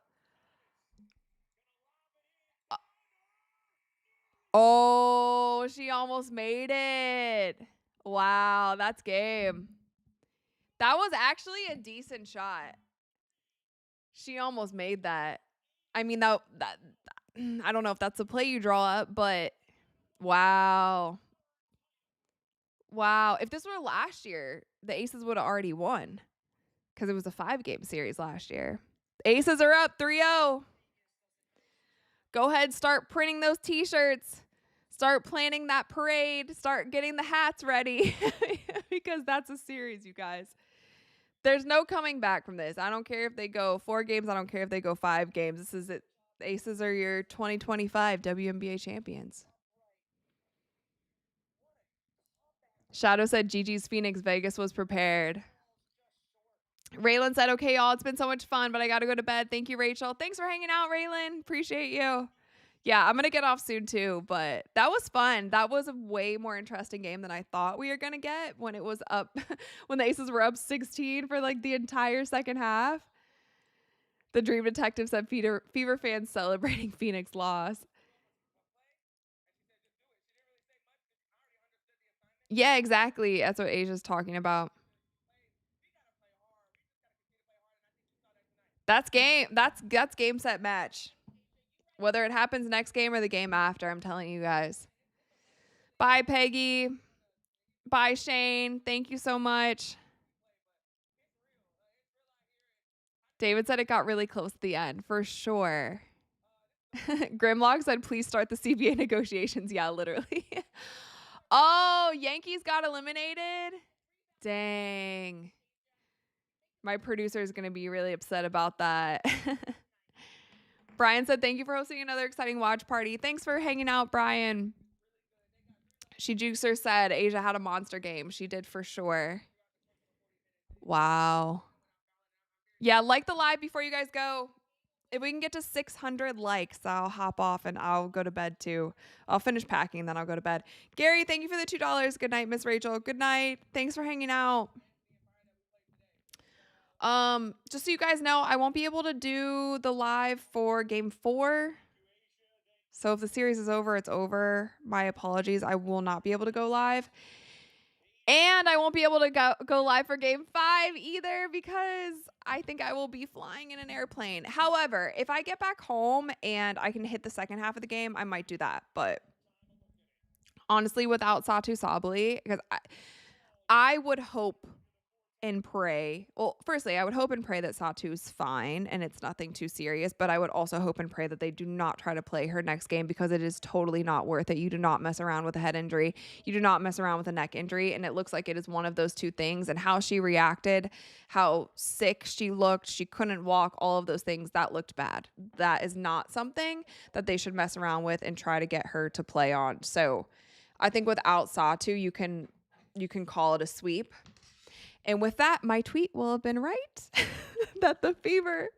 Oh, she almost made it. Wow, that's game. That was actually a decent shot. She almost made that. I mean, that I don't know if that's the play you draw up, but wow. Wow. If this were last year, the Aces would have already won, because it was a 5-game series last year. Aces are up 3-0. Go ahead, start printing those t-shirts. Start planning that parade. Start getting the hats ready because that's a series, you guys. There's no coming back from this. I don't care if they go 4 games. I don't care if they go 5 games. This is it. The Aces are your 2025 WNBA champions. Shadow said GG's Phoenix. Vegas was prepared. Raylan said, okay, y'all, it's been so much fun, but I got to go to bed. Thank you, Rachel. Thanks for hanging out, Raylan. Appreciate you. Yeah, I'm going to get off soon too, but that was fun. That was a way more interesting game than I thought we were going to get when it was up, when the Aces were up 16 for like the entire second half. The Dream Detective said Fever fans celebrating Phoenix loss. Yeah, exactly. That's what Asia's talking about. That's game set match. Whether it happens next game or the game after, I'm telling you guys. Bye, Peggy. Bye, Shane. Thank you so much. David said it got really close at the end, for sure. Grimlock said, please start the CBA negotiations. Yeah, literally. Oh, Yankees got eliminated? Dang. My producer is going to be really upset about that. Brian said, thank you for hosting another exciting watch party. Thanks for hanging out, Brian. She Juicer said Asia had a monster game. She did for sure. Wow. Yeah, like the live before you guys go. If we can get to 600 likes, I'll hop off and I'll go to bed too. I'll finish packing, then I'll go to bed. Gary, thank you for the $2. Good night, Miss Rachel. Good night. Thanks for hanging out. Just so you guys know, I won't be able to do the live for game 4. So if the series is over, it's over. My apologies. I will not be able to go live. And I won't be able to go live for game 5 either because I think I will be flying in an airplane. However, if I get back home and I can hit the second half of the game, I might do that. But honestly, without Satu Sabali, because I would hope and pray. Well, firstly, I would hope and pray that Satu's fine and it's nothing too serious, but I would also hope and pray that they do not try to play her next game because it is totally not worth it. You do not mess around with a head injury. You do not mess around with a neck injury, and it looks like it is one of those two things. And how she reacted, how sick she looked, she couldn't walk, all of those things, that looked bad. That is not something that they should mess around with and try to get her to play on. So I think without Satu, you can call it a sweep. And with that, my tweet will have been right that the Fever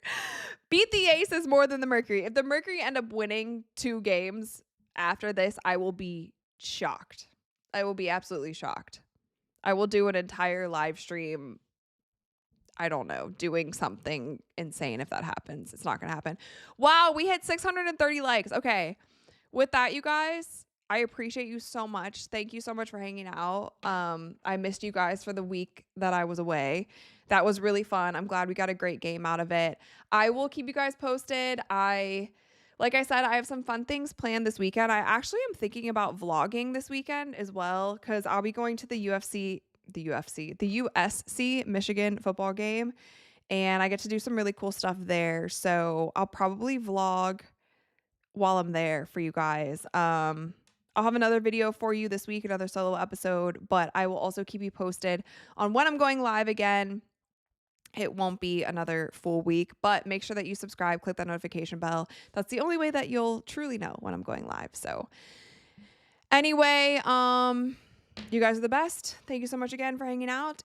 beat the Aces more than the Mercury. If the Mercury end up winning 2 games after this, I will be shocked. I will be absolutely shocked. I will do an entire live stream, I don't know, doing something insane if that happens. It's not going to happen. Wow, we hit 630 likes. Okay. With that, you guys, I appreciate you so much. Thank you so much for hanging out. I missed you guys for the week that I was away. That was really fun. I'm glad we got a great game out of it. I will keep you guys posted. Like I said, I have some fun things planned this weekend. I actually am thinking about vlogging this weekend as well because I'll be going to the USC Michigan football game, and I get to do some really cool stuff there. So I'll probably vlog while I'm there for you guys. I'll have another video for you this week, another solo episode, but I will also keep you posted on when I'm going live again. It won't be another full week, but make sure that you subscribe, click that notification bell. That's the only way that you'll truly know when I'm going live. So anyway, you guys are the best. Thank you so much again for hanging out,